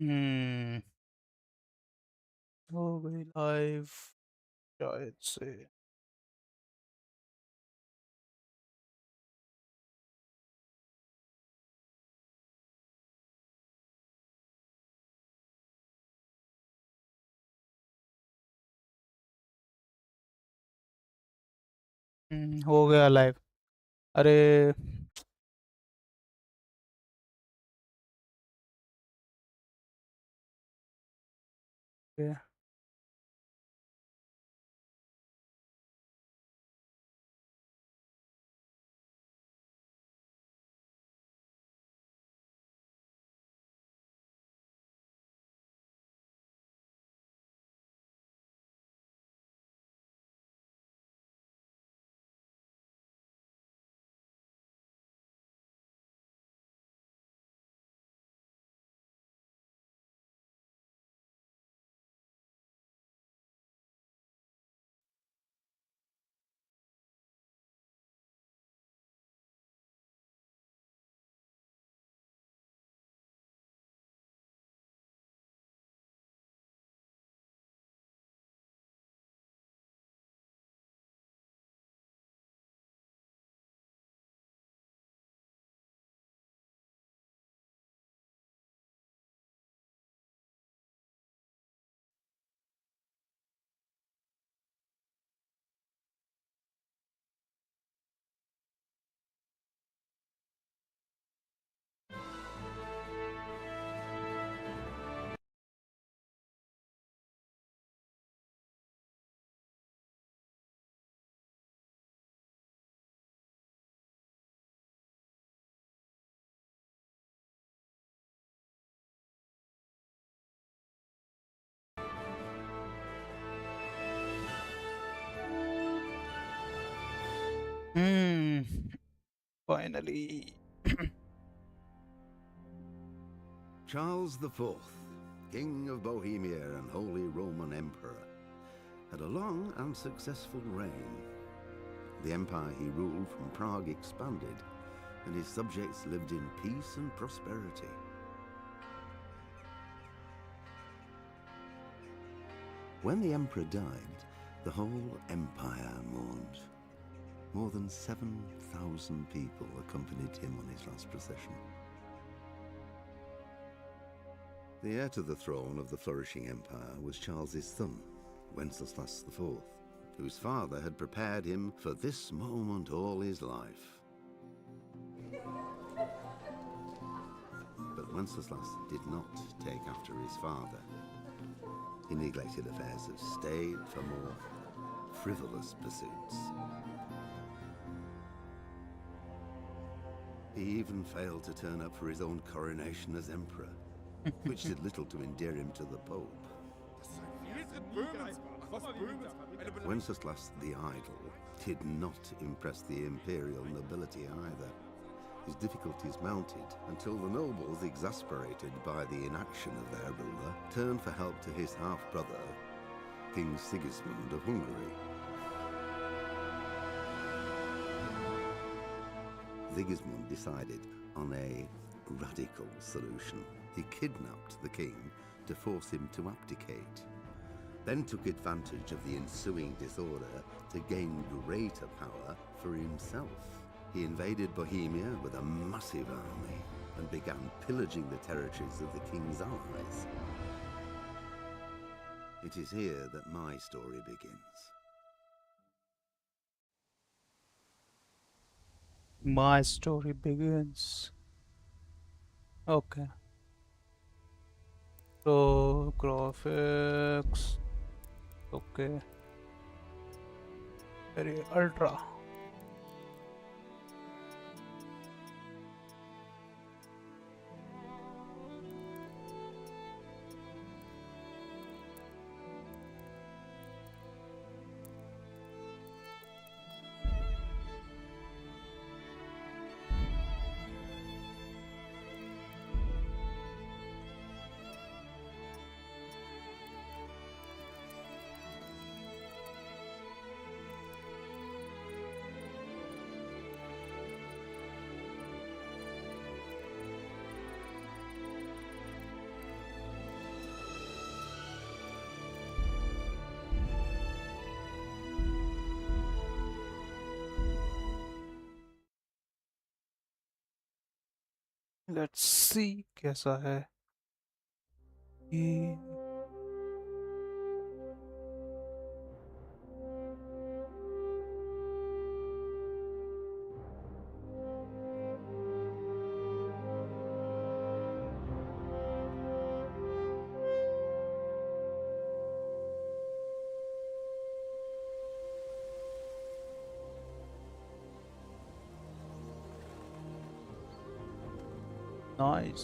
हम्म। हो गई लाइव शायद से। हो गया लाइव। अरे। हम्म। Finally. Charles IV, King of Bohemia and Holy Roman Emperor, had a long and successful reign. The empire he ruled from Prague expanded, and his subjects lived in peace and prosperity. When the emperor died, the whole empire mourned. More than 7,000 people accompanied him on his last procession. The heir to the throne of the flourishing empire was Charles's son, Wenceslas IV, whose father had prepared him for this moment all his life. But Wenceslas did not take after his father. He neglected affairs of state for more frivolous pursuits. He even failed to turn up for his own coronation as emperor, which did little to endear him to the Pope. Wenceslas the Idle did not impress the imperial nobility either. His difficulties mounted until the nobles, exasperated by the inaction of their ruler, turned for help to his half-brother, King Sigismund of Hungary. Sigismund decided on a radical solution. He kidnapped the king to force him to abdicate, then took advantage of the ensuing disorder to gain greater power for himself. He invaded Bohemia with a massive army and began pillaging the territories of the king's allies. It is here that my story begins. My story begins. Okay. So graphics. Okay. Very ultra. Let's see कैसा है ये। Nice.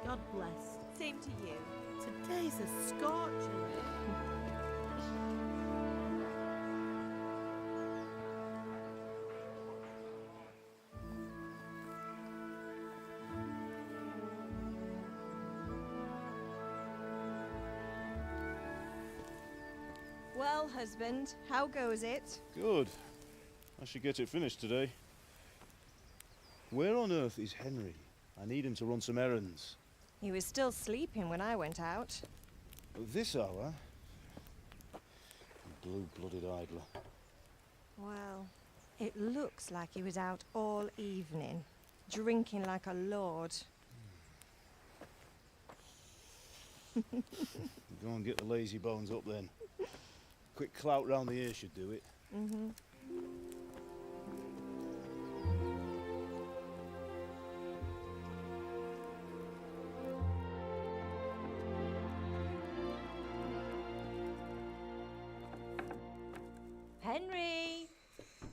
God bless. Same to you. Today's a scorcher. Well, husband, how goes it? Good. I should get it finished today. Where on earth is Henry? I need him to run some errands. He was still sleeping when I went out. At this hour? Blue-blooded idler. Well, it looks like he was out all evening, drinking like a lord. Go and get the lazy bones up then. Quick clout round the ear should do it. Mm-hmm. Henry!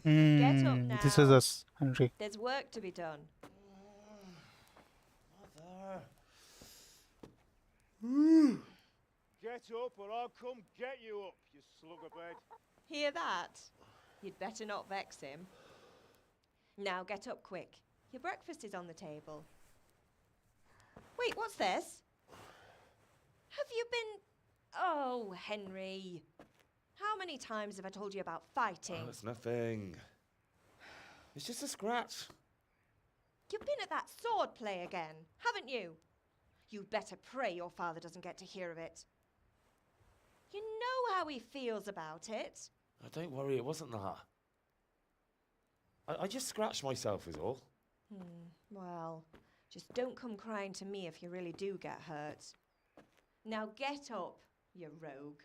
Get up This now. is us, Henry. There's work to be done. Mother! Get up or I'll come get you up, you slugabed. Hear that? You'd better not vex him. Now get up quick. Your breakfast is on the table. Wait, what's this? Have you been... Oh, Henry. How many times have I told you about fighting? Oh, it's nothing. It's just a scratch. You've been at that sword play again, haven't you? You'd better pray your father doesn't get to hear of it. You know how he feels about it. Oh, don't worry, it wasn't that. I just scratched myself is all. Well, just don't come crying to me if you really do get hurt. Now get up, you rogue.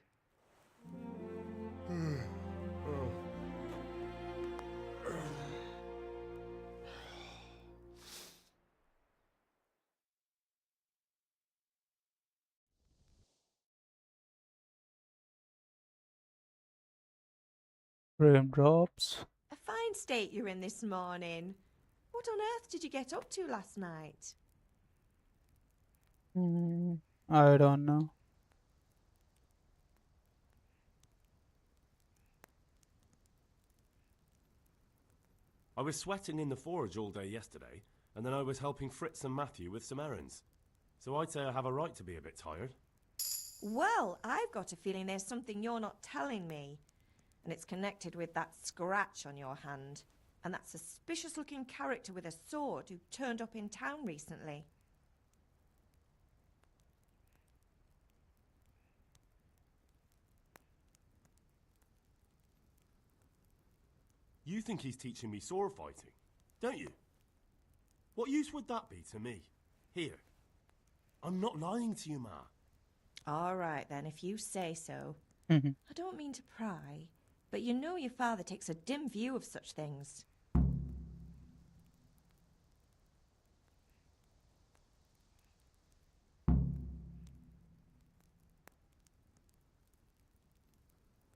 Raindrops. A fine state you're in this morning. What on earth did you get up to last night? I don't know. I was sweating in the forge all day yesterday, and then I was helping Fritz and Matthew with some errands. So I'd say I have a right to be a bit tired. Well, I've got a feeling there's something you're not telling me. And it's connected with that scratch on your hand. And that suspicious-looking character with a sword who turned up in town recently. You think he's teaching me sword fighting, don't you? What use would that be to me? Here. I'm not lying to you, Ma. All right, then, if you say so. Mhm. I don't mean to pry, but you know your father takes a dim view of such things.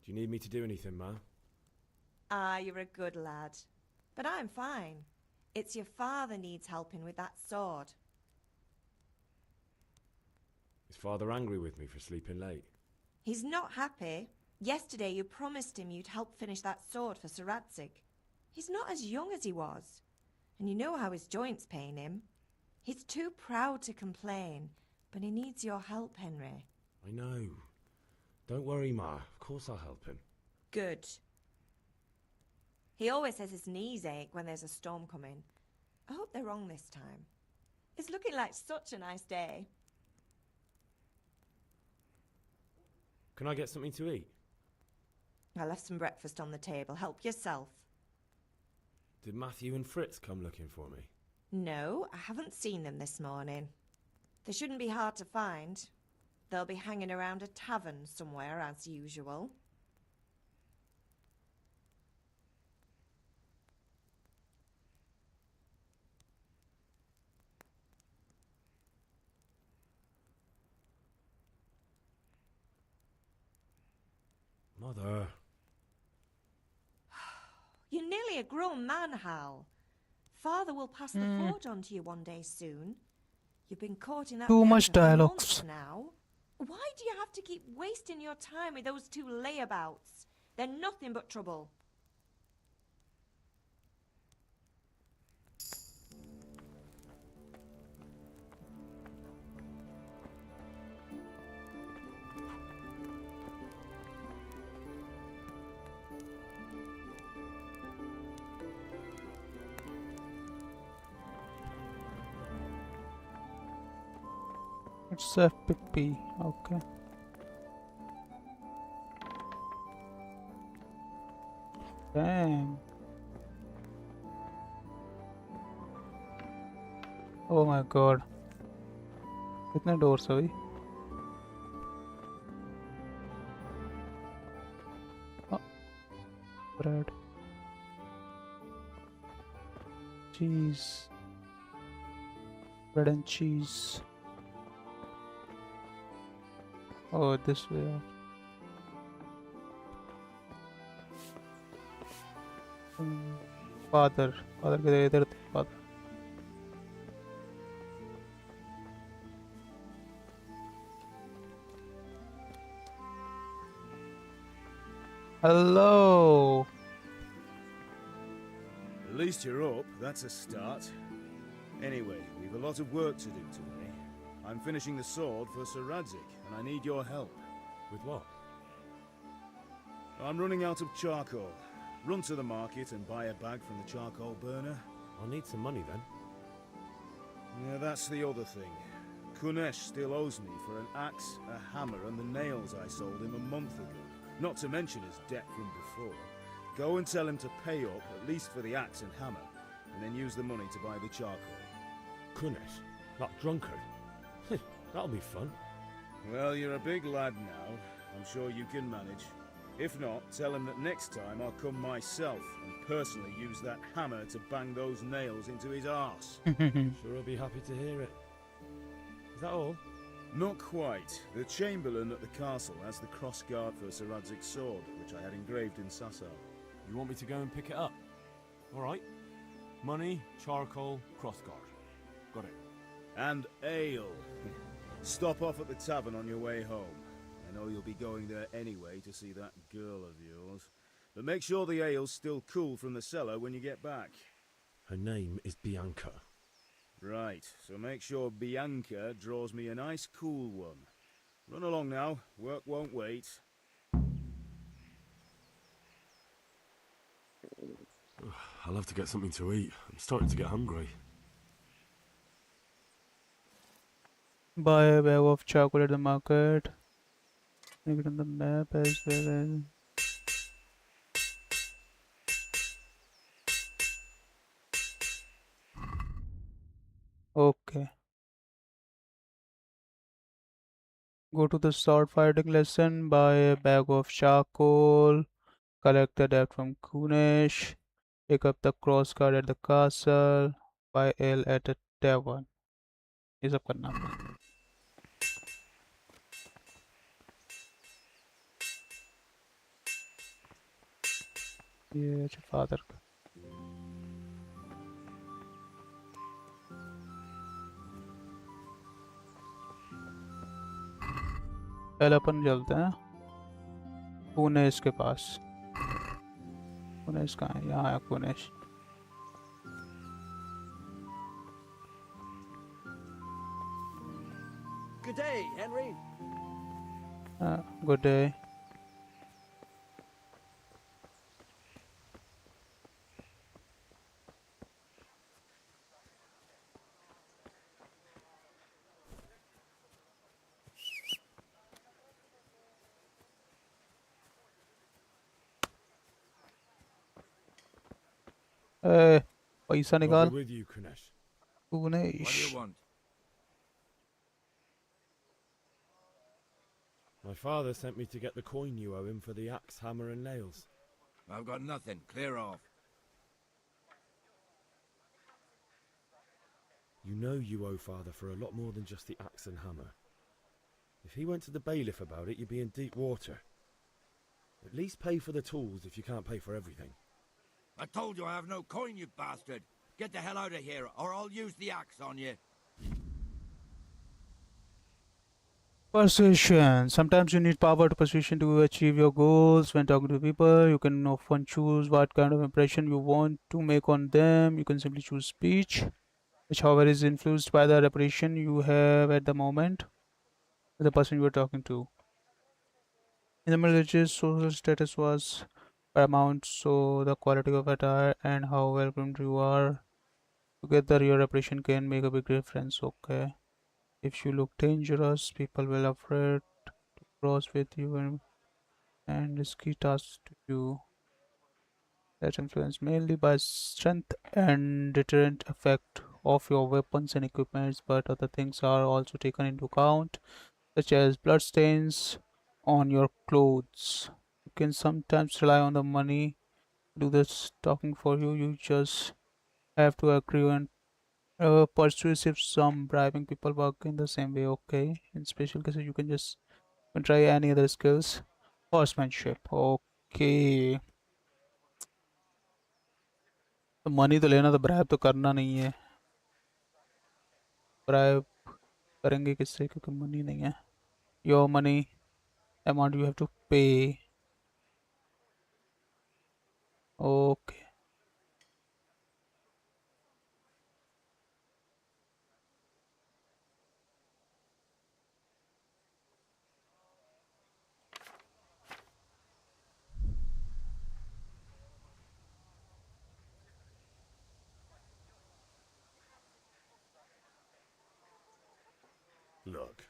Do you need me to do anything, Ma? Ah, you're a good lad. But I'm fine. It's your father needs helping with that sword. Is Father angry with me for sleeping late? He's not happy. Yesterday you promised him you'd help finish that sword for Sir Radzig. He's not as young as he was. And you know how his joints pain him. He's too proud to complain, but he needs your help, Henry. I know. Don't worry, Ma. Of course I'll help him. Good. He always says his knees ache when there's a storm coming. I hope they're wrong this time. It's looking like such a nice day. Can I get something to eat? I left some breakfast on the table. Help yourself. Did Matthew and Fritz come looking for me? No, I haven't seen them this morning. They shouldn't be hard to find. They'll be hanging around a tavern somewhere, as usual. Mother. You're nearly a grown man, Hal. Father will pass the forge on to you one day soon. You've been caught in that Too mess much for dialogues. months now. Why do you have to keep wasting your time with those two layabouts? They're nothing but trouble. It's FPP. Okay. Dang. Oh my god. कितने doors है भाई? Oh, bread. Cheese. Bread and cheese. Oh, this way. Father किधर इधर थे father. Hello. At least you're up, that's a start. Anyway, we've a lot of work to do today. I'm finishing the sword for Sir Radzig, and I need your help. With what? I'm running out of charcoal. Run to the market and buy a bag from the charcoal burner. I'll need some money then. Yeah, that's the other thing. Kunesh still owes me for an axe, a hammer, and the nails I sold him a month ago. Not to mention his debt from before. Go and tell him to pay up, at least for the axe and hammer, and then use the money to buy the charcoal. Kunesh? That drunkard? That'll be fun. Well, you're a big lad now. I'm sure you can manage. If not, tell him that next time I'll come myself and personally use that hammer to bang those nails into his arse. Sure, I'll be happy to hear it. Is that all? Not quite. The Chamberlain at the castle has the crossguard for Sir Radzig's sword, which I had engraved in Sasau. You want me to go and pick it up? All right. Money, charcoal, crossguard. Got it. And ale. Stop off at the tavern on your way home. I know you'll be going there anyway to see that girl of yours. But make sure the ale's still cool from the cellar when you get back. Her name is Bianca. Right, so make sure Bianca draws me a nice cool one. Run along now, work won't wait. I'll have to get something to eat. I'm starting to get hungry. Buy a bag of chocolate at the market. Make it on the map as well as Okay. Go to the sword fighting lesson, buy a bag of charcoal, collect the debt from Kunesh, pick up the cross card at the castle, buy ale at a tavern. ये सब करना है ये father का पहले अपन चलते हैं पुनेश के पास पुनेश कहाँ है यहाँ है Punesh Good day, Henry. Good day पैसा I'll निकाल be with you, Kunesh. Punesh want? My father sent me to get the coin you owe him for the axe, hammer, and nails. I've got nothing. Clear off. You know you owe father for a lot more than just the axe and hammer. If he went to the bailiff about it, you'd be in deep water. At least pay for the tools if you can't pay for everything. I told you I have no coin, you bastard. Get the hell out of here, or I'll use the axe on you. Persuasion. Sometimes you need power to persuasion to achieve your goals. When talking to people, you can often choose what kind of impression you want to make on them. You can simply choose speech, which, however, is influenced by the reputation you have at the moment with the person you are talking to. In the Middle Ages, social status was paramount, so the quality of attire and how welcomed you are together, your reputation can make a big difference. Okay. If you look dangerous, people will afraid to cross with you and risky tasks to you. That's influenced mainly by strength and deterrent effect of your weapons and equipments, but other things are also taken into account, such as bloodstains on your clothes. You can sometimes rely on the money to do this talking for you. You just have to agree on persuasive some bribing people work in the same way. Okay, in special cases you can just try any other skills. Horsemanship. Okay, तो money तो लेना तो bribe तो करना नहीं है bribe करेंगे किससे क्योंकि मनी नहीं है your money amount you have to pay okay Look,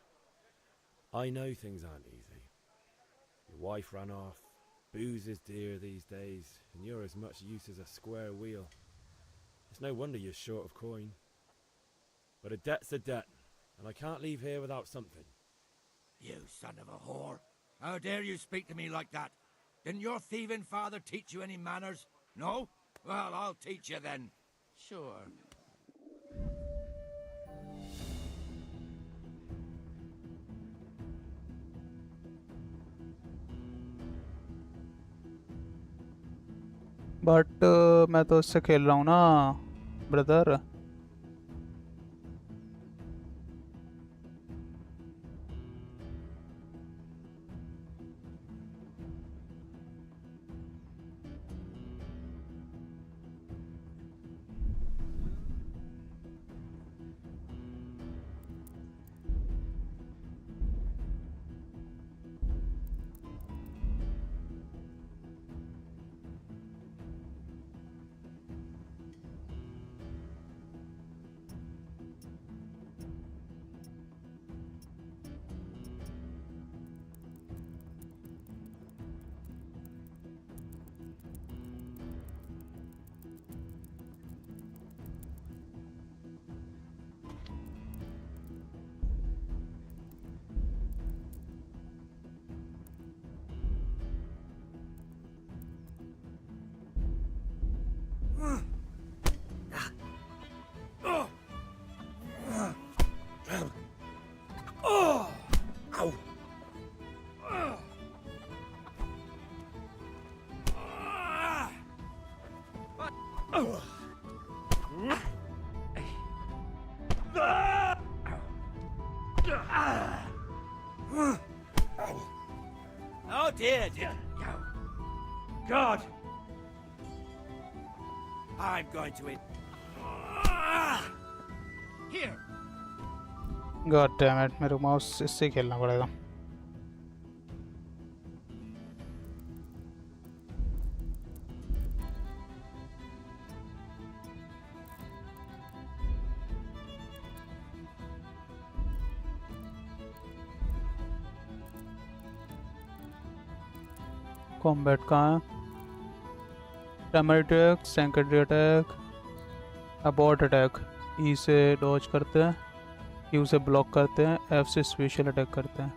I know things aren't easy. Your wife ran off, booze is dear these days, and you're as much use as a square wheel. It's no wonder you're short of coin. But a debt's a debt, and I can't leave here without something. You son of a whore. How dare you speak to me like that? Didn't your thieving father teach you any manners? No? Well, I'll teach you then. Sure. But मैं तो इससे खेल रहा हूँ ना brother dear, did you? God! I'm going to it. Here! God damn it, मेरे को mouse इससे खेलना पड़ेगा. कॉम्बैट कहाँ है? Primary attack, secondary attack, abort attack. E से डॉज करते हैं, क्यू से ब्लॉक करते हैं, एफ से स्पेशल अटैक करते हैं.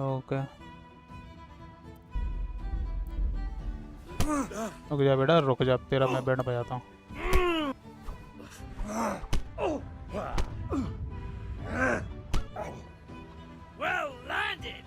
ओके रुक जा बेटा, रुक जा, तेरा मैं बैंड बजाता हूँ. Well landed!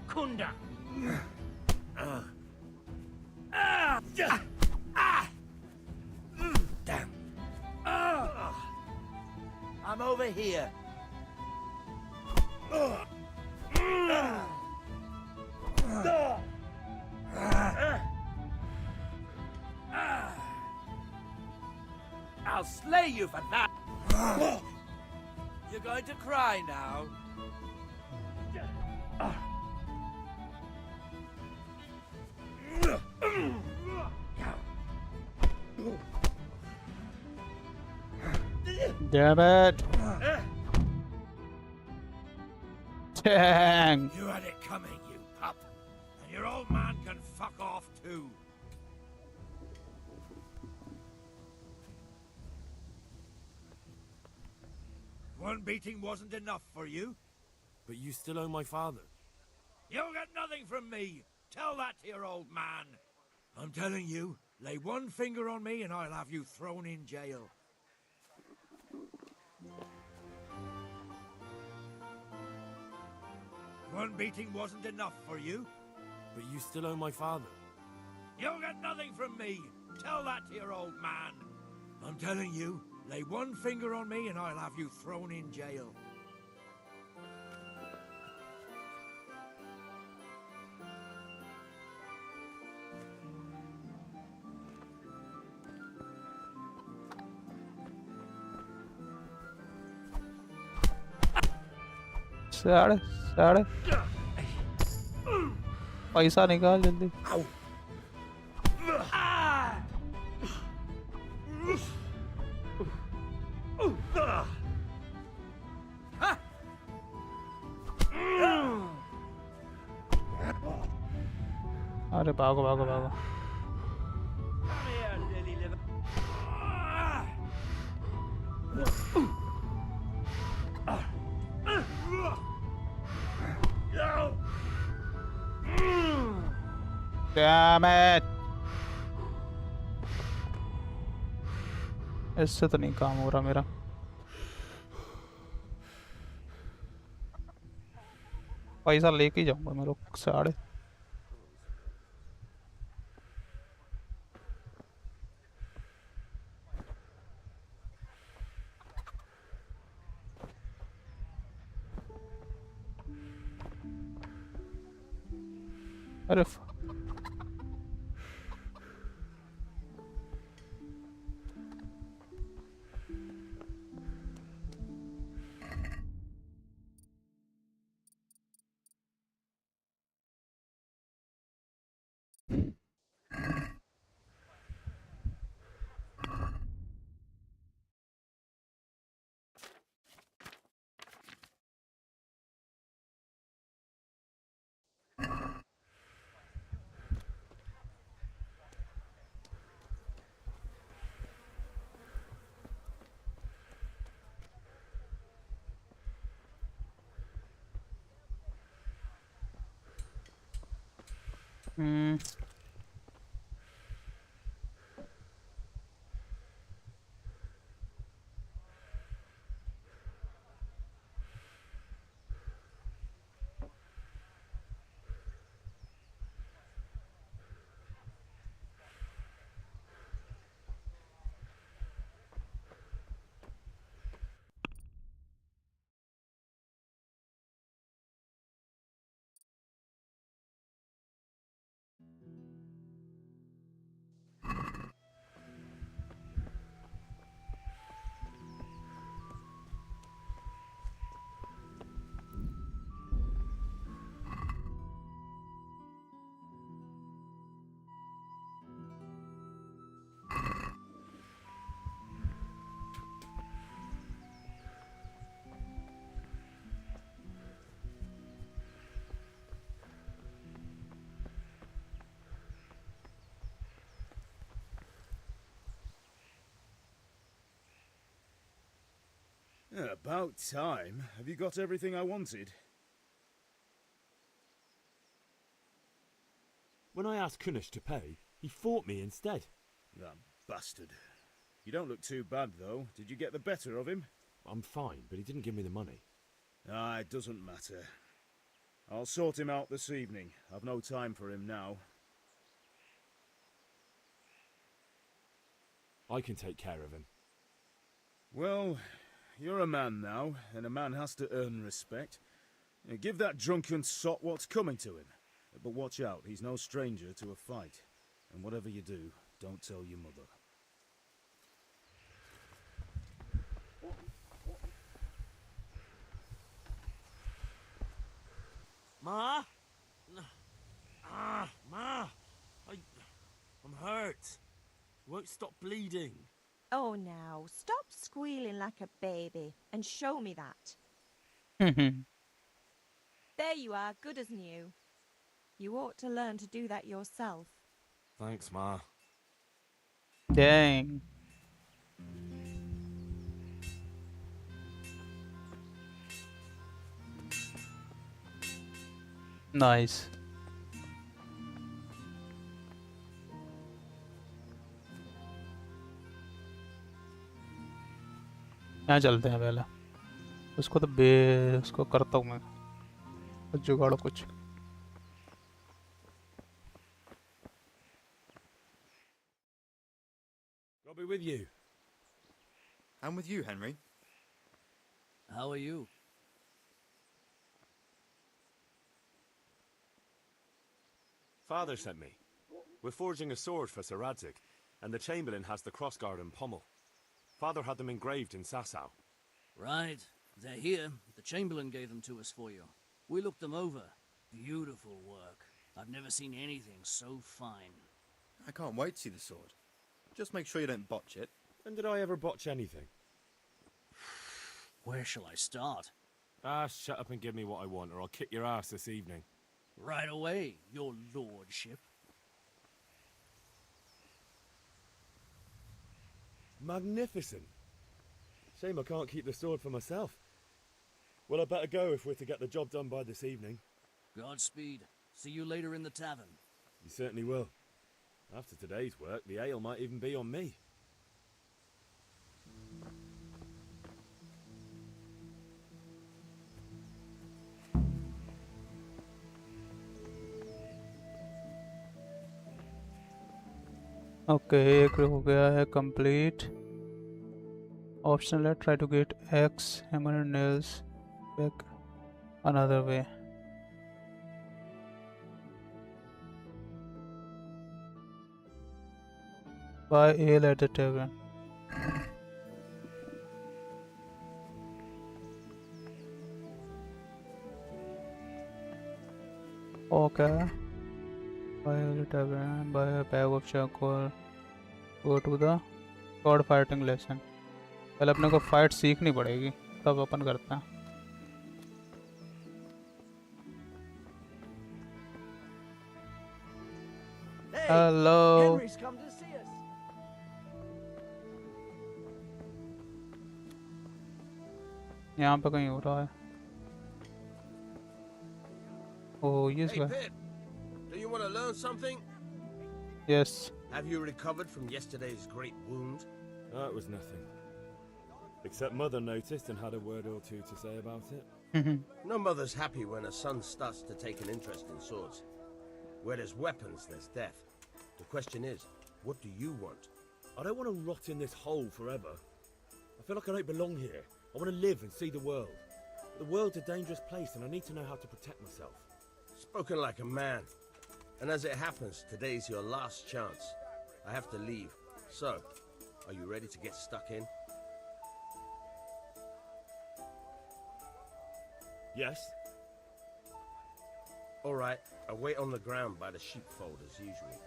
Kunda! Damn! I'm over here. I'll slay you for that. You're going to cry now. Damn it! Dang! You had it coming, you pup. And your old man can fuck off too. One beating wasn't enough for you? But you still owe my father. You'll get nothing from me. Tell that to your old man. I'm telling you, lay one finger on me and I'll have you thrown in jail. One beating wasn't enough for you? But you still owe my father. You'll get nothing from me. Tell that to your old man. I'm telling you, lay one finger on me and I'll have you thrown in jail. साढ़े साढ़े पैसा निकाल जल्दी. अरे भागो भागो भागो. Damn it! इससे तो नहीं काम हो रहा मेरा. पैसा लेके ही जाऊंगा मैं लोग साढ़े. अरे Yeah, about time. Have you got everything I wanted? When I asked Kunish to pay, he fought me instead. That bastard. You don't look too bad, though. Did you get the better of him? I'm fine, but he didn't give me the money. Ah, it doesn't matter. I'll sort him out this evening. I've no time for him now. I can take care of him. Well, you're a man now, and a man has to earn respect. Give that drunken sot what's coming to him. But watch out, he's no stranger to a fight. And whatever you do, don't tell your mother. Ma? Ma! I'm hurt. Won't stop bleeding. Oh, now, stop squealing like a baby and show me that. There you are, good as new. You ought to learn to do that yourself. Thanks, Ma. Dang. Nice. यहाँ चलते हैं पहले उसको तो उसको करता हूँ मैं जुगाड़ो कुछ I'll be with you. I'm with you, Henry. How are you? Father sent me. We're forging a sword for Sir Radzig, and the Chamberlain has the crossguard and pommel. Father had them engraved in Sasau. Right. They're here. The Chamberlain gave them to us for you. We looked them over. Beautiful work. I've never seen anything so fine. I can't wait to see the sword. Just make sure you don't botch it. When did I ever botch anything? Where shall I start? Shut up and give me what I want, or I'll kick your ass this evening. Right away, your lordship. Magnificent. Shame I can't keep the sword for myself. Well, I better go if we're to get the job done by this evening. Godspeed. See you later in the tavern. You certainly will. After today's work, the ale might even be on me. Okay एक हो गया है complete optional है try to get x hammer and nails back another way buy ale at the tavern okay buy ale at the tavern buy a bag of charcoal go to the sword fighting lesson पहले अपने को fight सीखनी पड़ेगी तब अपन करते हैं hello Henry's come to see us. यहाँ पे कहीं हो रहा है Oh, yes, Hey, Pip, do you want to learn something? yes. Have you recovered from yesterday's great wound? That was nothing. Except Mother noticed and had a word or two to say about it. No mother's happy when a son starts to take an interest in swords. Where there's weapons, there's death. The question is, what do you want? I don't want to rot in this hole forever. I feel like I don't belong here. I want to live and see the world. But the world's a dangerous place and I need to know how to protect myself. Spoken like a man. And as it happens, today's your last chance. I have to leave. So, are you ready to get stuck in? Yes? All right, I'll wait on the ground by the sheepfold as usual.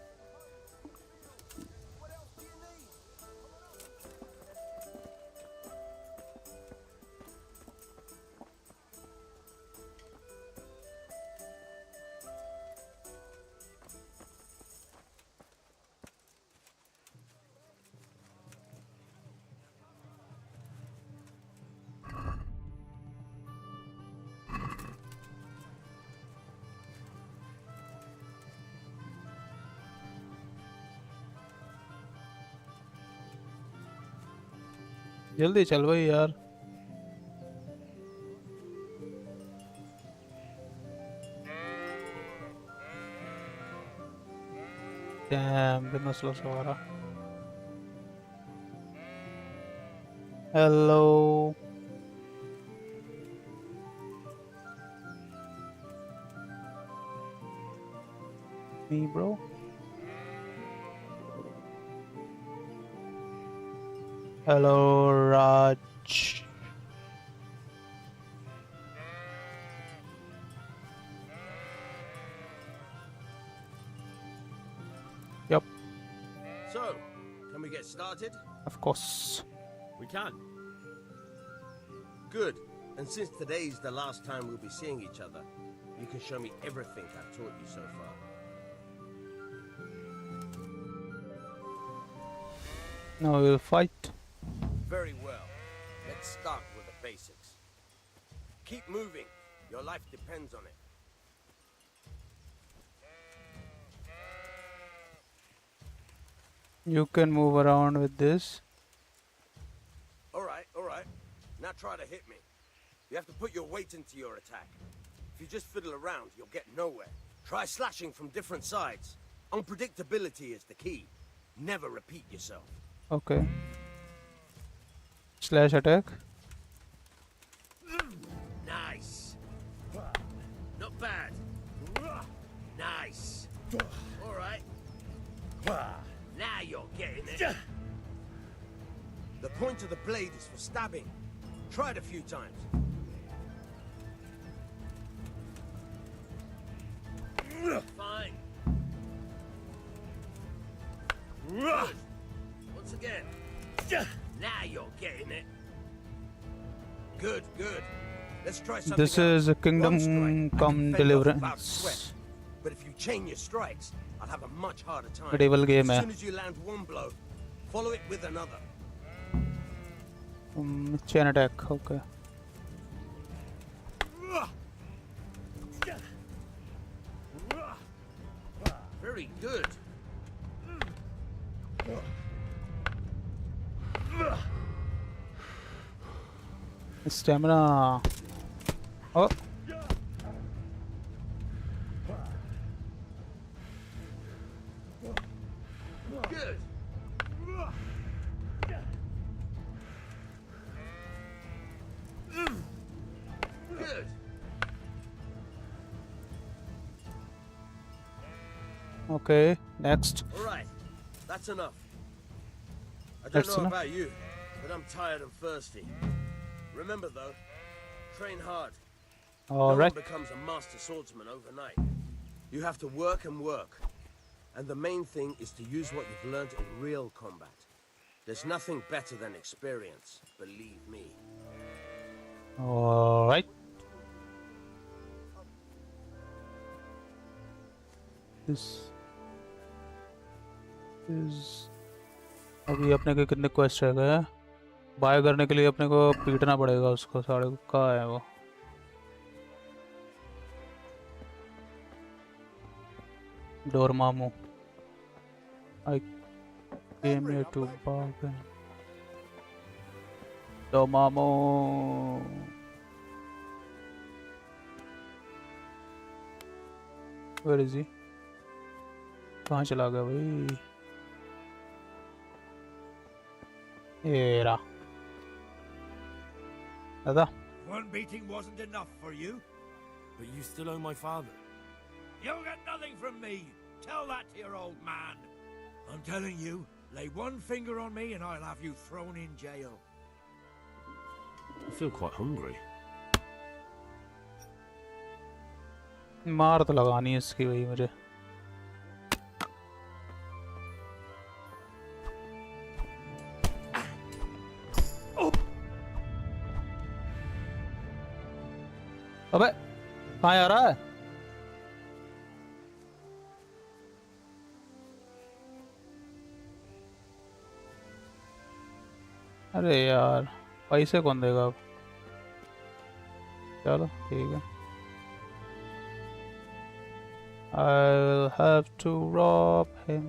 जल्दी चल भाई यार। Damn, कितना slow सवारा। Hello. Me, bro. Hello, Raj. Yep, So, can we get started? of course. We can. Good. And since today's the last time we'll be seeing each other, you can show me everything I've taught you so far. Now we'll fight. Very well. Let's start with the basics. Keep moving. Your life depends on it. You can move around with this. All right. Now try to hit me. You have to put your weight into your attack. If you just fiddle around, you'll get nowhere. Try slashing from different sides. Unpredictability is the key. Never repeat yourself. Okay. Slash attack. Nice. Not bad. Nice. All right. Now you're getting it. The point of the blade is for stabbing. Try it a few times. Fine. Good. Once again. Now you're getting it. Good. Let's try something This else. is a Kingdom One strike, I Come can fend off without Deliverance. sweat. But if you chain your strikes, I'll have a much harder time. Medieval game As है. soon as you land one blow, follow it with another. Chain attack. Okay. Very good. Stamina. Oh. Good. Good. Okay. Next. All right. That's enough. I don't That's know enough? about you, but I'm tired and thirsty. Remember though, train hard. All No right. one becomes a master swordsman overnight. You have to work and work. And the main thing is to use what you've learned in real combat. There's nothing better than experience, believe me. All right. This is अभी अपने के कितने quest रह गए हैं? Bye करने के लिए अपने को पीटना पड़ेगा उसको सारे को. कहाँ है वो? Dormammu. I came here to bargain. Dormammu. Where is he? कहाँ चला गया भाई? ये रहा. दादा. One beating wasn't enough for you? But you still owe my father. You'll get nothing from me. Tell that to your old man. I'm telling you, lay one finger on me and I'll have you thrown in jail. I feel quite hungry. मार तो लगानी है इसकी भाई मुझे. अबे कहाँ आ रहा है? अरे यार पैसे कौन देगा अब? चलो ठीक है. I'll have to rob him.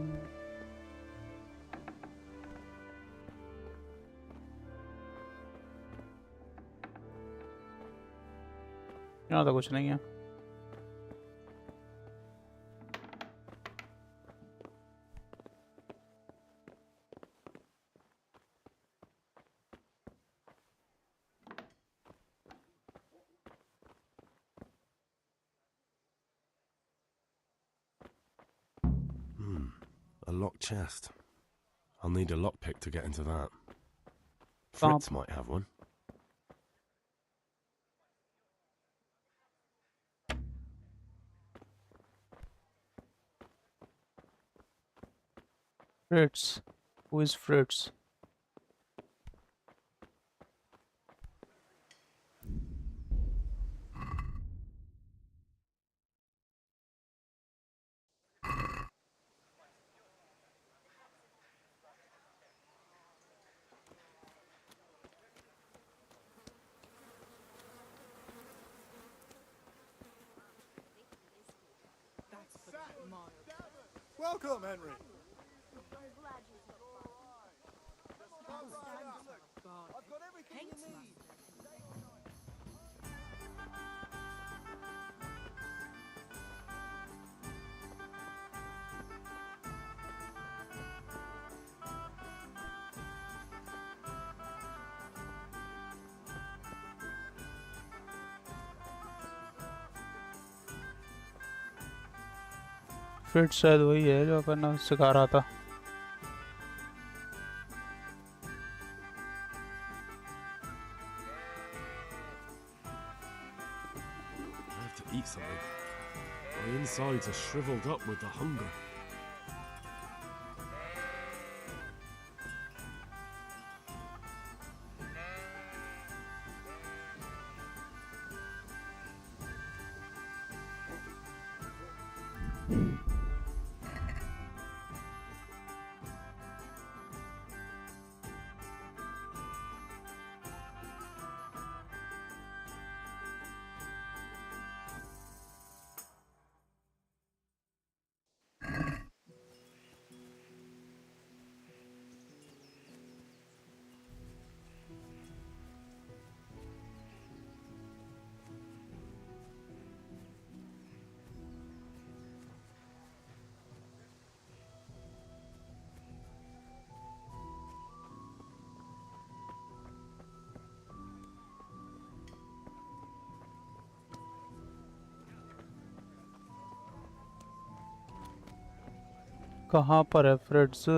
यहाँ तो कुछ नहीं है। A locked chest. I'll need a lockpick to get into that. Stop. Fritz might have one. Fritz. Who is Fritz? Welcome, Henry. I've got everything you need. Fritz शायद वही है जो अपन सिखा रहा था। I have to eat something. My insides are shriveled up with the hunger. कहाँ पर है फ्रिट्स?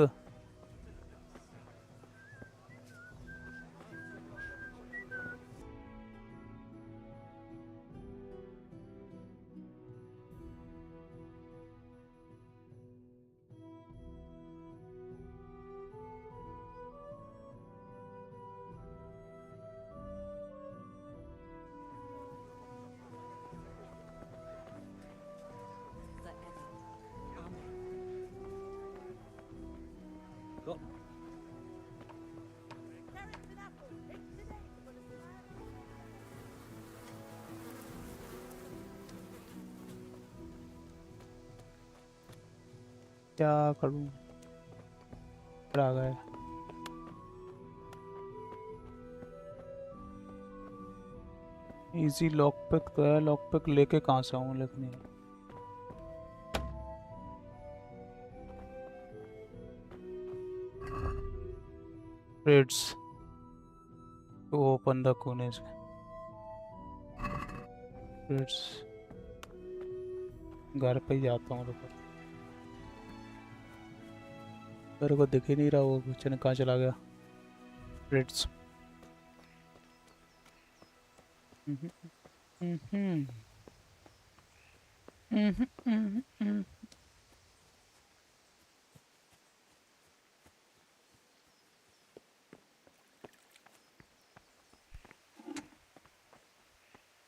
क्या करूं? आ गए। इजी लॉक पिक तो है, लॉक पिक लेके कहाँ से आऊँ? लेकिन फ्रिट्स to open the cornice. फ्रिट्स घर पे ही जाता हूँ। रुको, मेरे को दिख ही नहीं रहा वो बच्चे ने कहाँ चला गया। फ्रिट्स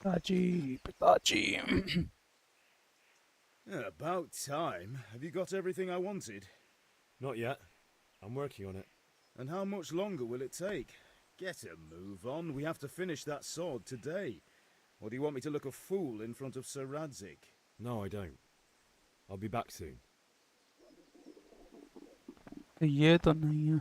पिताजी पिताजी। About time. Have you got everything I wanted? Not yet. I'm working on it. And how much longer will it take? Get a move on. We have to finish that sword today. Or do you want me to look a fool in front of Sir Radzik? No, I don't. I'll be back soon. ये तो नहीं है।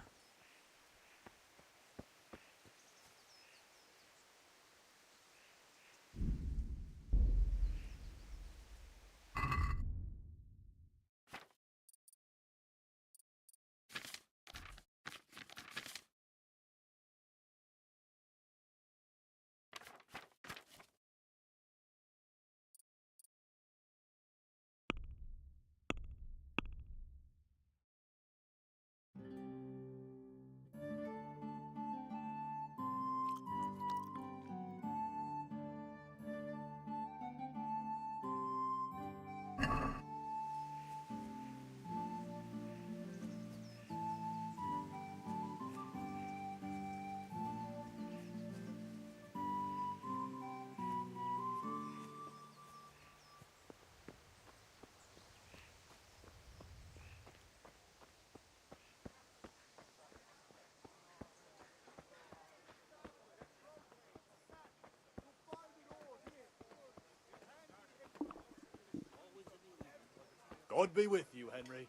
God be with you, Henry.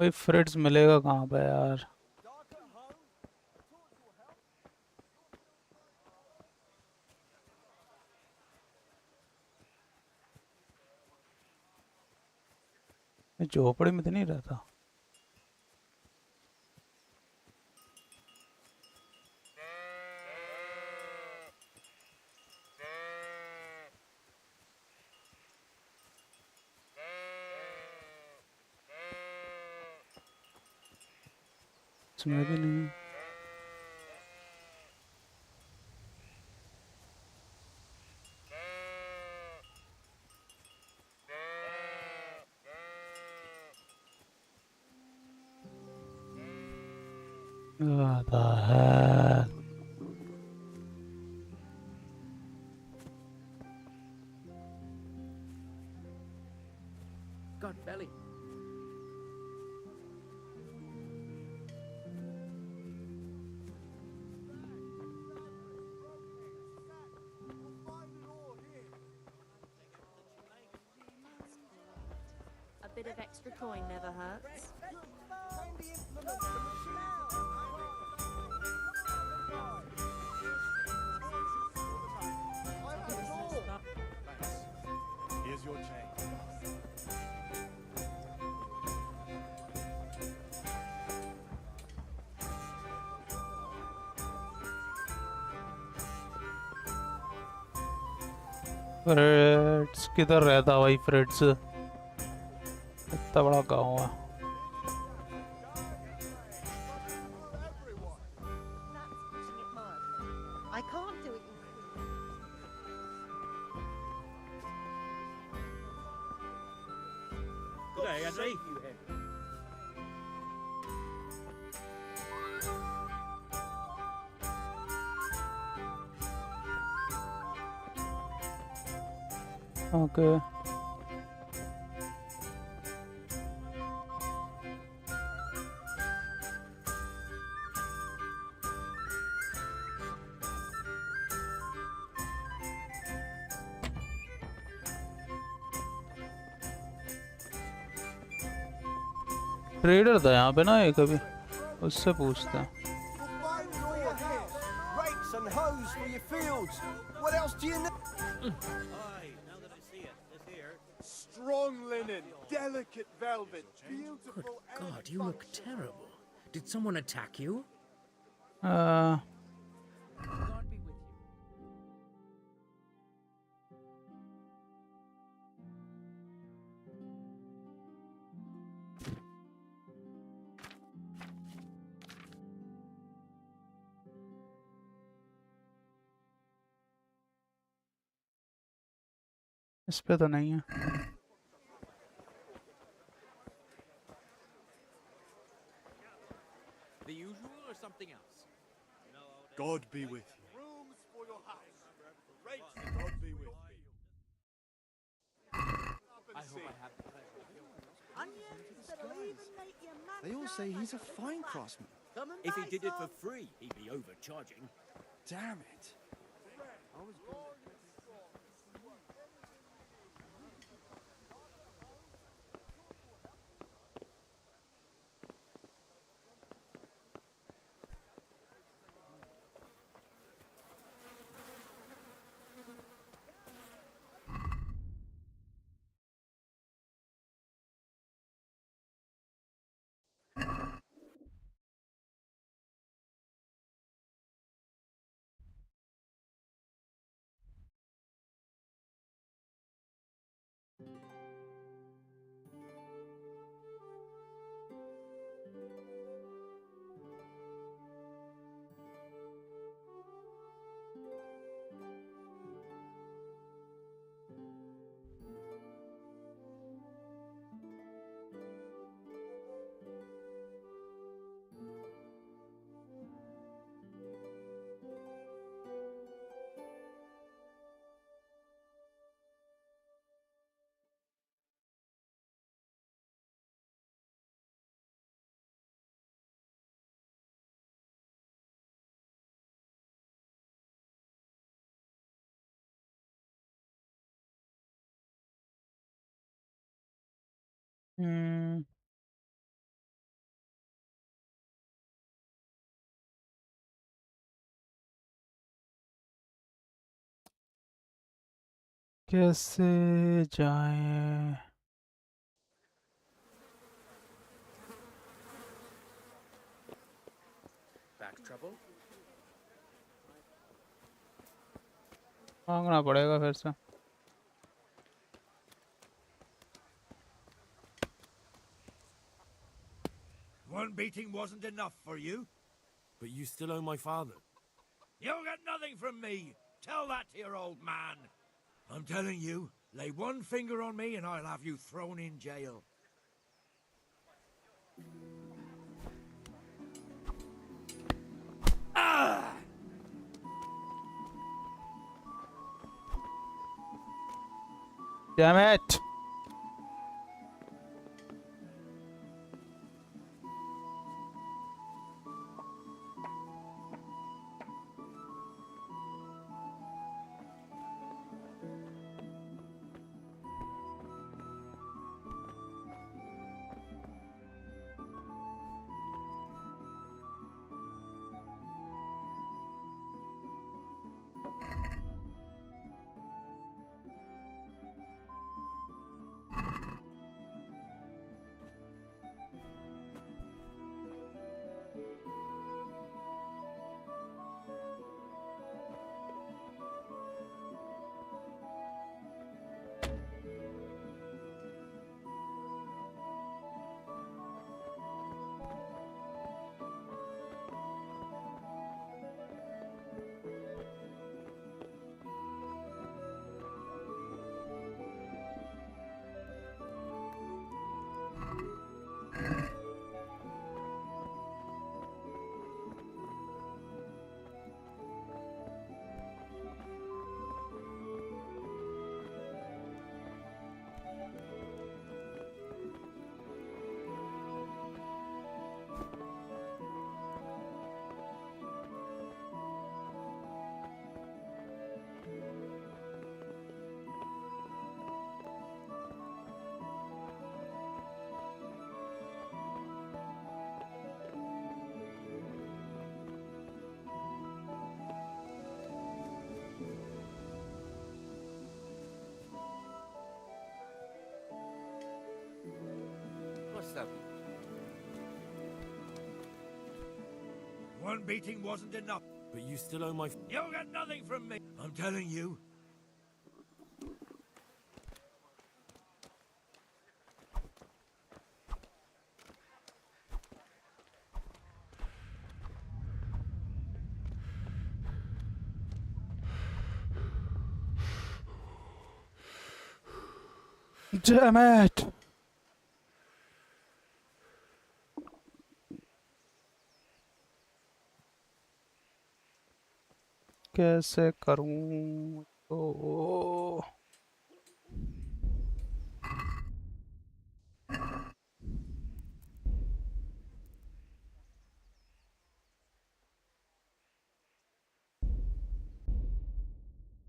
भाई friends मिलेगा कहाँ पे यार? ये झोपड़ी में तो नहीं रहता? इसमें भी नहीं। What the hell? God, belly. A bit of extra coin never hurts. Here's your change. Friends किधर रहता भाई? फ्रेड्स इतना बड़ा गाँव है। I can't do it. Good day, Henry. Okay. Trader था यहाँ पे ना एक, अभी उससे पूछते हैं। Rakes and hoes for your fields. What else do you need? Aye, now that I see it, this here. Strong linen, delicate velvet, beautiful. Good God, you look terrible. Did someone attack you? God be with you. इस पे तो नहीं है। The usual or something else? God be with you. Rooms for your house. Rakes, God be with you. I hope I have the pleasure of you. They all say he's a fine craftsman. If he did it for free, he'd be overcharging. Damn it. Hmm. कैसे जाएं? Back trouble? मांगना पड़ेगा फिर से. One beating wasn't enough for you? But you still owe my father. You'll get nothing from me. Tell that to your old man. I'm telling you, lay one finger on me and I'll have you thrown in jail. Ah! Damn it! What's that? One beating wasn't enough. But you still owe my... You'll get nothing from me. I'm telling you. Damn it! कैसे करूं तो?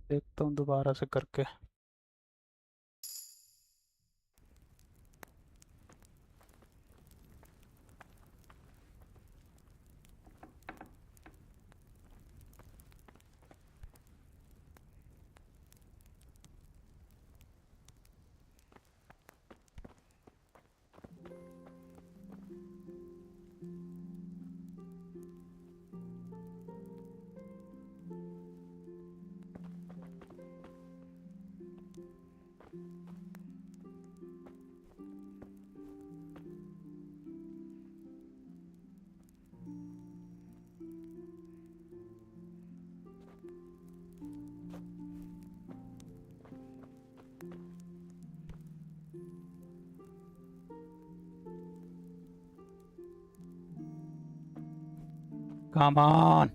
देखता हूँ दोबारा से करके. Come on!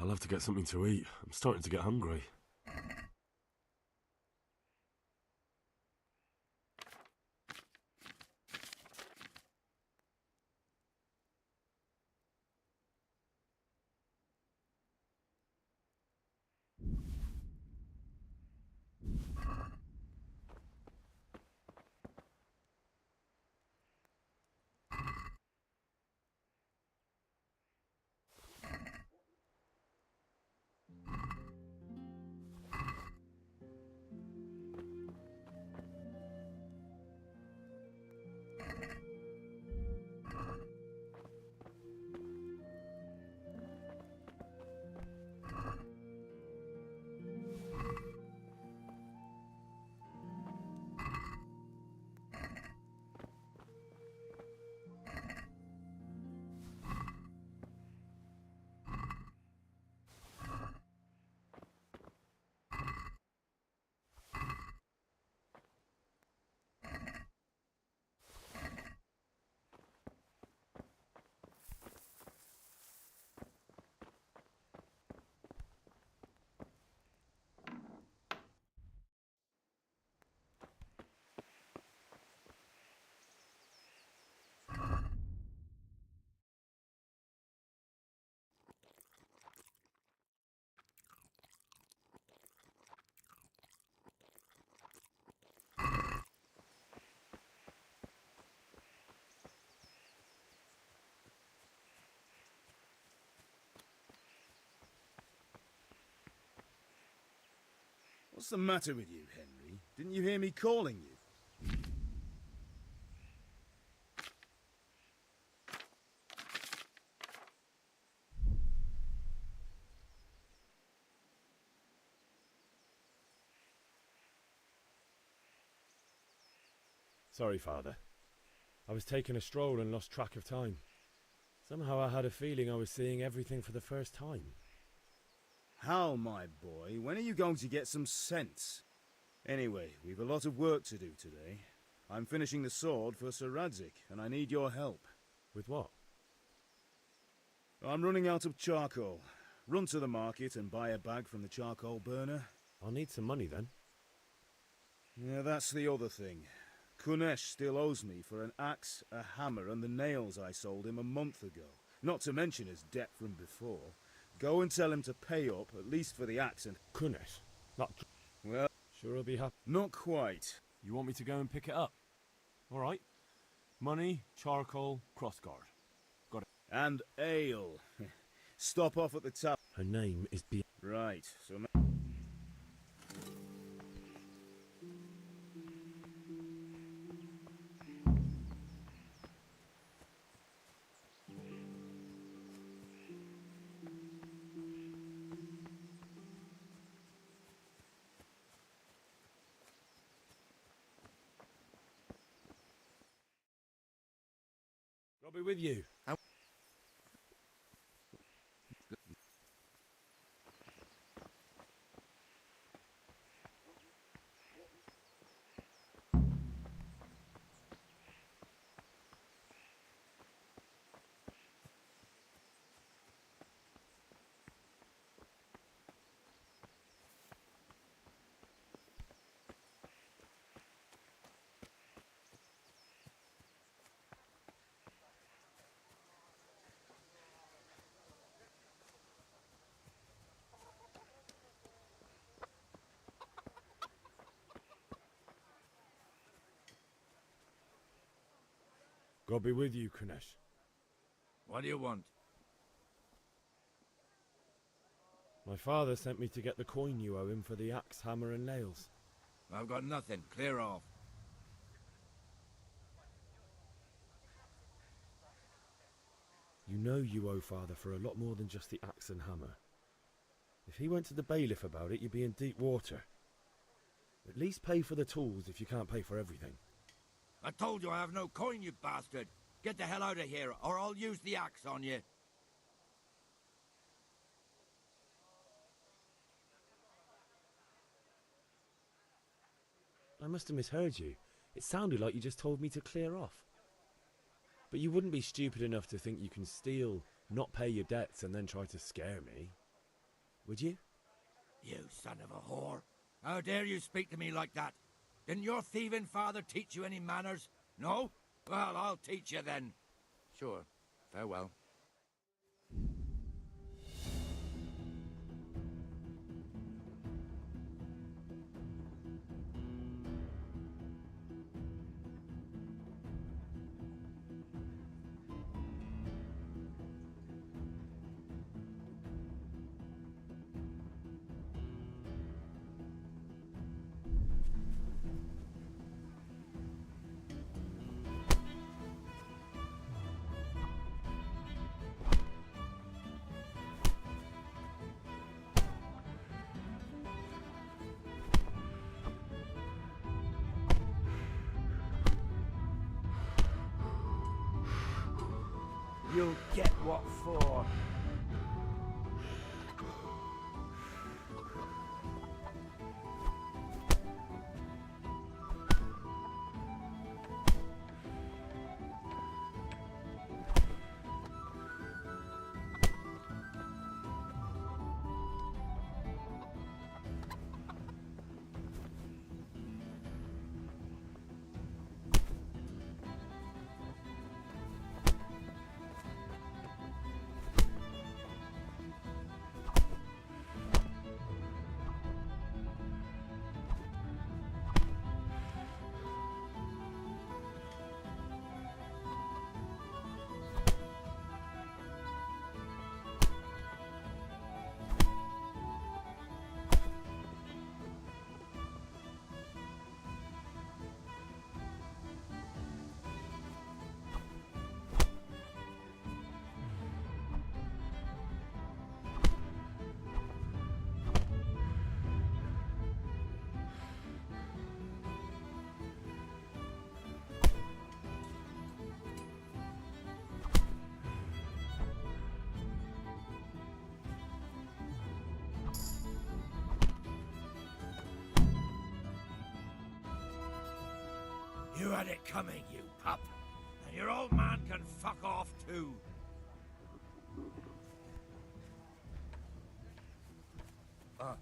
I'll have to get something to eat. I'm starting to get hungry. What's the matter with you, Henry? Didn't you hear me calling you? Sorry, Father. I was taking a stroll and lost track of time. Somehow I had a feeling I was seeing everything for the first time. Hal, my boy, when are you going to get some sense? Anyway, we've a lot of work to do today. I'm finishing the sword for Sir Radzig, and I need your help. With what? I'm running out of charcoal. Run to the market and buy a bag from the charcoal burner. I'll need some money then. Yeah, that's the other thing. Kunesh still owes me for an axe, a hammer, and the nails I sold him a month ago. Not to mention his debt from before. Go and tell him to pay up, at least for the axe and... Kunesh? Not... Well... Sure I'll be happy. Not quite. You want me to go and pick it up? All right. Money, charcoal, crossguard. Got it. And ale. Stop off at the top. Her name is B... Right, so... I'll be with you. God be with you, Kunesh. What do you want? My father sent me to get the coin you owe him for the axe, hammer and nails. I've got nothing. Clear off. You know you owe father for a lot more than just the axe and hammer. If he went to the bailiff about it, you'd be in deep water. At least pay for the tools if you can't pay for everything. I told you I have no coin, you bastard. Get the hell out of here, or I'll use the axe on you. I must have misheard you. It sounded like you just told me to clear off. But you wouldn't be stupid enough to think you can steal, not pay your debts, and then try to scare me. Would you? You son of a whore. How dare you speak to me like that? Didn't your thieving father teach you any manners? No? Well, I'll teach you then. Sure. Farewell. You'll get what for. You had it coming, you pup. And your old man can fuck off too. Ah.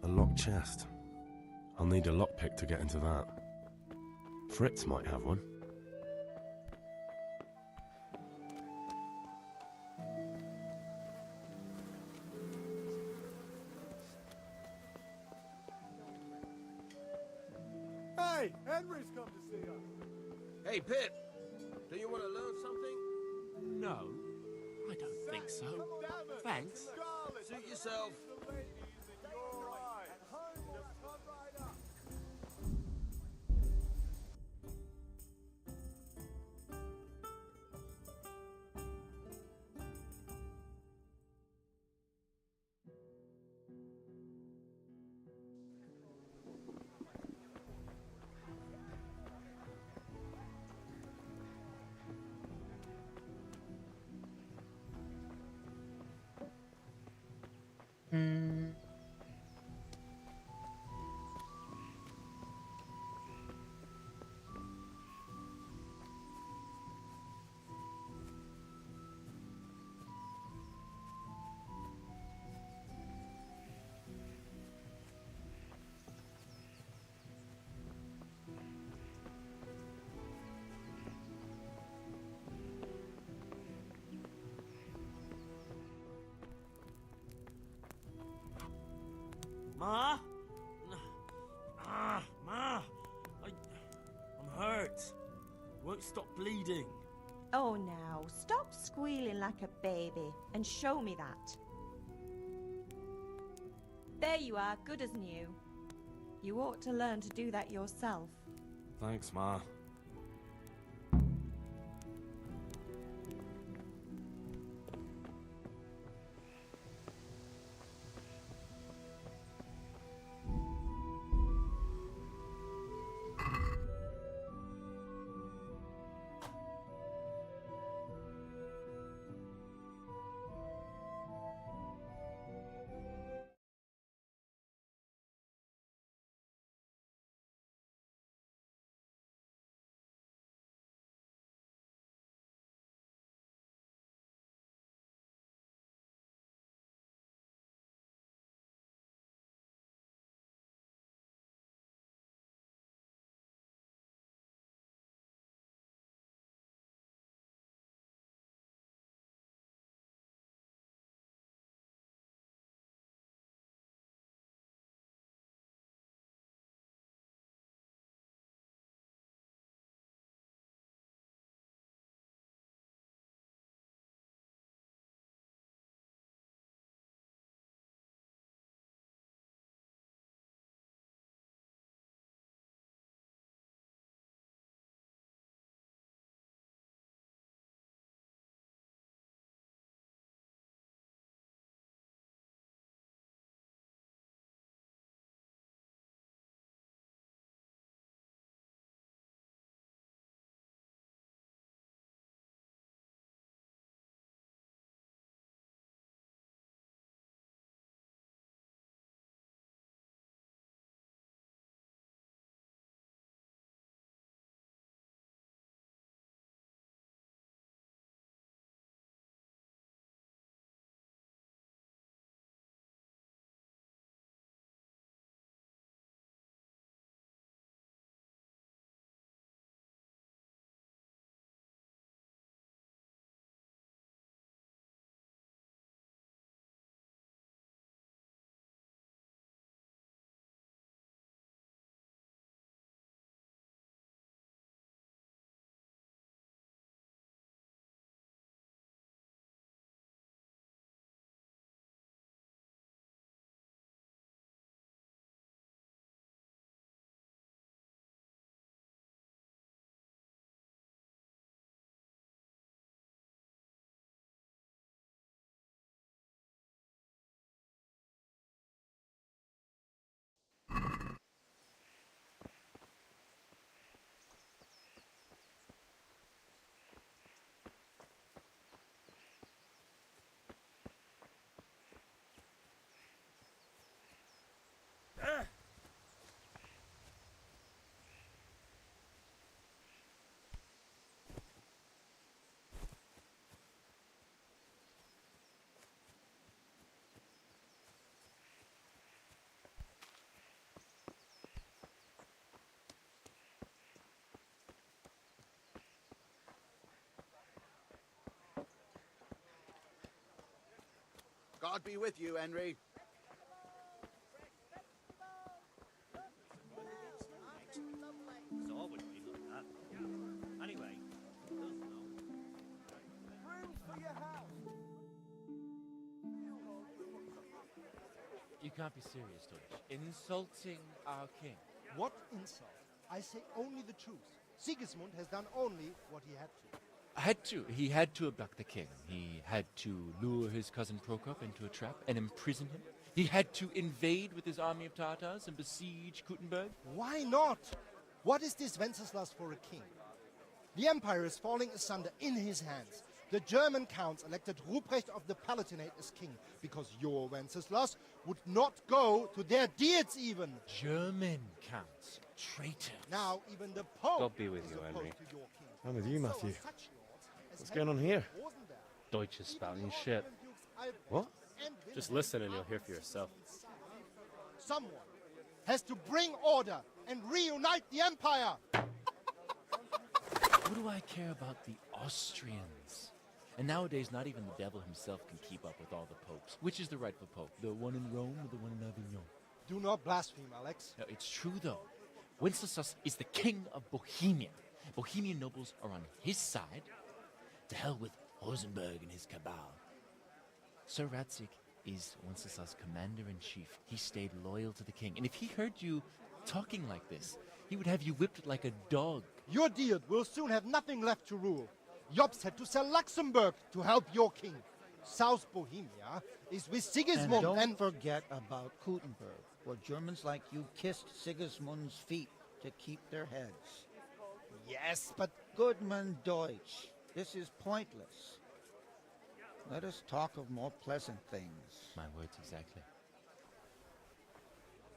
A locked chest. I'll need a lockpick to get into that. Fritz might have one. Hey, Henry's come to see us. Hey, Pip. Do you want to learn something? No, I don't think so. Thanks. Suit yourself. Ma? Ma! I'm hurt. Won't stop bleeding. Oh, now, stop squealing like a baby and show me that. There you are, good as new. You ought to learn to do that yourself. Thanks, Ma. God be with you, Henry. So I wouldn't be like that. Anyway, You can't be serious, Deutsch. Insulting our king. What insult? I say only the truth. Sigismund has done only what he had to. He had to abduct the king. He had to lure his cousin Prokop into a trap and imprison him. He had to invade with his army of Tatars and besiege Kuttenberg. Why not? What is this Wenceslas for a king? The empire is falling asunder in his hands. The German counts elected Ruprecht of the Palatinate as king because your Wenceslas would not go to their deeds even. German counts. Traitor. Now even the Pope God be with is you, opposed Henry. to your king. I'm with you, So Matthew. are such lords as What's going on Henry here? Rosenberg. Deutsch is spouting shit. What? Just listen and you'll hear for yourself. Someone has to bring order and reunite the empire. What do I care about the Austrians? And nowadays, not even the devil himself can keep up with all the popes. Which is the rightful pope? The one in Rome or the one in Avignon? Do not blaspheme, Alex. No, it's true, though. Wenceslas is the king of Bohemia. Bohemian nobles are on his side. To hell with Rosenberg and his cabal. Sir Radzik is Wenceslas' commander-in-chief. He stayed loyal to the king. And if he heard you talking like this, he would have you whipped like a dog. Your Diet will soon have nothing left to rule. Jobst had to sell Luxembourg to help your king. South Bohemia is with Sigismund And don't forget about Kuttenberg, where Germans like you kissed Sigismund's feet to keep their heads. Yes, but Goodman Deutsch, this is pointless. Let us talk of more pleasant things. My words exactly.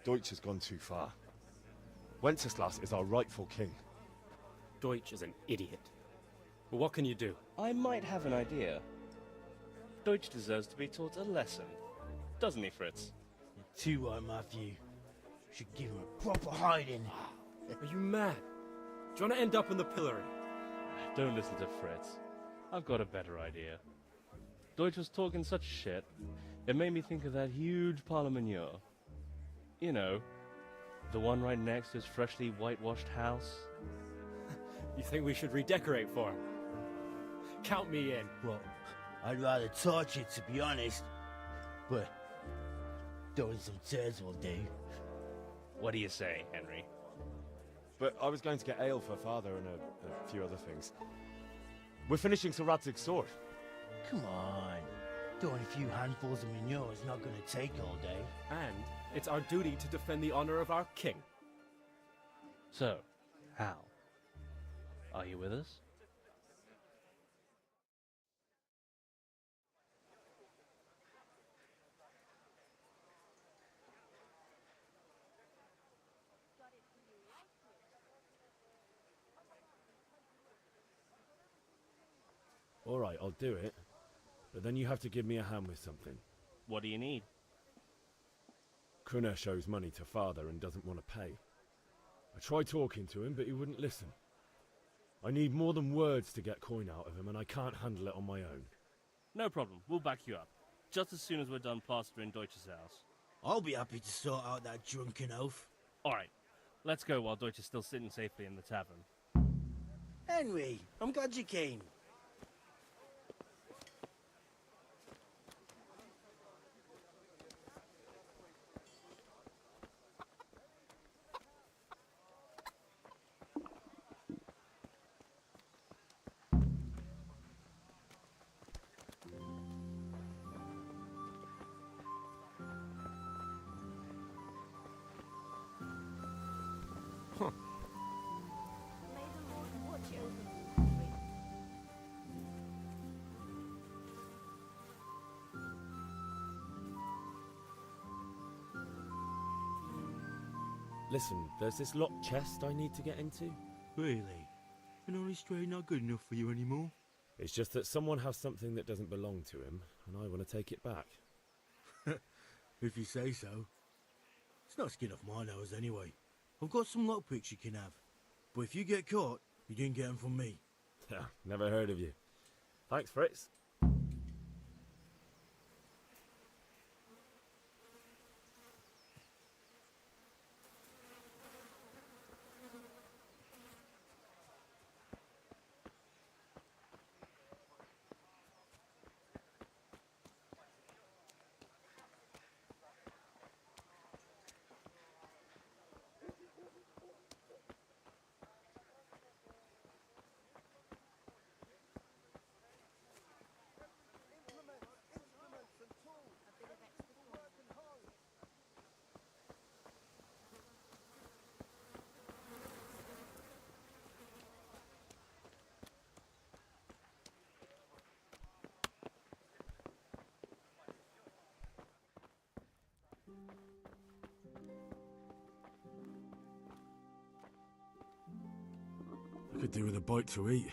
Deutsch has gone too far. Wenceslas is our rightful king. Deutsch is an idiot. But what can you do? I might have an idea. Deutsch deserves to be taught a lesson. Doesn't he, Fritz? You're too right, Matthew. Should give him a proper hiding. Are you mad? Do you want to end up in the pillory? Don't listen to Fritz. I've got a better idea. Deutsch was talking such shit, it made me think of that huge parliament. You know, the one right next to his freshly whitewashed house. You think we should redecorate for him? Count me in. Well, I'd rather torch it, to be honest. But throwing some tears will do. What do you say, Henry? But I was going to get ale for father and a few other things. We're finishing Sir Radzig's sword. Come on. Throwing a few handfuls of manure is not going to take all day. And it's our duty to defend the honor of our king. So, Hal, are you with us? All right, I'll do it. But then you have to give me a hand with something. What do you need? Kunesh owes money to father and doesn't want to pay. I tried talking to him, but he wouldn't listen. I need more than words to get coin out of him, and I can't handle it on my own. No problem, we'll back you up. Just as soon as we're done plastering Deutsch's house. I'll be happy to sort out that drunken oaf. Alright, let's go while Deutsch is still sitting safely in the tavern. Henry, I'm glad you came. Listen, there's this locked chest I need to get into. Really? An honest trade not good enough for you anymore? It's just that someone has something that doesn't belong to him, and I want to take it back. If you say so. It's not skin off my nose anyway. I've got some lockpicks you can have. But if you get caught, you didn't get them from me. Never heard of you. Thanks, Fritz. Could do with a bite to eat.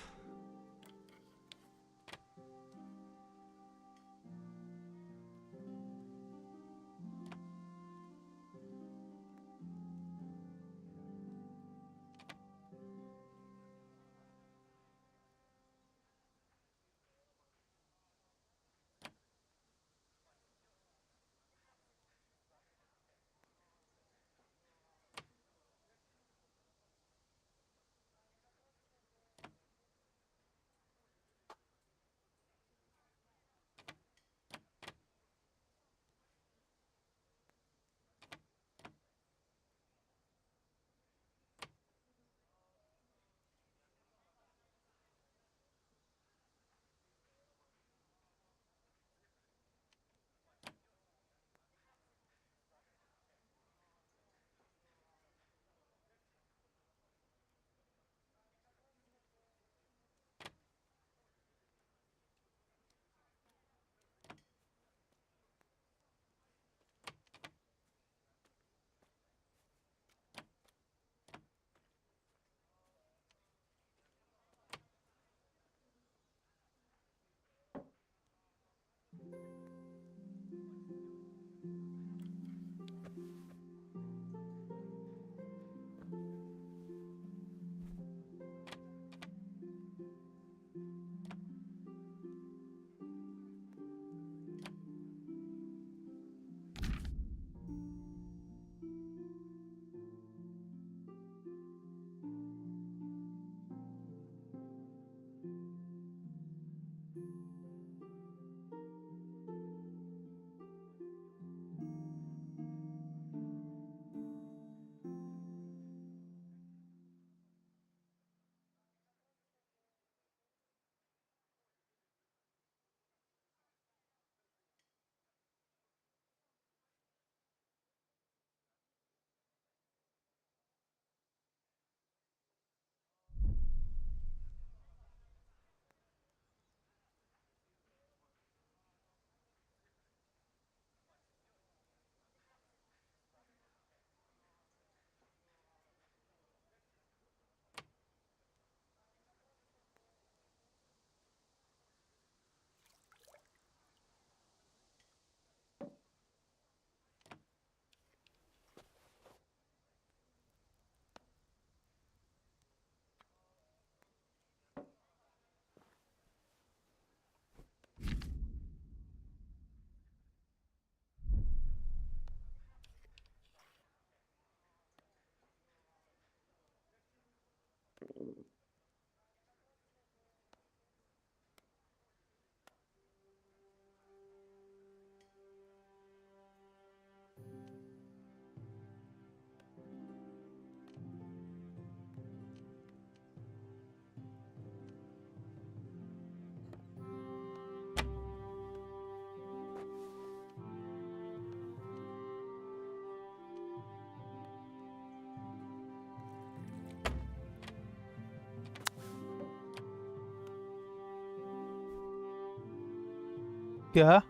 क्या?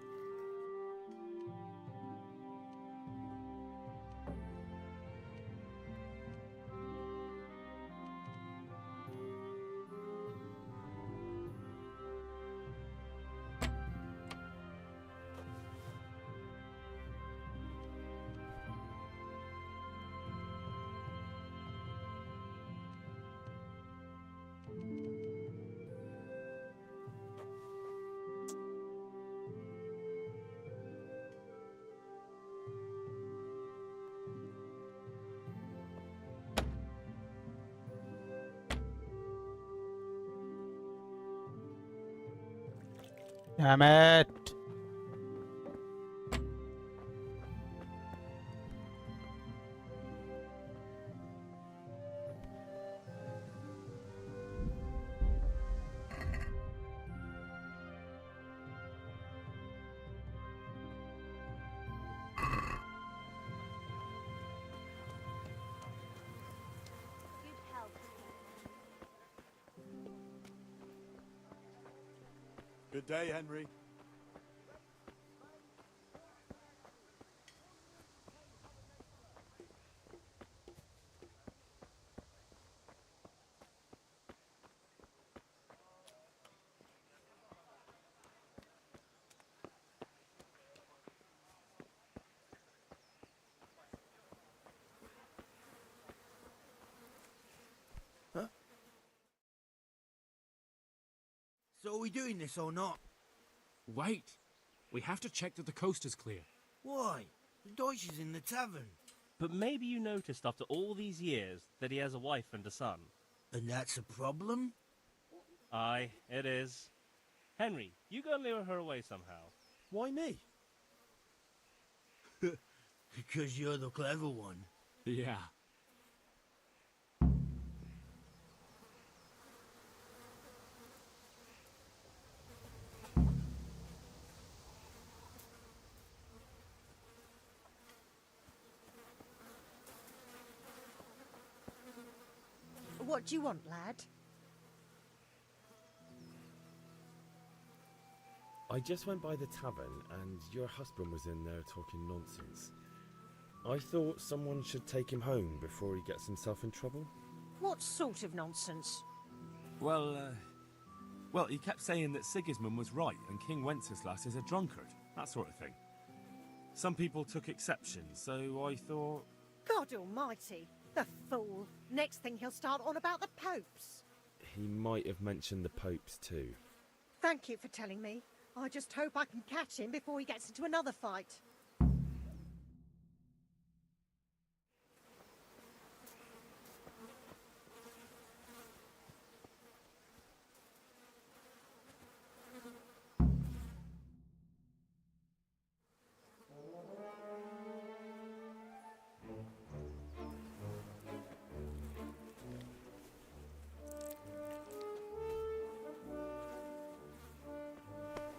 Damn it! Good day, Henry. So are we doing this or not? Wait. We have to check that the coast is clear. Why? The Deutsch is in the tavern. But maybe you noticed after all these years that he has a wife and a son. And that's a problem? Aye, it is. Henry, you go and lure her away somehow. Why me? Because you're the clever one. Yeah. What do you want, lad? I just went by the tavern and your husband was in there talking nonsense. I thought someone should take him home before he gets himself in trouble. What sort of nonsense? Well, he kept saying that Sigismund was right and King Wenceslas is a drunkard, that sort of thing. Some people took exception, so I thought... God almighty, the fool. Next thing he'll start on about the popes. He might have mentioned the popes too. Thank you for telling me. I just hope I can catch him before he gets into another fight.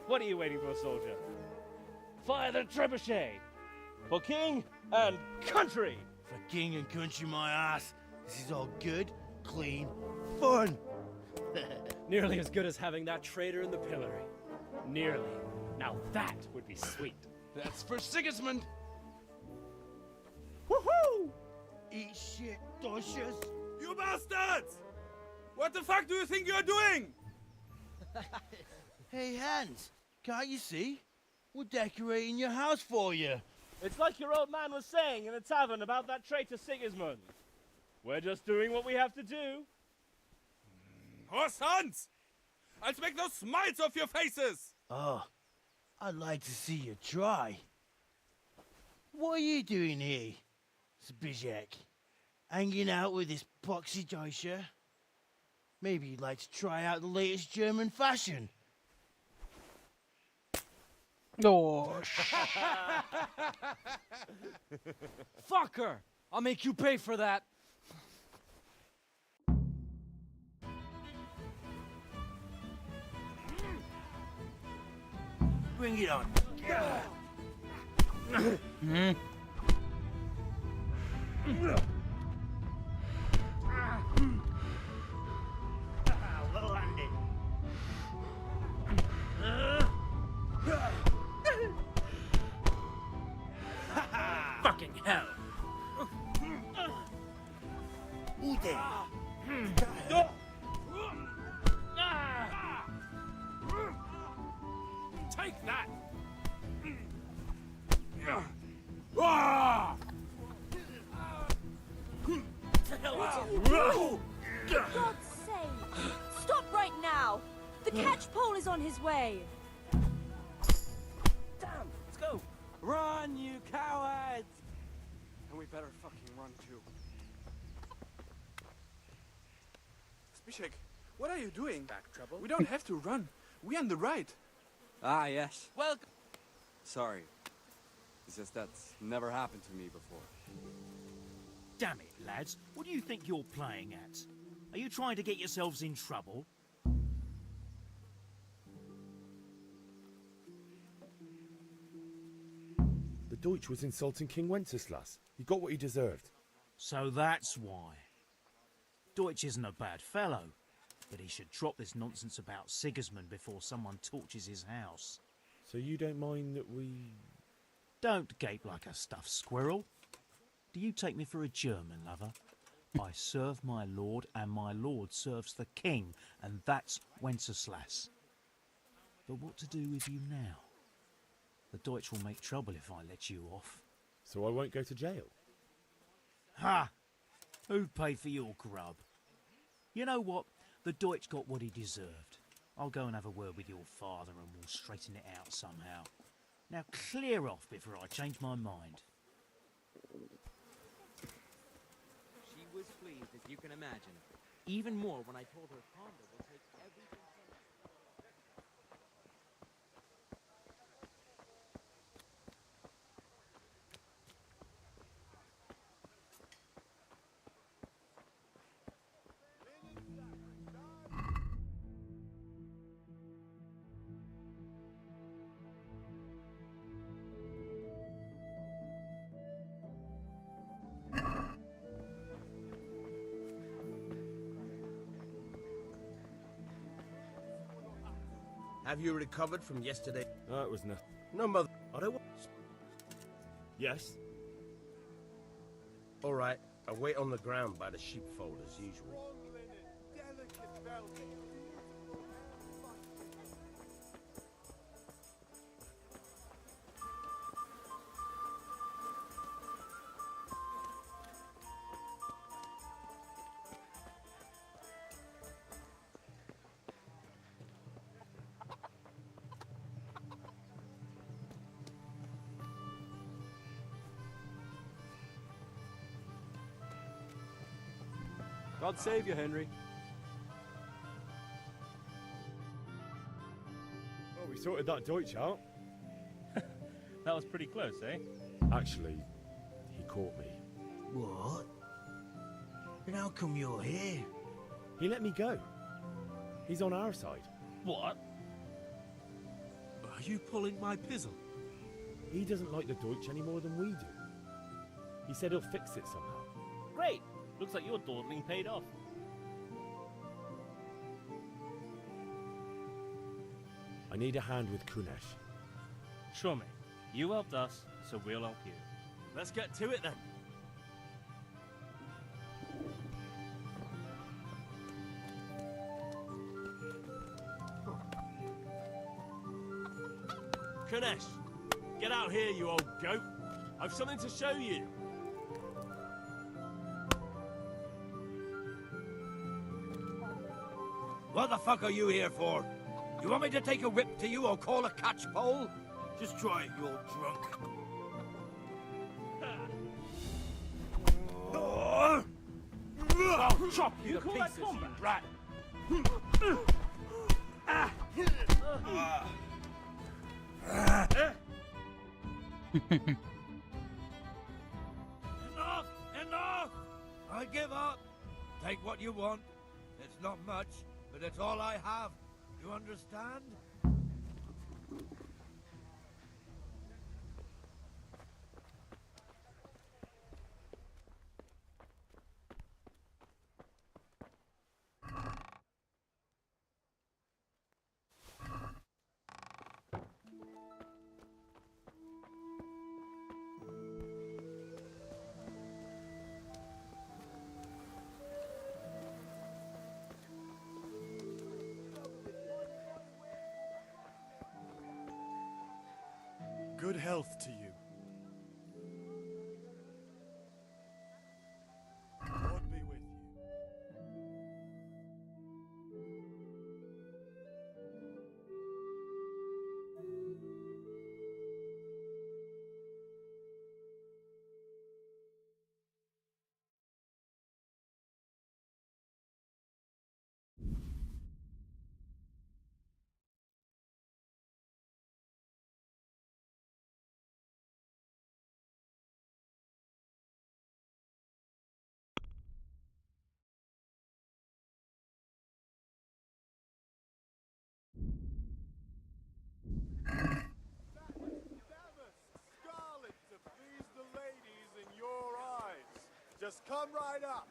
What are you waiting for, soldier? Fire the trebuchet! For king and country! For king and country, my ass. This is all good, clean, fun. Nearly as good as having that traitor in the pillory. Nearly. Now that would be sweet. That's for Sigismund! Woohoo! Eat shit, Deutsches. You bastards! What the fuck do you think you're doing? Hey, Hans, can't you see? We're decorating your house for you. It's like your old man was saying in the tavern about that traitor Sigismund. We're just doing what we have to do. Horse Hans! I'll make those smiles off your faces! Oh, I'd like to see you try. What are you doing here, Zbigniew? Hanging out with this poxy Deutscher? Maybe you'd like to try out the latest German fashion. Oh, Fuck her! I'll make you pay for that. Bring it on. Well landed. Fucking hell! Ute. Take that! For God's sake! Stop right now! The catch pole is on his way! Damn! Let's go! Run, you cowards! And we better fucking run too. Zbigniew, what are you doing? Back trouble? We don't have to run. We're on the right. Ah, yes. Welcome. Sorry. It's just that's never happened to me before. Damn it, lads. What do you think you're playing at? Are you trying to get yourselves in trouble? The Deutsch was insulting King Wenceslas. He got what he deserved. So that's why. Deutsch isn't a bad fellow, but he should drop this nonsense about Sigismund before someone torches his house. So you don't mind that we... Don't gape like a stuffed squirrel. Do you take me for a German, lover? I serve my lord, and my lord serves the king, and that's Wenceslas. But what to do with you now? The Deutsch will make trouble if I let you off. So I won't go to jail? Ha! Who'd pay for your grub? You know what? The Deutsch got what he deserved. I'll go and have a word with your father and we'll straighten it out somehow. Now clear off before I change my mind. She was pleased, as you can imagine. Even more when I told her Fonda will take everything from her. Have you recovered from yesterday? No, it was nothing. No, mother. I don't want... Yes? All right, I wait on the ground by the sheepfold as usual. God save you, Henry. Oh, we sorted that Deutsch out. That was pretty close, eh? Actually, he caught me. What? And how come you're here? He let me go. He's on our side. What? Are you pulling my pizzle? He doesn't like the Deutsch any more than we do. He said he'll fix it somehow. Great! Looks like your dawdling paid off. I need a hand with Kunesh. Sure, mate. You helped us, so we'll help you. Let's get to it then. Kunesh, get out here, you old goat. I've something to show you. What the fuck are you here for? You want me to take a whip to you or call a catchpole? Just try it, you old drunk. I'll chop you to call pieces, that combat? you rat. Enough! Enough! I give up. Take what you want. It's not much, but it's all I have. You understand? Good health to you. God be with you. Scarlet to please the ladies in your eyes. Just come right up.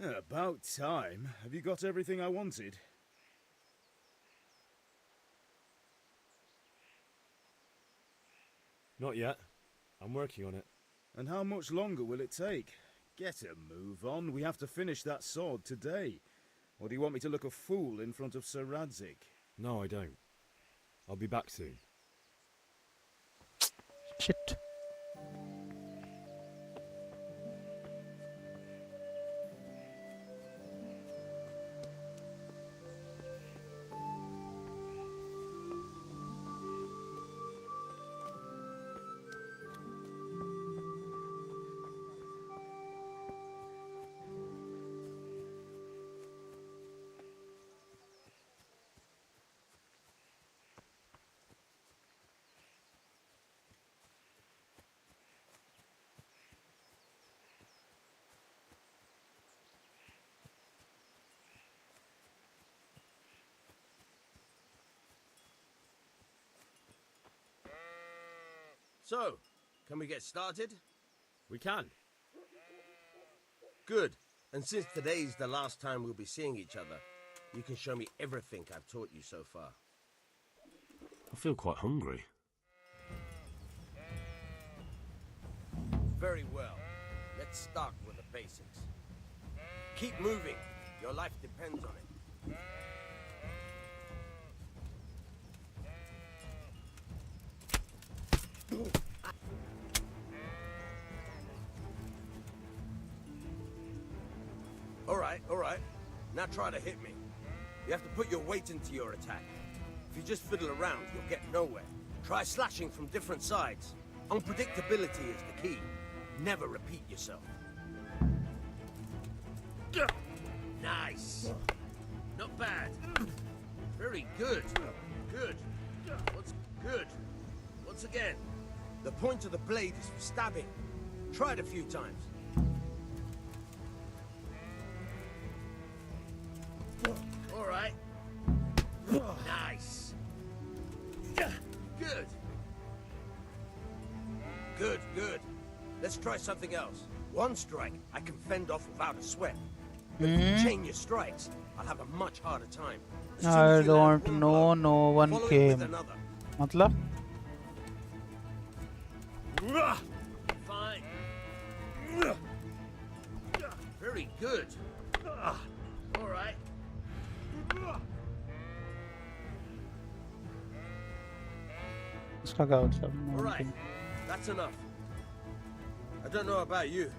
About time. Have you got everything I wanted? Not yet. I'm working on it. And how much longer will it take? Get a move on. We have to finish that sword today. Or do you want me to look a fool in front of Sir Radzik? No, I don't. I'll be back soon. Shit. So, can we get started? We can. Good. And since today's the last time we'll be seeing each other, you can show me everything I've taught you so far. I feel quite hungry. Very well. Let's start with the basics. Keep moving. Your life depends on it. All right. Now try to hit me. You have to put your weight into your attack. If you just fiddle around, you'll get nowhere. Try slashing from different sides. Unpredictability is the key. Never repeat yourself. Nice. Not bad. Very good. Good. What's good? Once again. The point of the blade is for stabbing. Try it a few times. All right. Nice. Good. Good. Let's try something else. One strike I can fend off without a sweat. But if you chain your strikes, I'll have a much harder time. I don't know. No one came. मतलब? Fine. Very good. All right. इसका क्या मतलब? All right. That's enough. I don't know about you,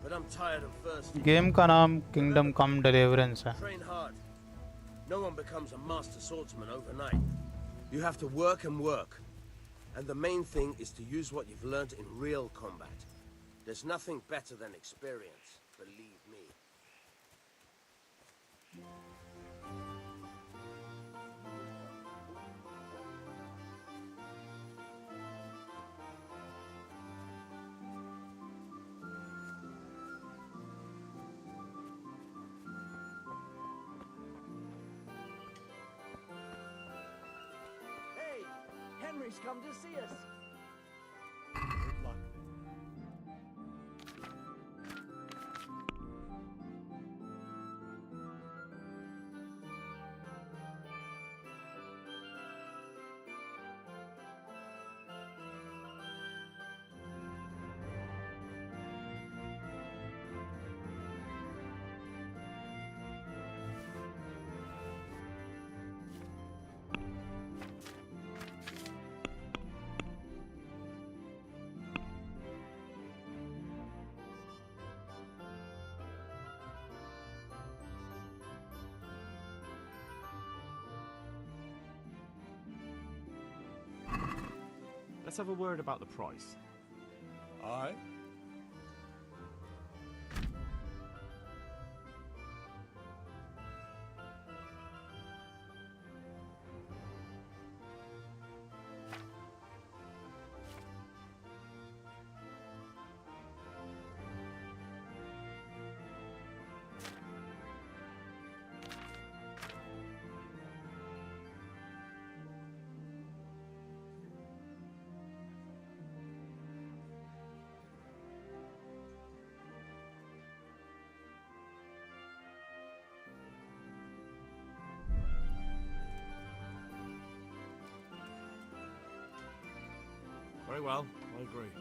but I'm tired of thirsty. Game का नाम Kingdom Come Deliverance है. Train hard. No one becomes a master swordsman overnight. You have to work and work. And the main thing is to use what you've learned in real combat. There's nothing better than experience, believe me. Hey, Henry's come to see us. Good luck. Let's have a word about the price. Aye. Very well, I agree.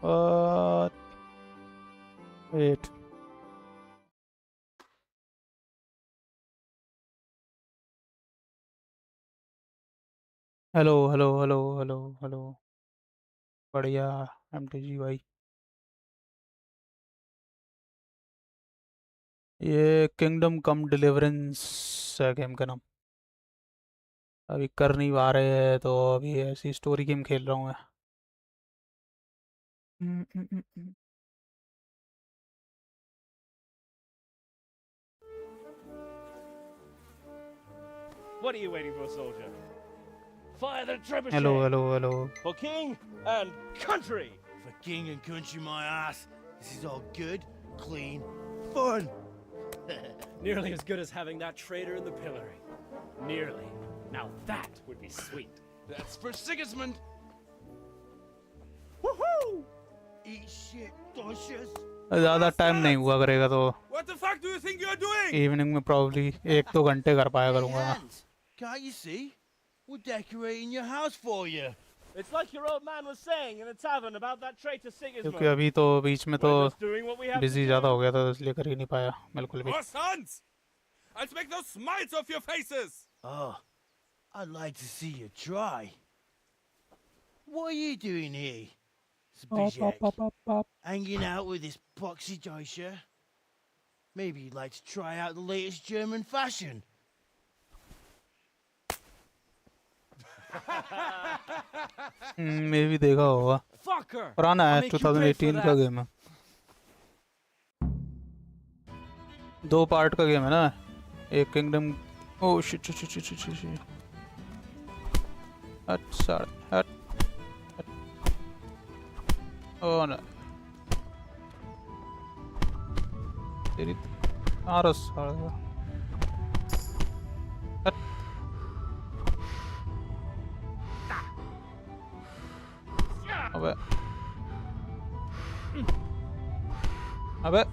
What? Wait. Hello hello hello hello hello बढ़िया MTG भाई ये kingdom कम deliverance है game का नाम अभी कर नहीं पा रहे हैं तो अभी ऐसी स्टोरी गेम खेल रहा हूँ मैं हम्म, हम्म, हम्म, हम्म। What are you waiting for, soldier? Fire the trebuchet! Hello hello hello For king and country! For king and country, my ass. This is all good, clean, fun. Nearly as good as having that traitor in the pillory. Nearly. Now that would be sweet. That's for Sigismund. Woohoo! Eat shit, Docious. ज़्यादा time नहीं हुआ करेगा तो What the fuck do you think you're doing? Evening में probably 1-2 घंटे कर पाया करूँगा मैं Can't you see? We're decorating your house for you. It's like your old man was saying in the tavern about that traitor Sigismund. क्योंकि अभी तो बीच में तो We're just doing what we have to busy do. ज़्यादा हो गया था तो इसलिए कर ही नहीं पाया बिल्कुल भी More sons! I'll make those smiles off your faces! Oh, I'd like to see you try. What are you doing here, Zbyszek? Hanging out with this poxy Joisha? Maybe you'd like to try out the latest German fashion. मे भी देखा होगा पुराना है 2018 का game है 2 part का game है ना एक kingdom oh shit shit shit shit shit shit अच्छा ओ ना तेरी आरस अबे अबे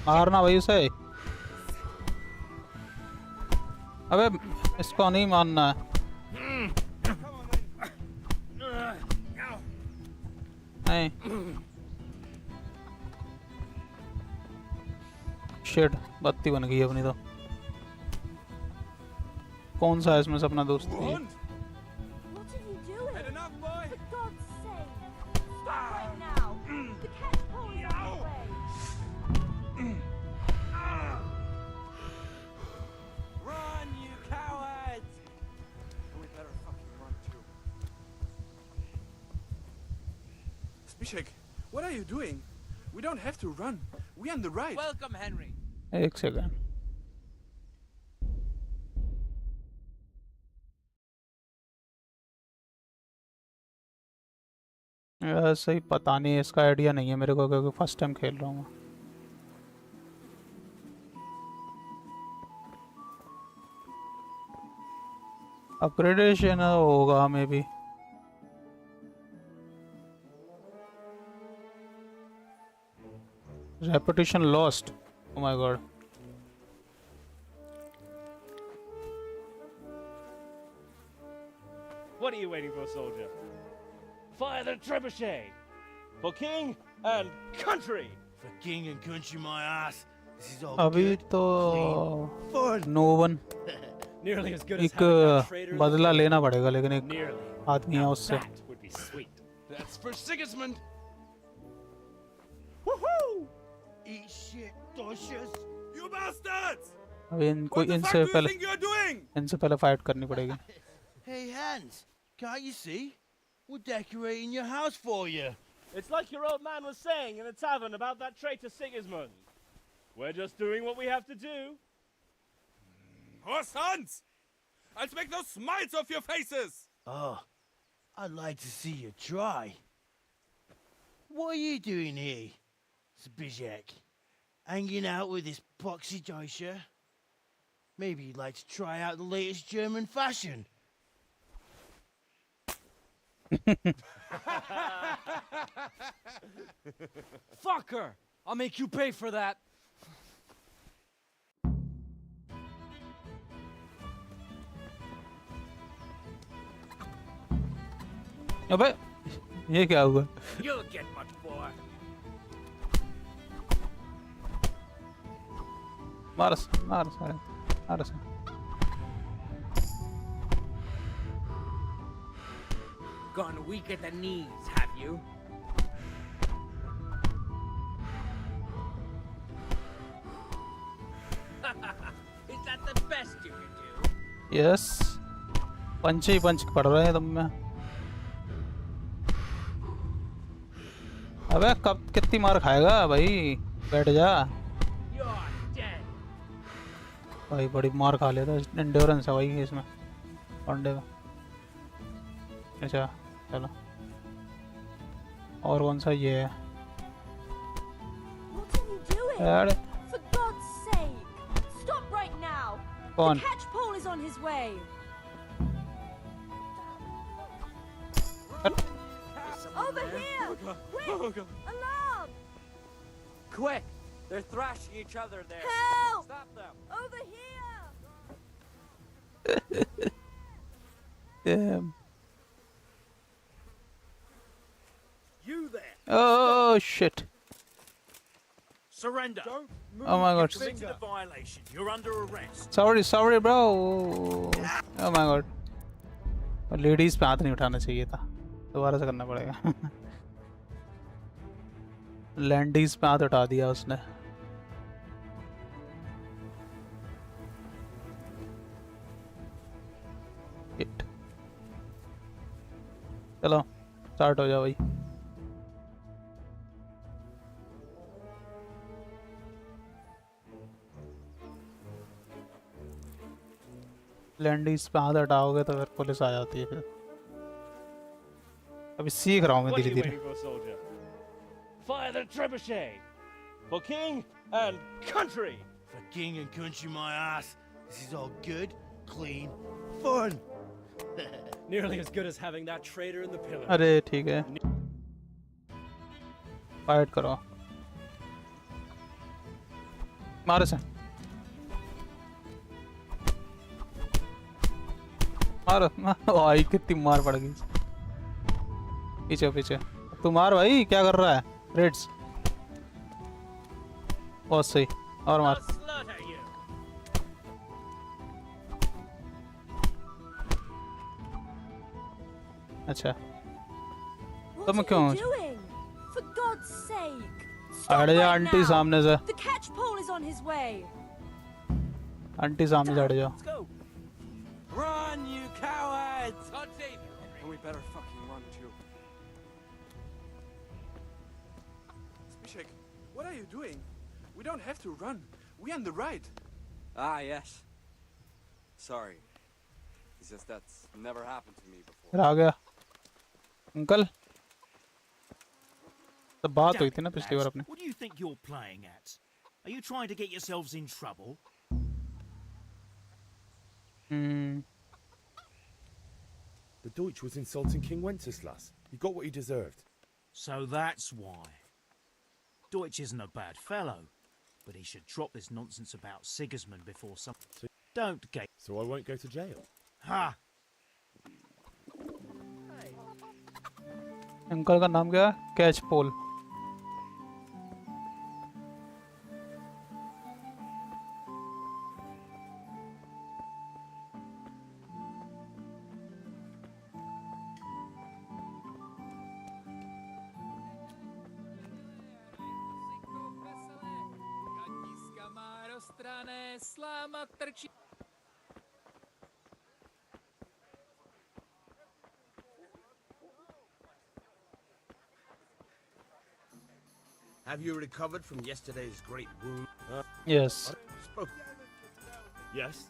मारना भाई उसे अबे इसको नहीं मारना है नहीं शिट बत्ती बन गई अपनी तो कौन सा है इसमें से अपना दोस्त भी Zbyszek, what are you doing? We don't have to run. We're on the right. Welcome, Henry. एक सेकंड सही पता नहीं, इसका आइडिया नहीं है मेरे को क्योंकि फर्स्ट टाइम खेल रहा हूँ। अपग्रेडेशन होगा may be. Reputation lost, oh my God. What are you waiting for, soldier? Fire the trebuchet! For king and country! For king and country, my ass. This is all अभी good, तो clean, fun. No one Nearly as good as एक having that traitor in the बदला pillory. लेना पड़ेगा, लेकिन एक Nearly. आदमी है Now उससे। that would be sweet. That's for Sigismund. Woohoo! Eat shit, doshes. You bastards! अभी इनको What the fuck इनसे do you पहले think you're doing? इनसे पहले फाइट करनी पड़ेगी। Hey, Hans, can't you see? We're decorating your house for you. It's like your old man was saying in the tavern about that traitor Sigismund. We're just doing what we have to do. Horse sons! I'll make those smites off your faces! Oh, I'd like to see you try. What are you doing here, Zbyszek? Hanging out with this boxy Joisha? Maybe you'd like to try out the latest German fashion. Fucker! I'll make you pay for that. अबे ये क्या हुआ? You'll get much more. मारस मारस मारस। Gone weak at the knees, have you? Is that the best you can do? Yes punch ही punch पड़ रहे हैं तुम में। अबे कब कितनी मार खाएगा भाई, बैठ जा You're dead. भाई। बड़ी मार खा लेता, एंड्योरेंस है भाई इसमें पंडे में। अच्छा चलो, और कौन सा ये है What are you doing? यार? For God's sake! Stop right now! कौन? The catch pole is on his way! Over here! Quick! Alarm! Quick! They're thrashing each other there. Help! Stop them! Over here! Damn. You there! Oh shit! Surrender! Oh my god! Committed a violation. You're under arrest. Sorry bro. Oh my god! Ladies पे हाथ नहीं उठाना चाहिए था, दोबारा से करना पड़ेगा। लैंडीज पे हाथ उठा दिया उसने। Shit. चलो स्टार्ट हो जाओ भाई। लैंडीज पे हाथ हटाओगे तो फिर पुलिस आ जाती है। फिर अभी सीख रहा हूँ मैं What are धीरे you धीरे। waiting for, soldier? Fire the trebuchet! For king and country! For king and country, my ass. This is all good, clean, fun. Nearly as good as having that traitor in the pillory. अरे ठीक है, fight करो, मारो से मारो। भाई कितनी मार पड़ गई। पीछे पीछे तू मार भाई, क्या कर रहा है? रेड्स बहुत सही, और मार। अच्छा तुम What क्यों? are you doing? For God's sake! Stop हट जा right आंटी now. सामने से। The catch pole is on his way. Aunty सामने से हट जाओ। Let's go. Run, you cowards! God save you, Henry. And we better fucking run too. What are you doing? We don't have to run. We're on the right. Ah, yes. Sorry. It's just that's never happened to me before. फिर आ गया uncle तो बात हुई Damn थी ना it, पिछली बार lads. अपने What do you think you're playing at? Are you trying to get yourselves in trouble? The Deutsch was insulting King Wenceslas. He got what he deserved. So that's why. Deutsch isn't a bad fellow, but he should drop this nonsense about Sigismund before some... Don't get... So I won't go to jail? Ha! Uncle का नाम क्या है catch pole Have you recovered from yesterday's great wound? Yes. Yes.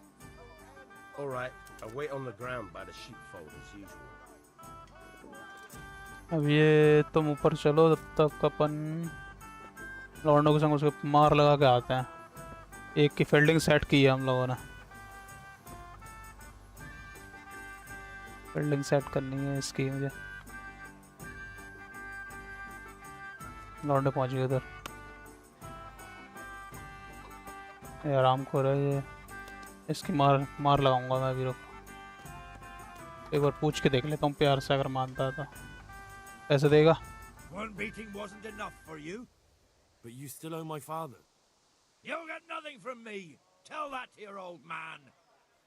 All right. I wait on the ground by the sheepfold as usual. अब ये तुम ऊपर चलो तब तक अपन लौंडों के संग उसके मार लगा के आते हैं एक की फील्डिंग सेट की है हम लोगों ने फील्डिंग सेट करनी है इसकी मुझे लौंडे पहुंच गए उधर ये आराम को रहा है इसकी मार लगाऊंगा मैं अभी रुक एक बार पूछ के देख लेता हूँ प्यार से अगर मानता है तो पैसे देगा One beating wasn't enough for you? But you still owe my father. You'll get nothing from me. Tell that to your old man.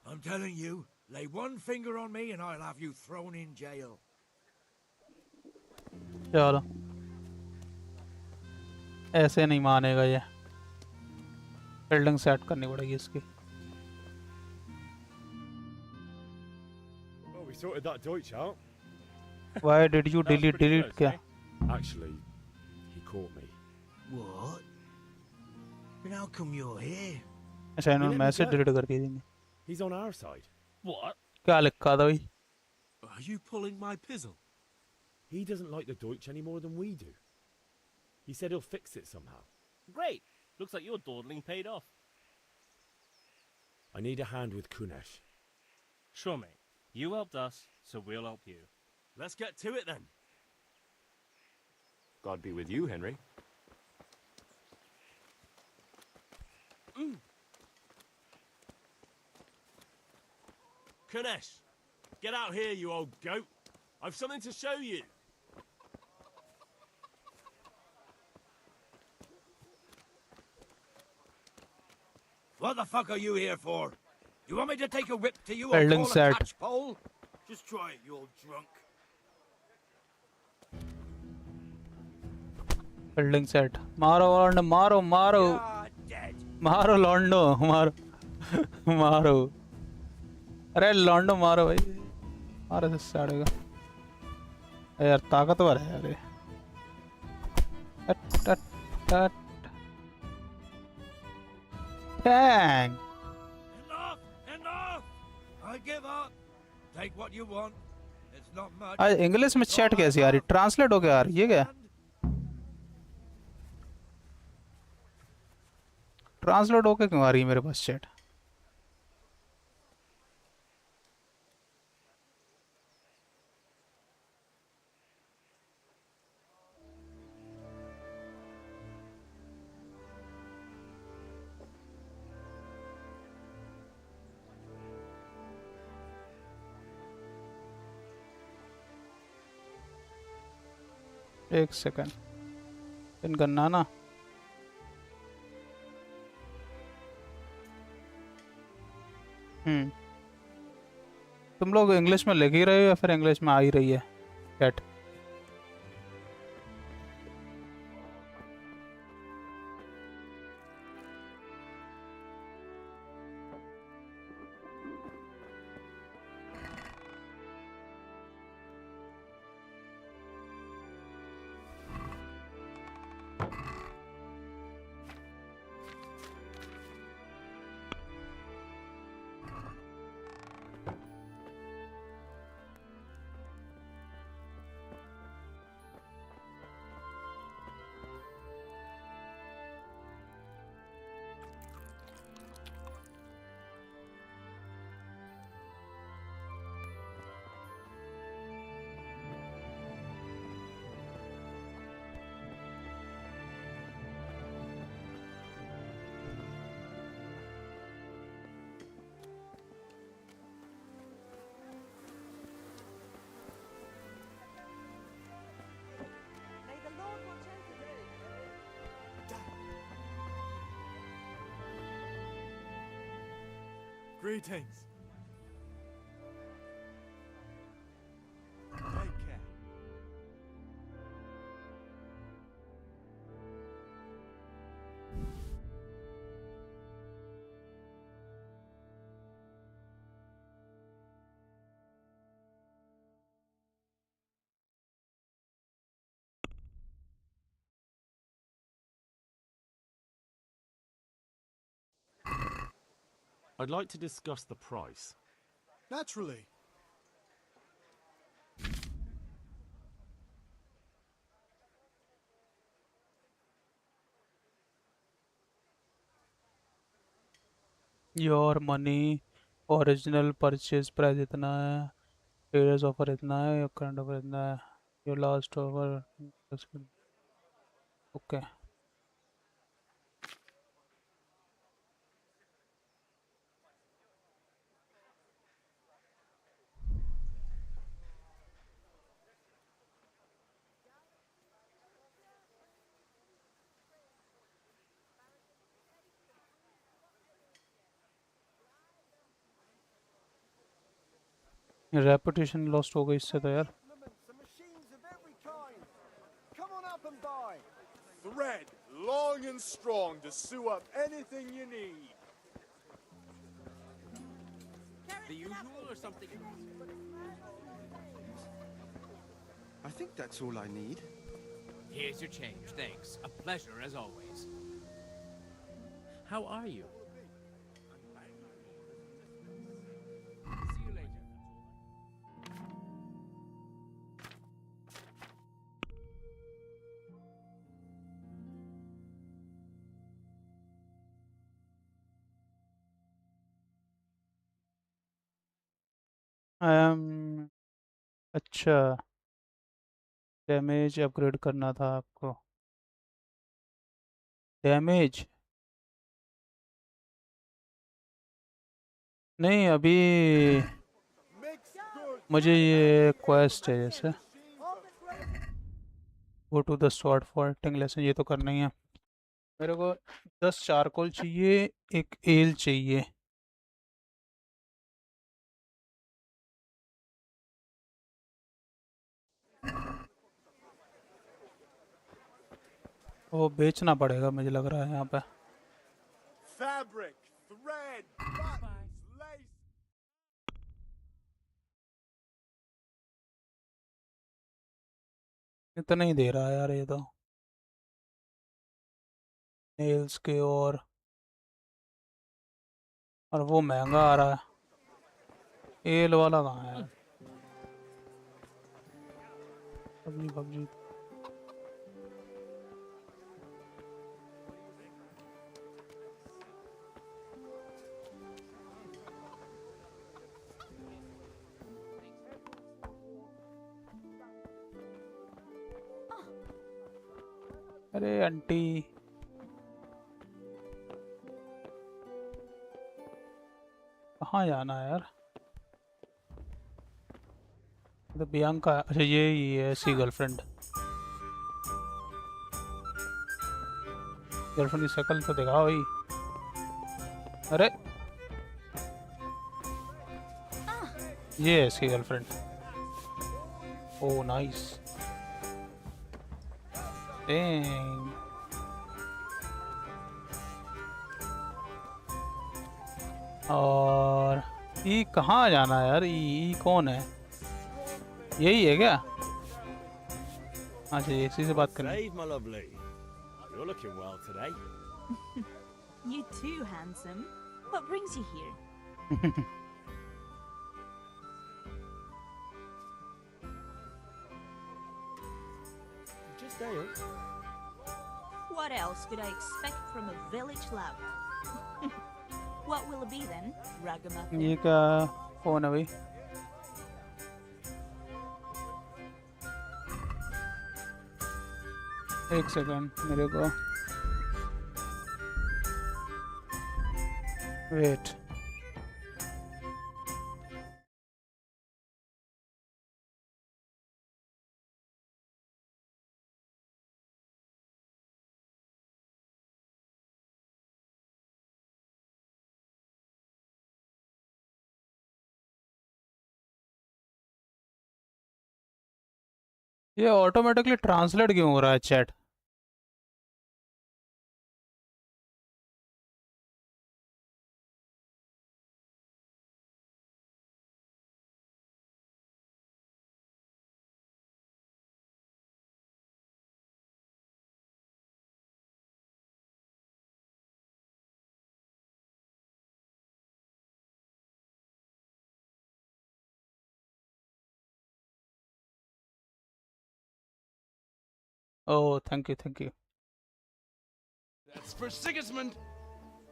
I'm telling you, lay one finger on me and I'll have you thrown in jail. चलो ऐसे नहीं मानेगा ये building set करनी पड़ेगी इसकी Well, we sorted that Deutsch out. Why did you delete क्या Actually, he caught me. What? Then how come you're here? अच्छा इन्होंने मैसेज डिलीट कर दिया थी He's on our side. What? क्या लिखा था भाई Are you pulling my pizzle? He doesn't like the Deutsch any more than we do. He said he'll fix it somehow. Great. Looks like your dawdling paid off. I need a hand with Kunesh. Sure, mate. You helped us, so we'll help you. Let's get to it then. God be with you, Henry. Kunesh, get out here, you old goat. I've something to show you. What the fuck are you here for? You want me to take a whip to you or Building call a set. catchpole? Just try it, you old drunk. Building set मारो लॉन्डो मारो मारो मारो लॉन्डो मारो मारो अरे लॉन्डो मारो भाई मारो से साड़ेगा यार ताकतवर है यार टट टट टट Tang Enough! I give up. Take what you want. It's not much. आज इंग्लिश में चैट कैसे आ रही ट्रांसलेट हो गया यार ये क्या ट्रांसलेट होके क्यों आ रही है मेरे पास चैट एक सेकंड पिन करना ना तुम लोग इंग्लिश में लिख ही रहे हो या फिर इंग्लिश में आ ही रही है chat Greetings. Take care. I'd like to discuss the price. Naturally. Your money original purchase price इतना है, ट्रेडर्स ऑफर इतना है, योर करंट ऑफर इतना है, your last offer okay. Reputation lost हो गई इससे तो यार। Come on up and buy. Thread, long and strong to sew up anything you need. The usual or something else? I think that's all I need. Here's your change, thanks. A pleasure as always. How are you? See you later. अच्छा, damage upgrade करना था आपको। Damage नहीं, अभी मुझे ये quest है जैसे go to the sword fighting lesson, ये तो करना ही है मेरे को। 10 चारकोल चाहिए, एक एल चाहिए। वो बेचना पड़ेगा मुझे लग रहा है यहाँ पे। Fabric, thread, buttons, lace. इतना ही दे रहा है यार ये तो, नेल्स के और वो महंगा आ रहा है। एल वाला कहाँ है यार? पबजी पबजी अरे आंटी कहाँ जाना है यार? तो बियांका, अच्छा ये है सी गर्लफ्रेंड। गर्लफ्रेंड की शक्ल तो दिखा भाई। अरे ये है इसकी गर्लफ्रेंड। Oh nice. Dang. और ई कहाँ जाना है यार? ई कौन है? यही है क्या? अच्छा, इसी से बात करनी। Save, my lovely. You're looking well today. You too, handsome. What brings you here? Just ale. What else could I expect from a village lout? What will it be then, ragamuffin? ये क्या phone है भाई? एक second मेरे को wait. ये automatically translate क्यों हो रहा है chat? Oh thank you. That's for Sigismund.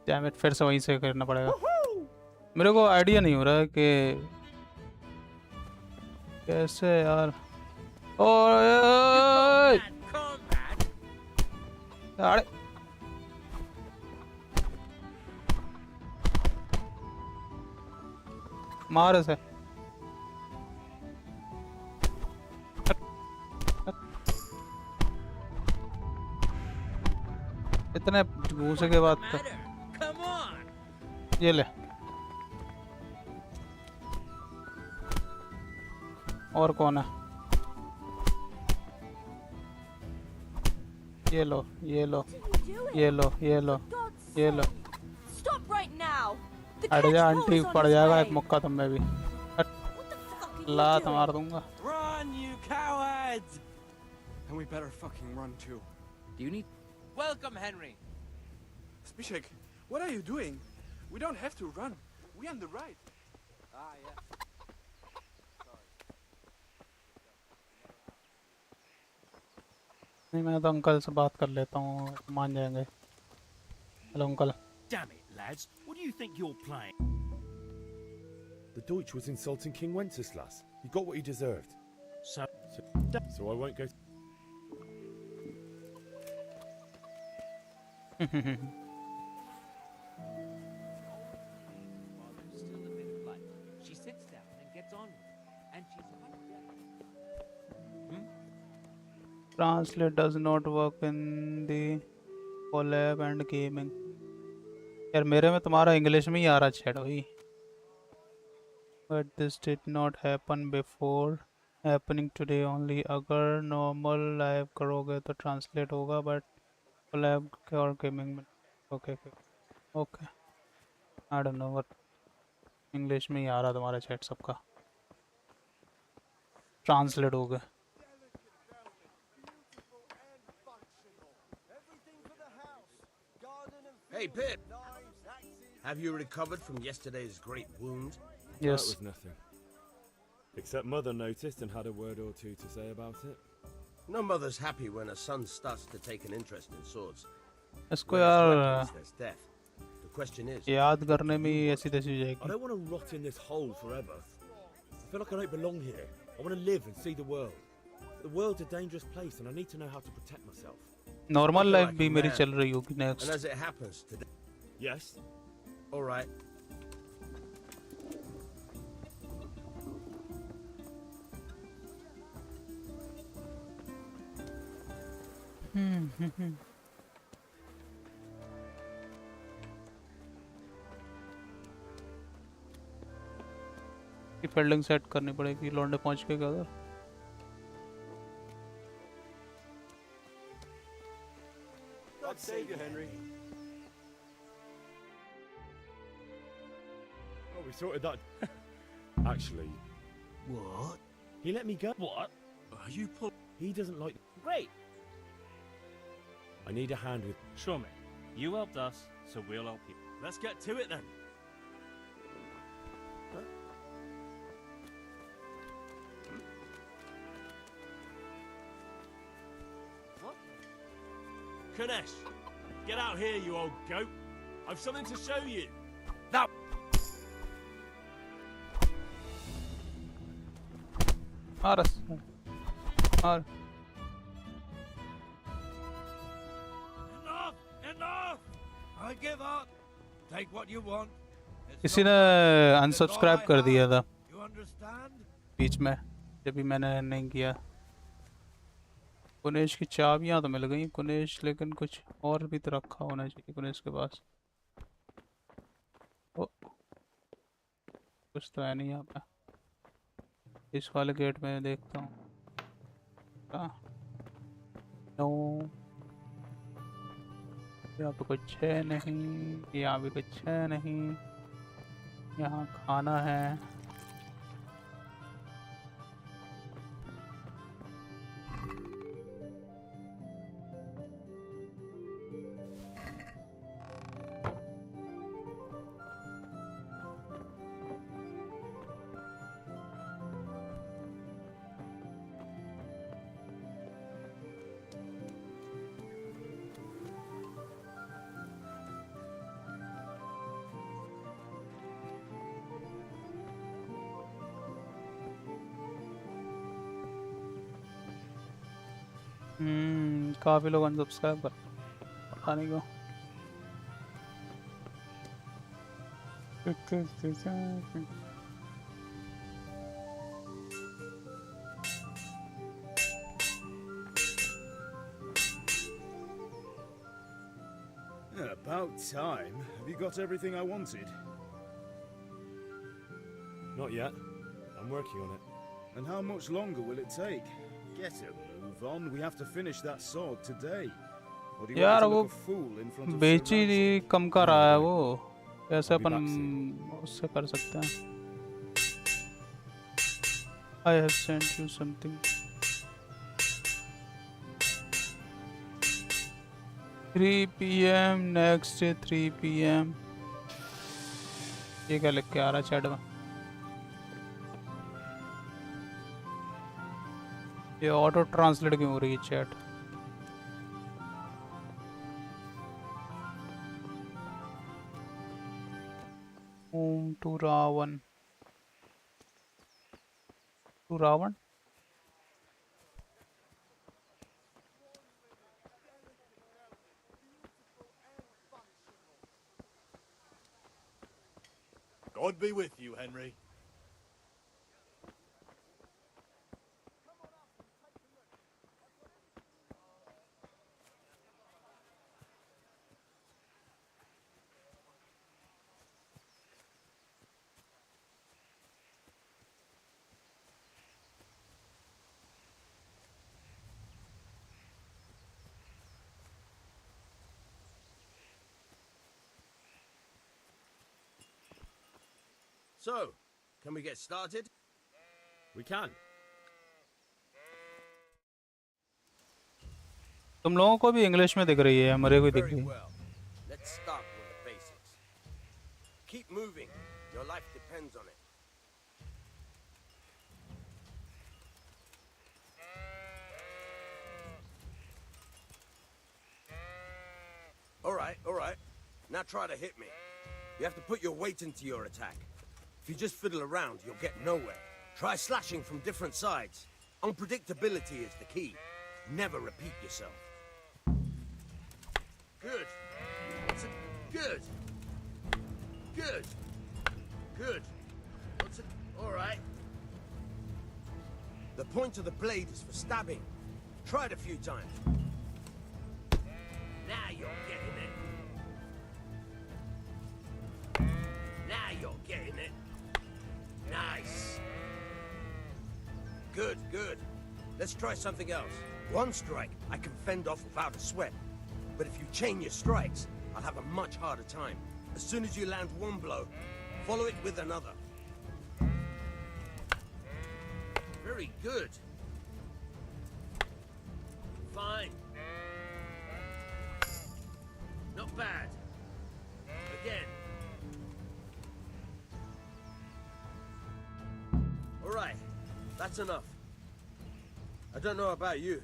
Damn it, फिर से वहीं से करना पड़ेगा। मेरे को आइडिया नहीं हो रहा है कि कैसे यार। ओए अरे मार इसे। इतने घूसे के बाद तो ये ले। और कौन है? ये लो ये लो ये लो ये लो ये लो। Stop right now. The अरे जा catch आंटी is on पड़ its जाएगा एक way. मुक्का तुम में भी। लात मार दूंगा। Run, you cowards! And we better fucking run too. Do you need... Welcome, Henry. Spishek, what are you doing? We don't have to run. We're on the right. Ah, yeah. नहीं मैं तो अंकल से बात कर लेता हूँ, मान जाएंगे। Hello uncle. Damn it, lads. What do you think you're playing? The Deutsch was insulting King Wenceslas. He got what he deserved. So I won't go... She sits down and gets on with it. And she's... Translate does not work in the collab and gaming. यार मेरे में तुम्हारा English में ही आ रहा chat भाई। But this did not happen before, happening today only. अगर normal live करोगे तो translate होगा, but collab और gaming में okay. I don't know what English में ही आ रहा तुम्हारा चैट सबका। ट्रांसलेट हो गया। Hey, Pip! Have you recovered from yesterday's great wound? Yes. That was nothing. Except Mother noticed and had a word or two to say about it. No mother's happy when her son starts to take an interest in swords. इसको यार There's death. The question is... याद करने में ही ऐसी तैसी I जाएगी। don't want to rot in this hole forever. I feel like I don't belong here. I want to live and see the world. The world's a dangerous place and I need to know how to protect myself. Normal life भी मेरी चल रही होगी And next. as it happens today... Yes? All right. Fielding set करनी पड़ेगी। लौंडे पहुंच के क्या उधर? God save you, Henry. Oh, we sorted that. Actually... What? He let me go. What? Are you pull... He doesn't like... Great. I need a hand with... Sure, mate. You helped us, so we'll help you. Let's get to it then. What? Kanesh, get out here, you old goat. I've something to show you. That... मार मार। Enough! I give up. Take what you want. किसी ने unsubscribe कर दिया था You understand? बीच में, जब भी मैंने नहीं किया। कुनेश की चाबियां तो मिल गई कुनेश, लेकिन कुछ और भी तो रखा होना चाहिए कुनेश के पास। ओ, कुछ तो है नहीं यहाँ पे। इस वाले गेट में देखता हूँ का नो यहाँ पे कुछ है नहीं, यहाँ भी कुछ है नहीं, यहाँ खाना है। काफी लोग अनसब्सक्राइब कर पता नहीं क्यों। About time. Have you got everything I wanted? Not yet. I'm working on it. And how much longer will it take? Get a move on. We have to finish that sword today. Or do you यार want to वो look a fool in front of बेची कम कर रहा है वो, कैसे अपन उससे कर सकते हैं? I have sent you something. 3 PM next day 3 PM. ये क्या लिख के आ रहा है चैट में? ये ऑटो ट्रांसलेट क्यों हो रही है chat? Home to Ravan. To Ravan? God be with you, Henry. So, can we get started? We can. तुम लोगों को भी इंग्लिश में दिख रही है, मेरे को दिख Very रही है। well. Let's start with the basics. Keep moving. Your life depends on it. All right. Now try to hit me. You have to put your weight into your attack. If you just fiddle around, you'll get nowhere. Try slashing from different sides. Unpredictability is the key. Never repeat yourself. Good. Good. Good. Good. All right. The point of the blade is for stabbing. Try it a few times. Now you're getting it. Now you're getting it. Nice. Good. Let's try something else. One strike, I can fend off without a sweat. But if you chain your strikes, I'll have a much harder time. As soon as you land one blow, follow it with another. Very good. Fine. Not bad. Again. All right, that's enough. I don't know about you,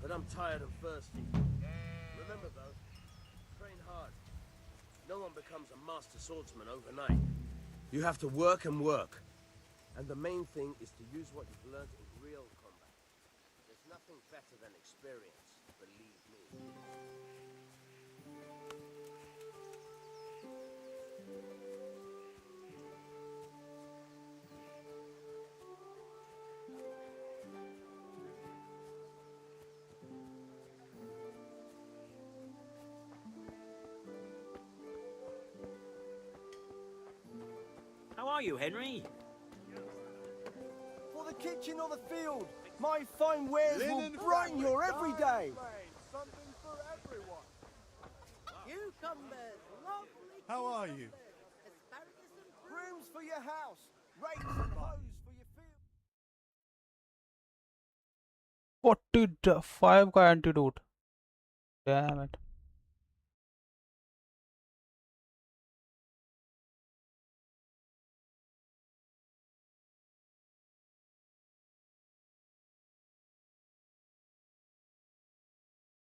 but I'm tired and thirsty. Remember though, train hard. No one becomes a master swordsman overnight. You have to work and work. And the main thing is to use what you've learned in real combat. There's nothing better than experience, believe me. How are you, Henry? For the kitchen or the field? My fine wares will Linen brighten your fabric, every dyed day. and plain, something for everyone. Cucumbers, lovely. How are you? Asparagus and brooms for your house. Rakes and hoes for your field. 45 का antidote. Damn it.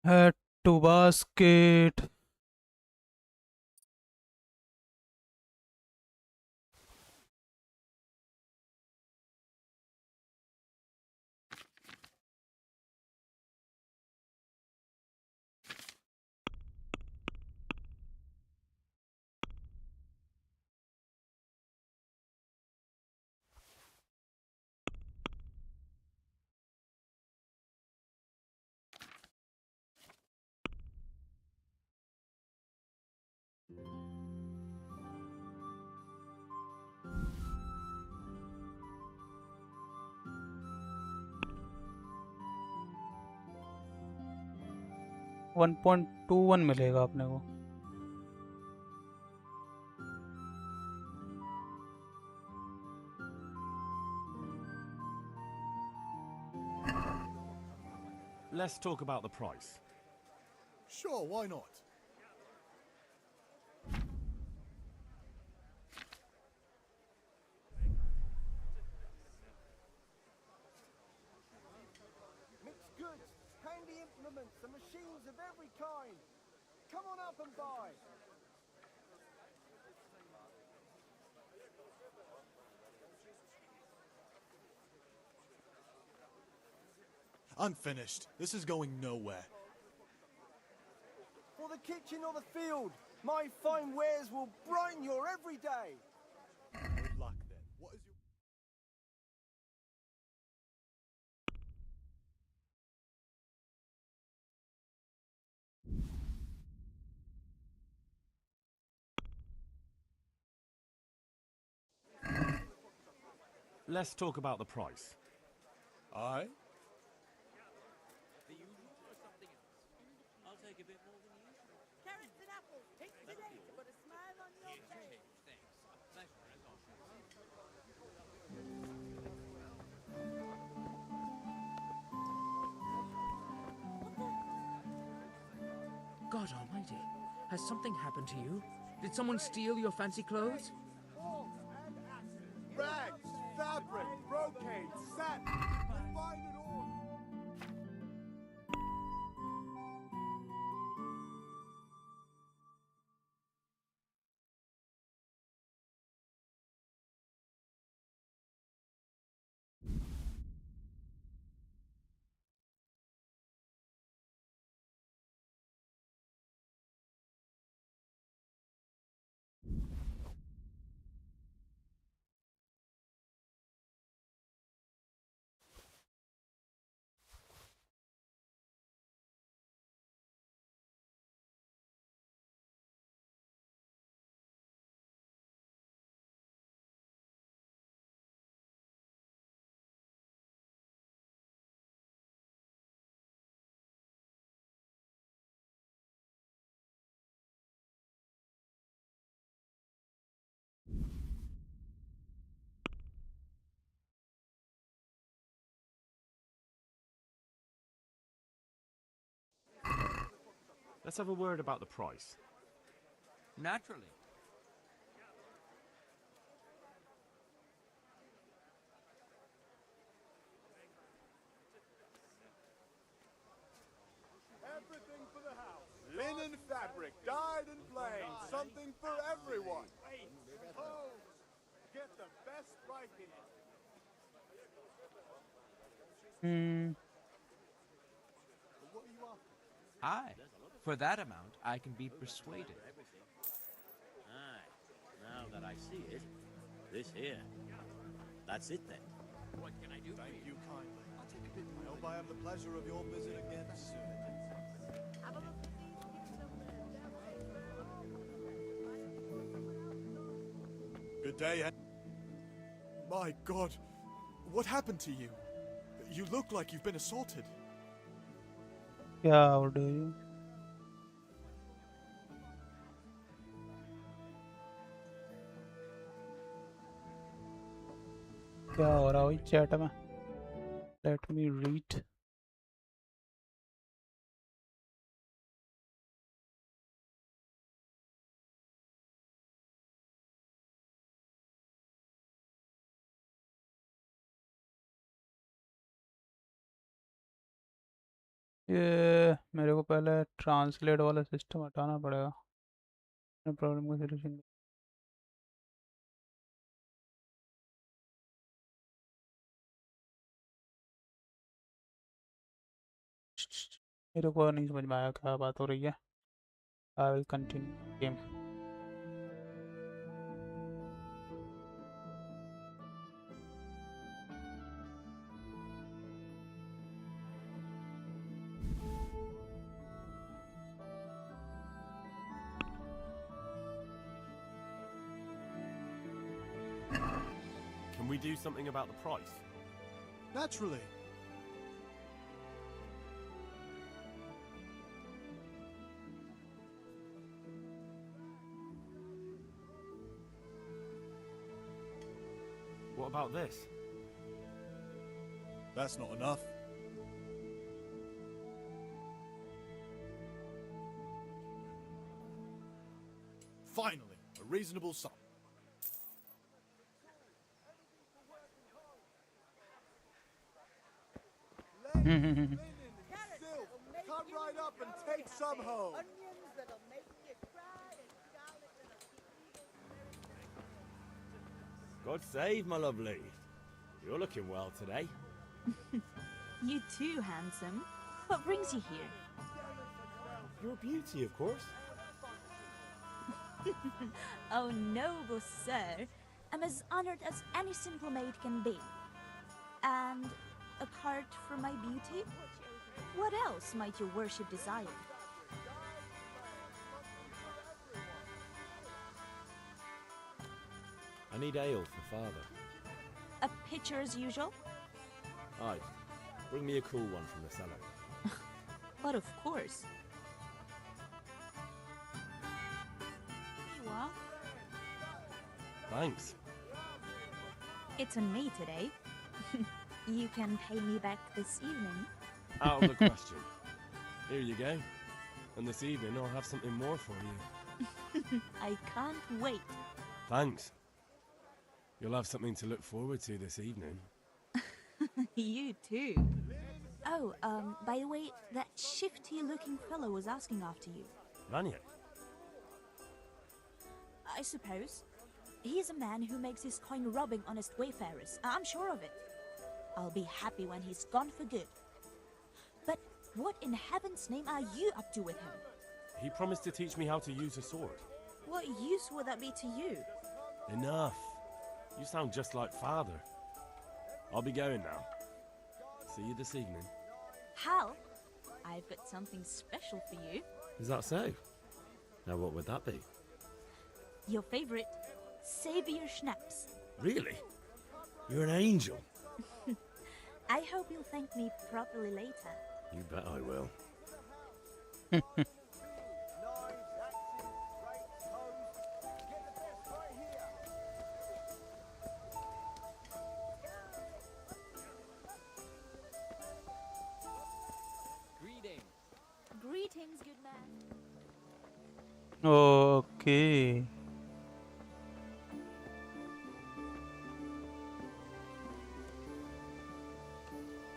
Head to basket. $1.21 मिलेगा अपने को. Let's talk about the price. Sure, why not? Mixed goods, handy implements, and machines of every kind. Come on up and buy. I'm finished. This is going nowhere. For the kitchen or the field, my fine wares will brighten your every day. Good luck then. What is your... Let's talk about the price. Aye? The usual or something else? I'll take a bit more than usual. Carrots and apples, take today to put a smile on your face. Thanks. A pleasure as always. God almighty. Has something happened to you? Did someone steal your fancy clothes? Rags, fabric, brocade, satin. You'll find it all. Let's have a word about the price. Naturally. Everything for the house. Linen fabric, dyed and plain. Something for everyone. Oh, get the best writing. What are you after? Aye. For that amount, I can be persuaded. Aye. Now that I see it, this here. That's it then. What can I do for Thank you? you kindly. I'll take a bit. I hope I have the pleasure of your visit again soon. Have a look at these kids over there. Good day, My God, what happened to you? You look like you've been assaulted. क्या हो रही है? क्या हो रहा है chat में? Let me read. ये मेरे को पहले ट्रांसलेट वाला सिस्टम हटाना पड़ेगा प्रॉब्लम का सलूशन। मेरे को नहीं समझ में आया क्या बात हो रही है। I will continue game. Can we do something about the price? Naturally. What about this? That's not enough. Finally, a reasonable sum. Linen, silk, come right up and take some home. Onions that'll make you cry and scarlet that'll God save, my lovely. You're looking well today. You too, handsome. What brings you here? Your beauty, of course. Oh, noble sir. I'm as honored as any simple maid can be. And apart from my beauty, what else might your worship desire? I need ale for father. A pitcher as usual? Aye. Bring me a cool one from the cellar. But of course. Here you are. Thanks. It's on me today. You can pay me back this evening. Out of the question. Here you go. And this evening I'll have something more for you. I can't wait. Thanks. You'll have something to look forward to this evening. You too. Oh, by the way, that shifty-looking fellow was asking after you. Vanya? I suppose. He's a man who makes his coin robbing honest wayfarers. I'm sure of it. I'll be happy when he's gone for good. But what in heaven's name are you up to with him? He promised to teach me how to use a sword. What use would that be to you? Enough. You sound just like father. I'll be going now. See you this evening. Hal, I've got something special for you. Is that so? Now what would that be? Your favorite, Savior Schnapps. Really? You're an angel. I hope you'll thank me properly later. You bet I will. Greetings, good man. Okay.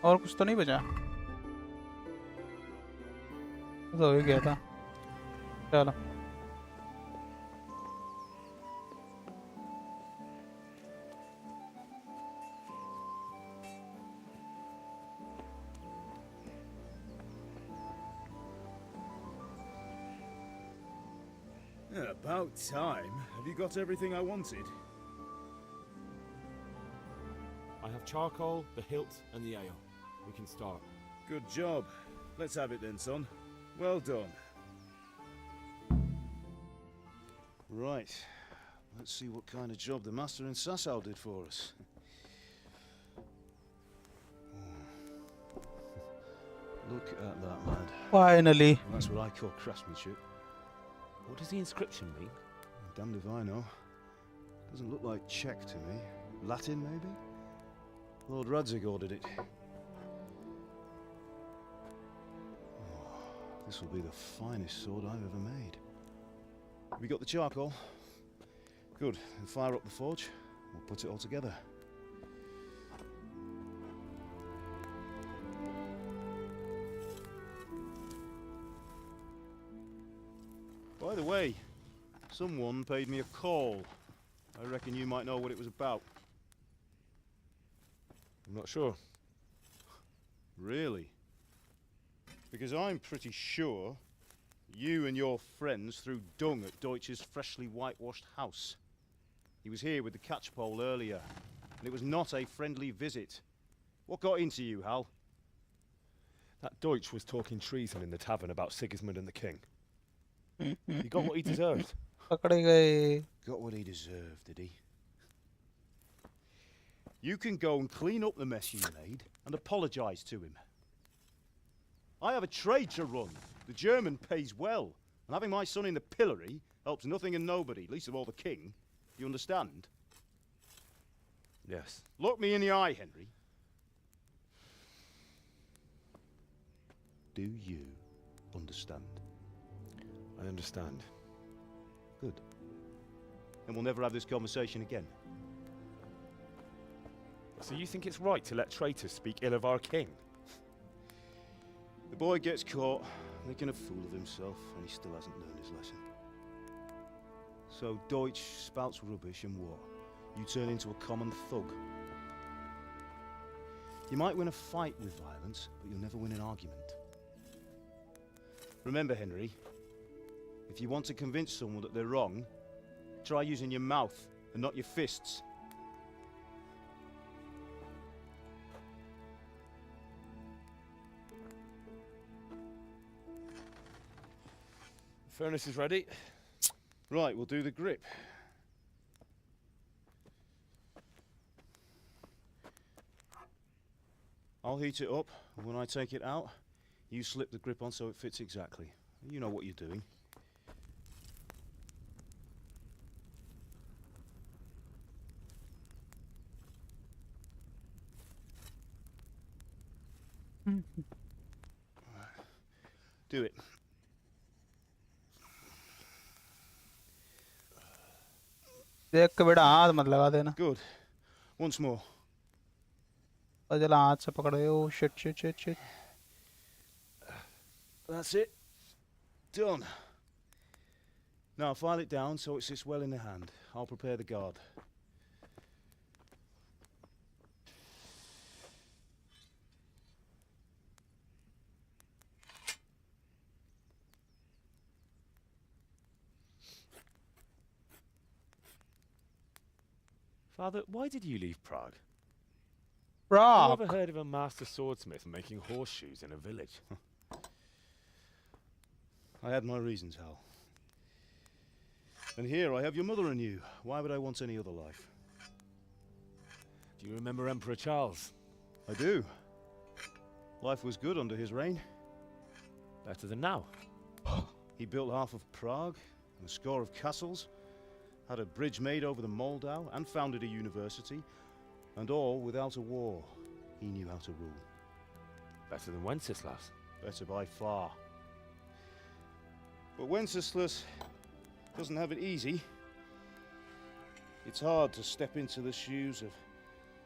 और कुछ तो नहीं बचा? तो हो ही गया था। चलो। About time. Have you got everything I wanted? I have charcoal, the hilt, and the ale. We can start. Good job. Let's have it then, son. Well done. Right. Let's see what kind of job the master in Sasau did for us. Look at that, lad. Finally. Well, that's what I call craftsmanship. What does the inscription mean? Damned if I know. Doesn't look like Czech to me. Latin, maybe? Lord Radzig ordered it. Oh, this will be the finest sword I've ever made. Have you got the charcoal? Good. Then fire up the forge. We'll put it all together. By the way, someone paid me a call. I reckon you might know what it was about. I'm not sure. Really? Because I'm pretty sure you and your friends threw dung at Deutsch's freshly whitewashed house. He was here with the catchpole earlier, and it was not a friendly visit. What got into you, Hal? That Deutsch was talking treason in the tavern about Sigismund and the king. He got what he deserved. पकड़े गए. Got what he deserved, did he? You can go and clean up the mess you made and apologise to him. I have a trade to run. The German pays well, and having my son in the pillory helps nothing and nobody, least of all the king. You understand? Yes. Look me in the eye, Henry. Do you understand? I understand. Good. Then we'll never have this conversation again. So you think it's right to let traitors speak ill of our king? The boy gets caught, making a fool of himself, and he still hasn't learned his lesson. So Deutsch spouts rubbish, and what? You turn into a common thug. You might win a fight with violence, but you'll never win an argument. Remember, Henry, if you want to convince someone that they're wrong, try using your mouth and not your fists. The furnace is ready. Right, we'll do the grip. I'll heat it up, and when I take it out, you slip the grip on so it fits exactly. You know what you're doing. Do it. देख के बेटा हाथ मत लगा देना. Good. Once more. और जला हाथ से पकड़े. Oh shit shit shit shit. That's it. Done. Now file it down so it sits well in the hand. I'll prepare the guard. Father, why did you leave Prague? Prague? Have you ever heard of a master swordsmith making horseshoes in a village? I had my reasons, Hal. And here I have your mother and you. Why would I want any other life? Do you remember Emperor Charles? I do. Life was good under his reign. Better than now. He built half of Prague and a score of castles, had a bridge made over the Moldau, and founded a university, and all without a war. He knew how to rule. Better than Wenceslas. Better by far. But Wenceslas doesn't have it easy. It's hard to step into the shoes of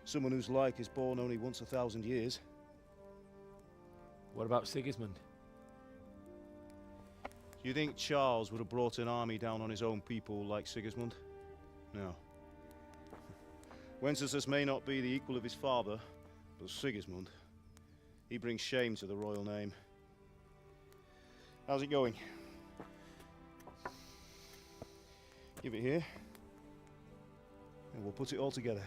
someone whose like is born only once 1,000 years. What about Sigismund? Do you think Charles would have brought an army down on his own people like Sigismund? No. Wenceslas may not be the equal of his father, but Sigismund, he brings shame to the royal name. How's it going? Give it here, and we'll put it all together.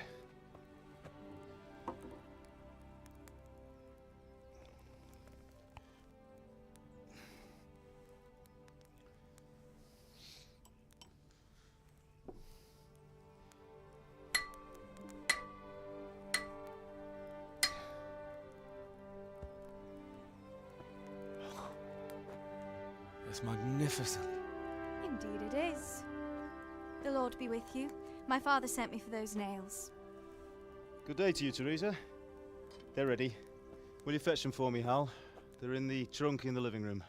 That's magnificent. Indeed it is. The Lord be with you. My father sent me for those nails. Good day to you, Teresa. They're ready. Will you fetch them for me, Hal? They're in the trunk in the living room.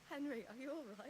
Henry, are you all right?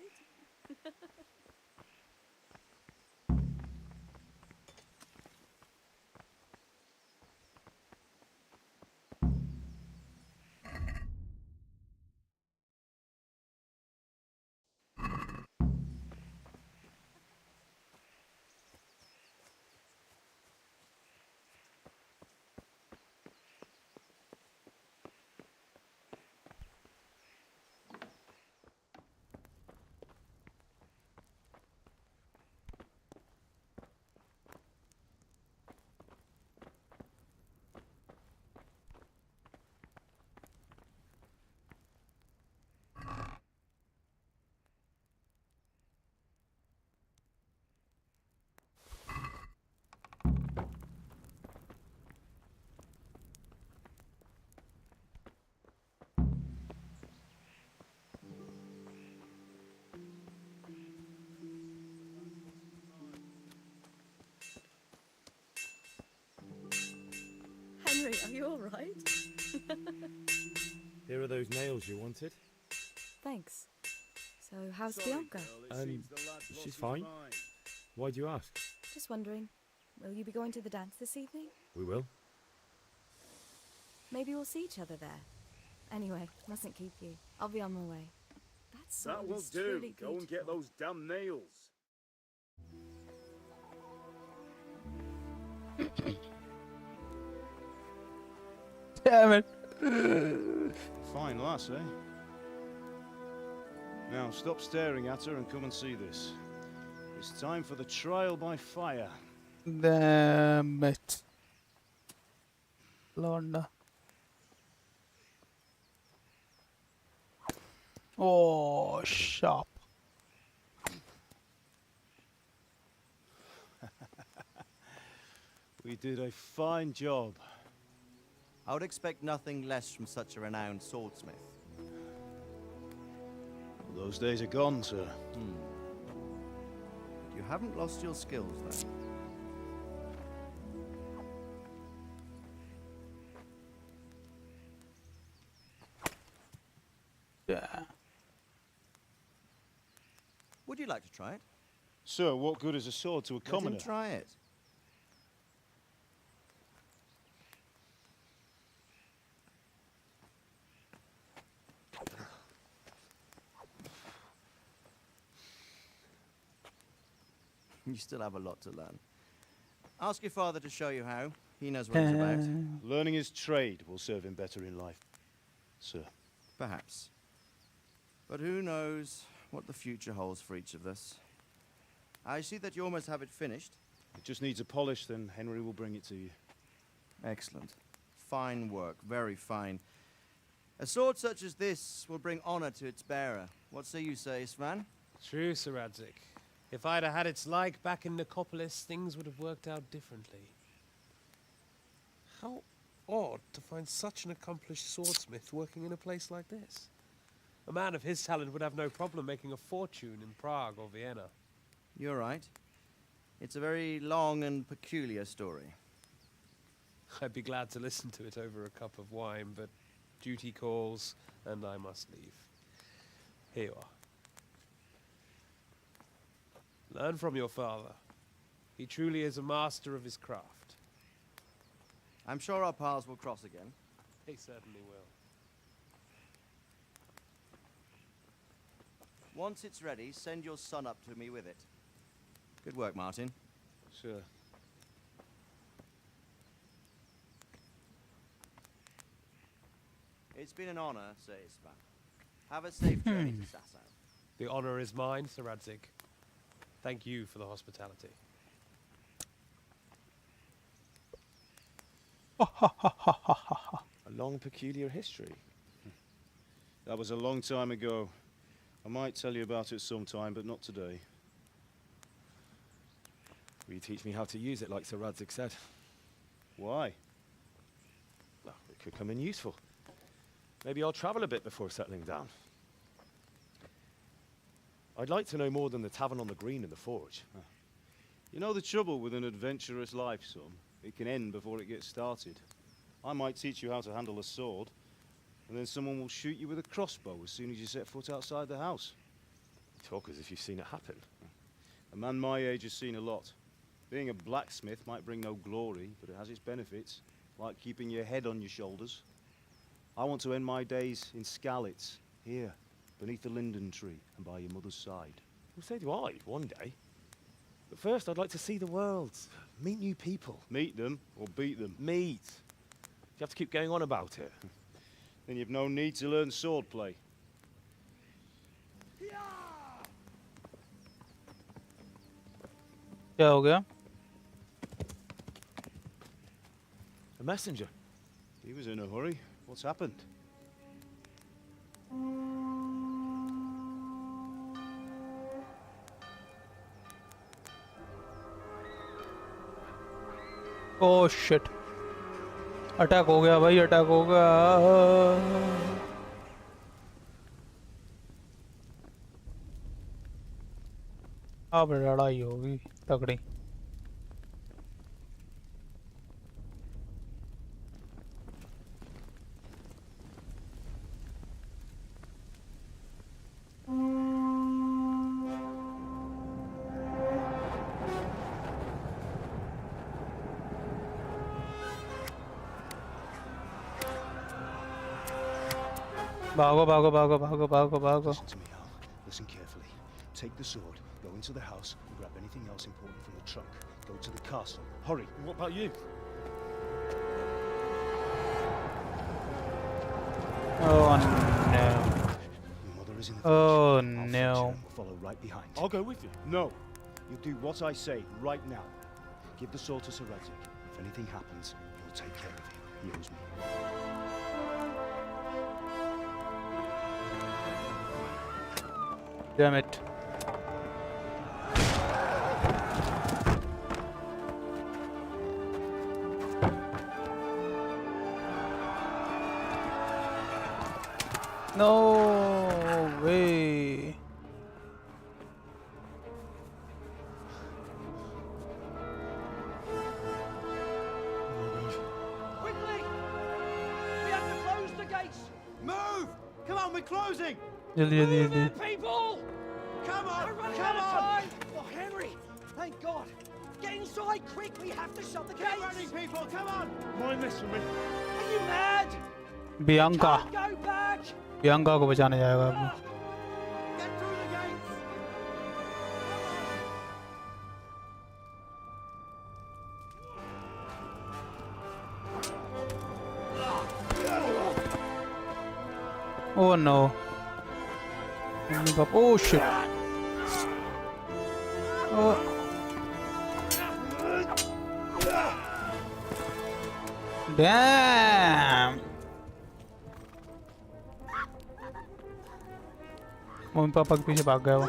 Henry, are you all right? Here are those nails you wanted. Thanks. So, how's Bianca? She's fine. Why do you ask? Just wondering, will you be going to the dance this evening? We will. Maybe we'll see each other there. Anyway, mustn't keep you. I'll be on my way. That will do. Go and get those damn nails. Damn it. Fine lass, eh? Now stop staring at her and come and see this. It's time for the trial by fire. Damn it. Lorna. Oh, sharp. We did a fine job. I would expect nothing less from such a renowned swordsmith. Those days are gone, sir. You haven't lost your skills, then. Yeah. Would you like to try it? Sir, what good is a sword to a commoner? Let him try it. You still have a lot to learn. Ask your father to show you how. He knows what he's about. Learning his trade will serve him better in life, sir. Perhaps. But who knows what the future holds for each of us. I see that you almost have it finished. It just needs a polish, then Henry will bring it to you. Excellent. Fine work, very fine. A sword such as this will bring honor to its bearer. What say you, Svan? True, Sir Radzik. If I'd have had its like back in Nicopolis, things would have worked out differently. How odd to find such an accomplished swordsmith working in a place like this. A man of his talent would have no problem making a fortune in Prague or Vienna. You're right. It's a very long and peculiar story. I'd be glad to listen to it over a cup of wine, but duty calls, and I must leave. Here you are. Learn from your father. He truly is a master of his craft. I'm sure our paths will cross again. They certainly will. Once it's ready, send your son up to me with it. Good work, Martin. Sure. It's been an honor, Sir Isvan. Have a safe journey to Sasau. The honor is mine, Sir Radzik. Thank you for the hospitality. A long, peculiar history. That was a long time ago. I might tell you about it sometime, but not today. Will you teach me how to use it like Sir Radzik said? Why? Well, it could come in useful. Maybe I'll travel a bit before settling down. I'd like to know more than the tavern on the green and the forge. You know the trouble with an adventurous life, son? It can end before it gets started. I might teach you how to handle a sword, and then someone will shoot you with a crossbow as soon as you set foot outside the house. You talk as if you've seen it happen. A man my age has seen a lot. Being a blacksmith might bring no glory, but it has its benefits, like keeping your head on your shoulders. I want to end my days in Skalitz, here, beneath the linden tree and by your mother's side. Well, so do I, one day. But first, I'd like to see the world, meet new people. Meet them or beat them? Meet. You have to keep going on about it. Then you've no need to learn swordplay. क्या हो गया? A messenger. He was in a hurry. What's happened? Oh shit! Attack हो गया भाई, attack हो गया. अब लड़ाई होगी तगड़ी. भागो भागो भागो भागो भागो भागो. Listen to me, Al. Listen carefully. Take the sword, go into the house, and grab anything else important from the trunk. Go to the castle. Hurry. What about you? Oh no. Your mother is in the Oh village. I'll no. fetch her and follow right behind. I'll go with you. No. You do what I say right now. Give the sword to Sir Reddick. If anything happens, he'll take care of you. He owes me. Damn it. No way. Quickly! We have to close the gates! Move! Come on, we're closing! जल्दी जल्दी जल्दी. People! Come on! We're running out of time! Oh, Henry! Thank God! Get inside quick! We have to shut the gates! Get running, people! Come on! Mind this for me. Are you mad? Bianca. Go back! Bianca को बचाने जाएगा अब. Get through the gates! Oh no. Oh shit. Oh. Damn. Mummy papa के पीछे भाग गया वो.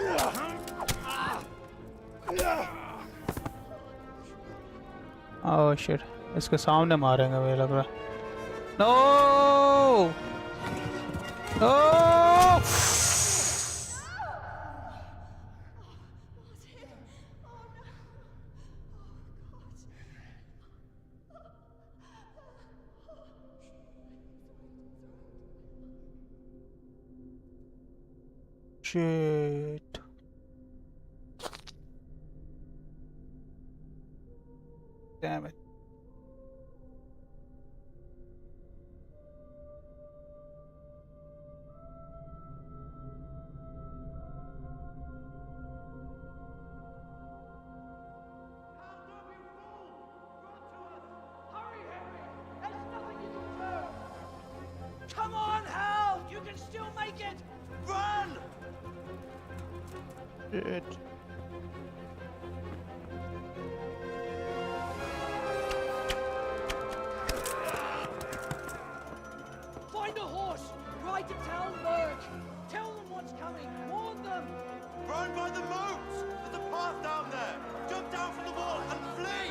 Oh shit. इसके सामने मारेंगे मुझे लग रहा. No. No. Shit. Damn it. Come on, Hal! You can still make it! Run! Shit. Find a horse! Ride to Talmberg! Tell them what's coming! Warn them! Run by the moats! There's a path down there! Jump down from the wall and flee!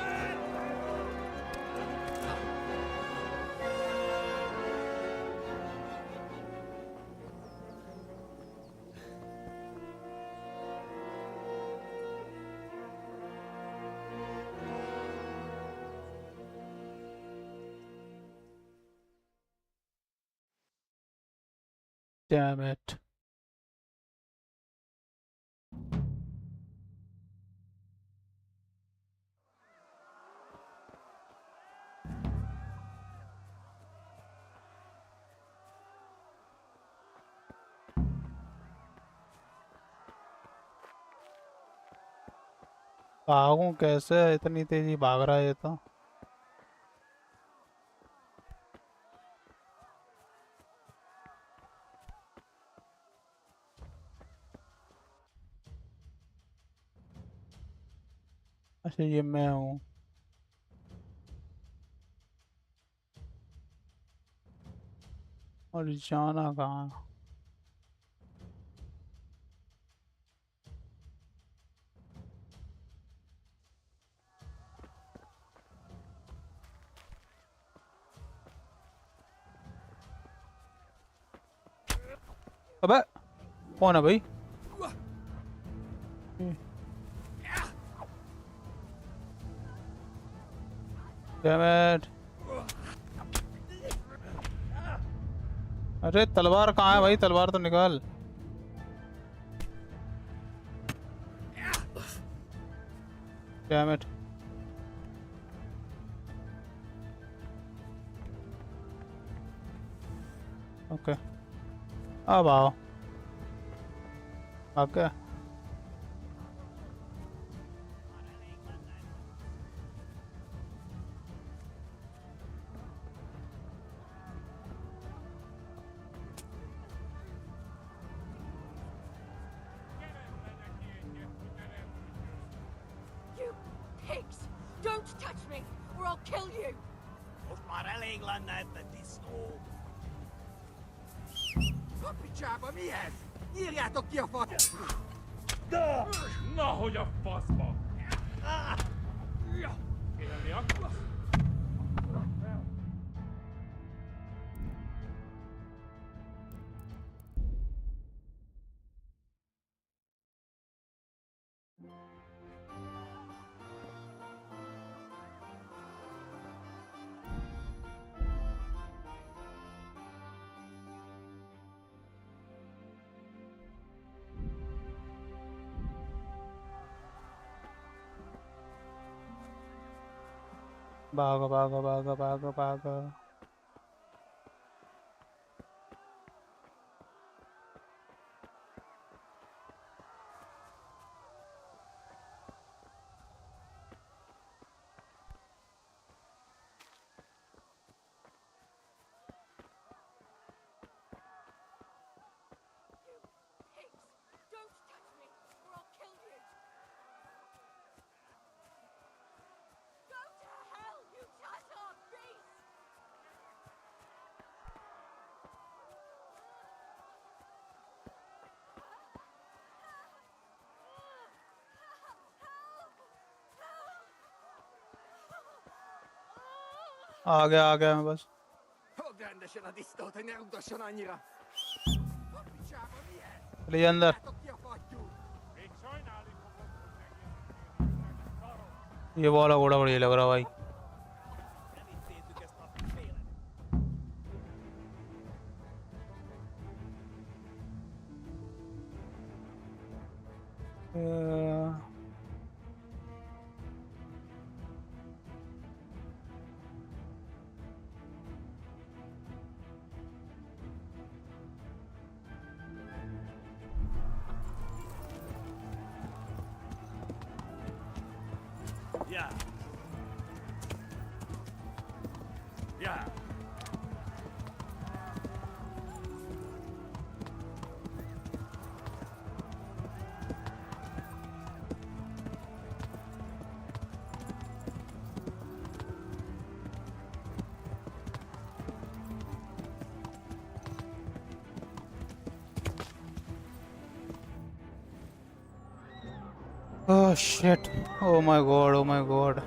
Damn it. भागूं कैसे? इतनी तेजी भाग रहा है ये तो। अच्छा ये मैं हूँ। और जाना कहाँ? अबे कौन है भाई? Damn it. अरे तलवार कहाँ है भाई? तलवार तो निकाल। Damn it. Okay. अब आओ। Okay. You pigs! Don't touch me, or I'll kill you! Kapicsába mi ez? Írjátok ki a fat! Nahogy a faszba! Kérni akarsz? भागो भागो भागो भागो भागो। Don't touch me, or I'll kill you! Go to hell, you Tatar beast! आ गया मैं बस। Fogd rendesen a disztót, hogy ne rugdosson annyira! Kapicsába mi ez? ले अंदर। Írjátok ki a fattyút! ये वाला घोड़ा बढ़िया लग रहा भाई। Yeah. Yeah. Oh shit. Oh my god, oh my god.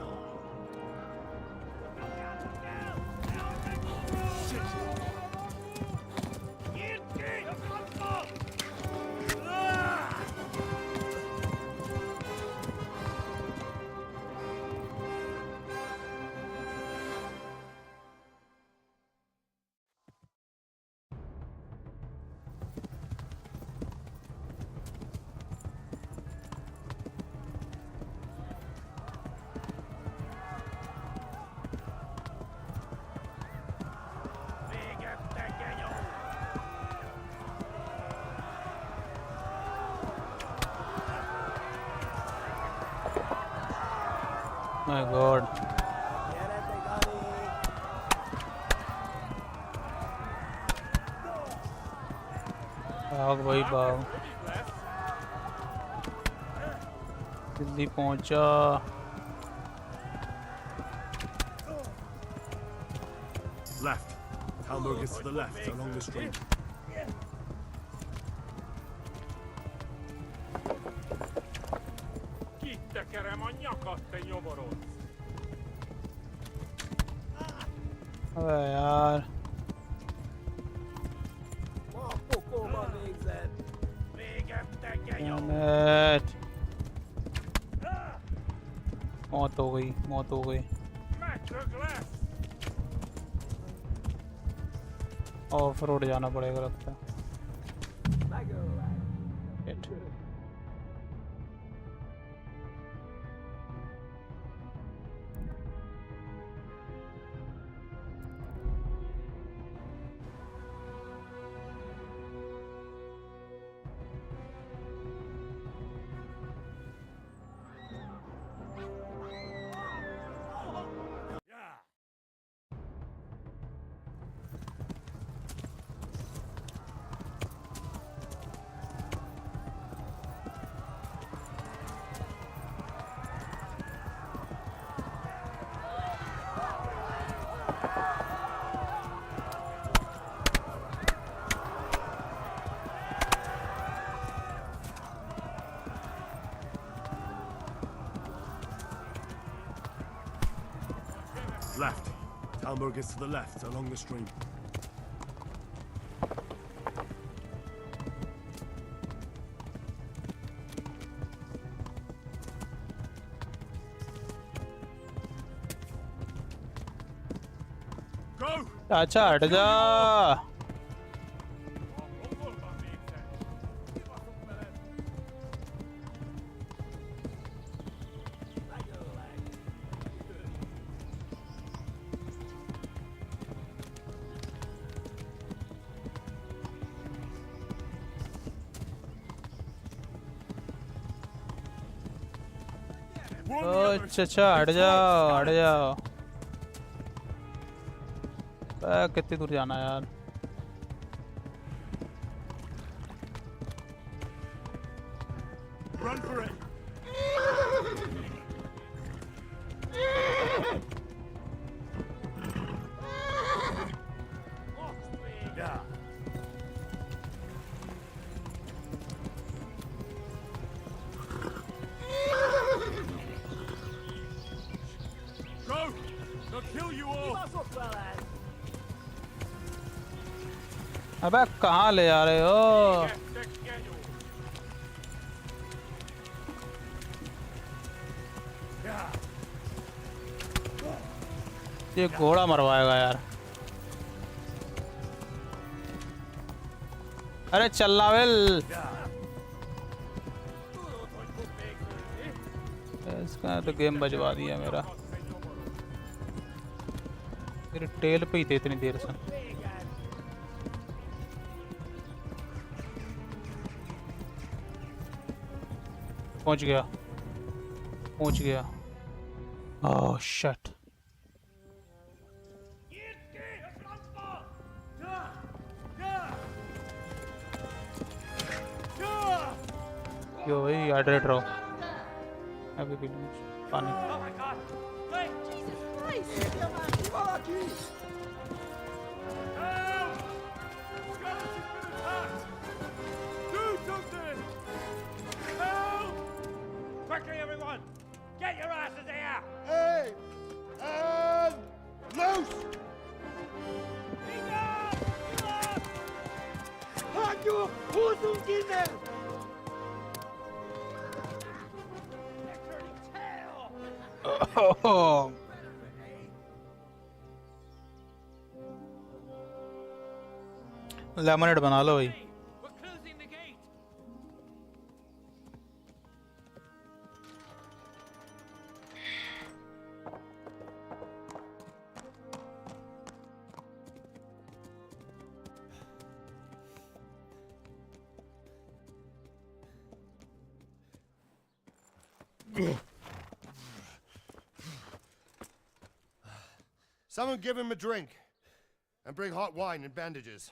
My God. भाग भाई भाग जल्दी पहुंचा Left. Talmud is to the left, along the stream. Kitekerem a nyakat, te nyomorodsz! अबे यार Damn it. मौत हो गई मौत हो गई ऑफ रोड जाना पड़ेगा लगता है Shit. Left. Talmud is to the left, along the stream. Go! चाचा हट जा ओ चाचा हट जाओ हट जाओ कितनी दूर जाना है यार Run for it! Yeah. Go! They'll kill you all! अबे कहाँ ले जा रहे हो ये घोड़ा मरवाएगा यार अरे चलना वेल इसका तो गेम बजवा दिया मेरा मेरे टेल पे ही थे इतनी देर से पहुंच गया ओह शिट यो भाई हाइड्रेट रहो अभी भी पानी Quickly, everyone! Get your asses here! Hey! And loose! Hanyo! Who's in there? Lemonade बना लो भाई Someone give him a drink. And bring hot wine and bandages.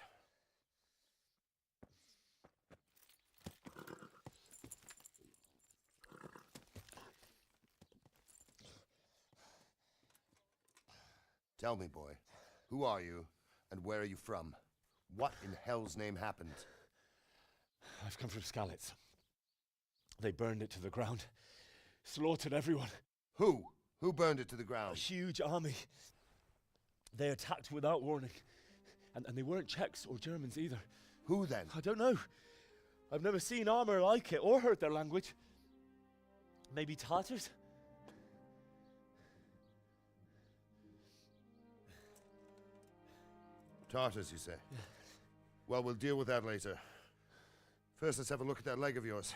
Tell me, boy, who are you and where are you from? What in hell's name happened? I've come from Skalitz. They burned it to the ground. Slaughtered everyone. Who? Who burned it to the ground? A huge army. They attacked without warning. And they weren't Czechs or Germans either. Who then? I don't know. I've never seen armor like it or heard their language. Maybe Tatars? Tartars, you say? Yeah. Well, we'll deal with that later. First, let's have a look at that leg of yours.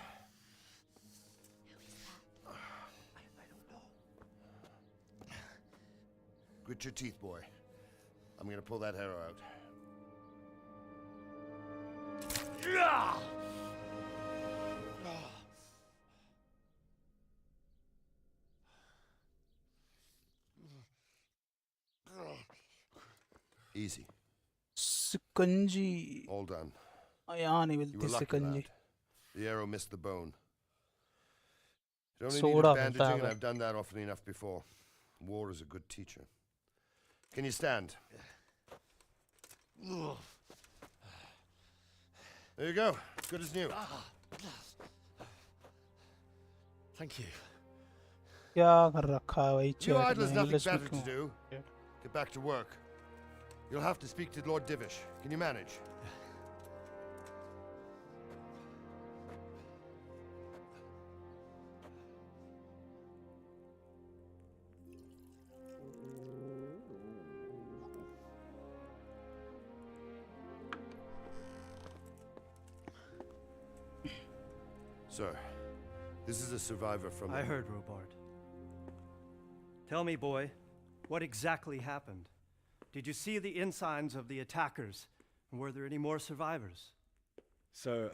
Grit your teeth, boy. I'm gonna pull that arrow out. Easy. Sikanji. All done. Ayani You will were lucky, sikanji. lad. The arrow missed the bone. It only Sort needed of, bandaging, and Father. I've done that often enough before. War is a good teacher. Can you stand? There you go. Good as new. Thank you. क्या कर रखा है भाई You chat idlers में nothing English में better to क्यों do. Get back to work. You'll have to speak to Lord Divish. Can you manage? Sir, this is a survivor from... I heard, Robard. Tell me, boy, what exactly happened? Did you see the ensigns of the attackers? And were there any more survivors? So,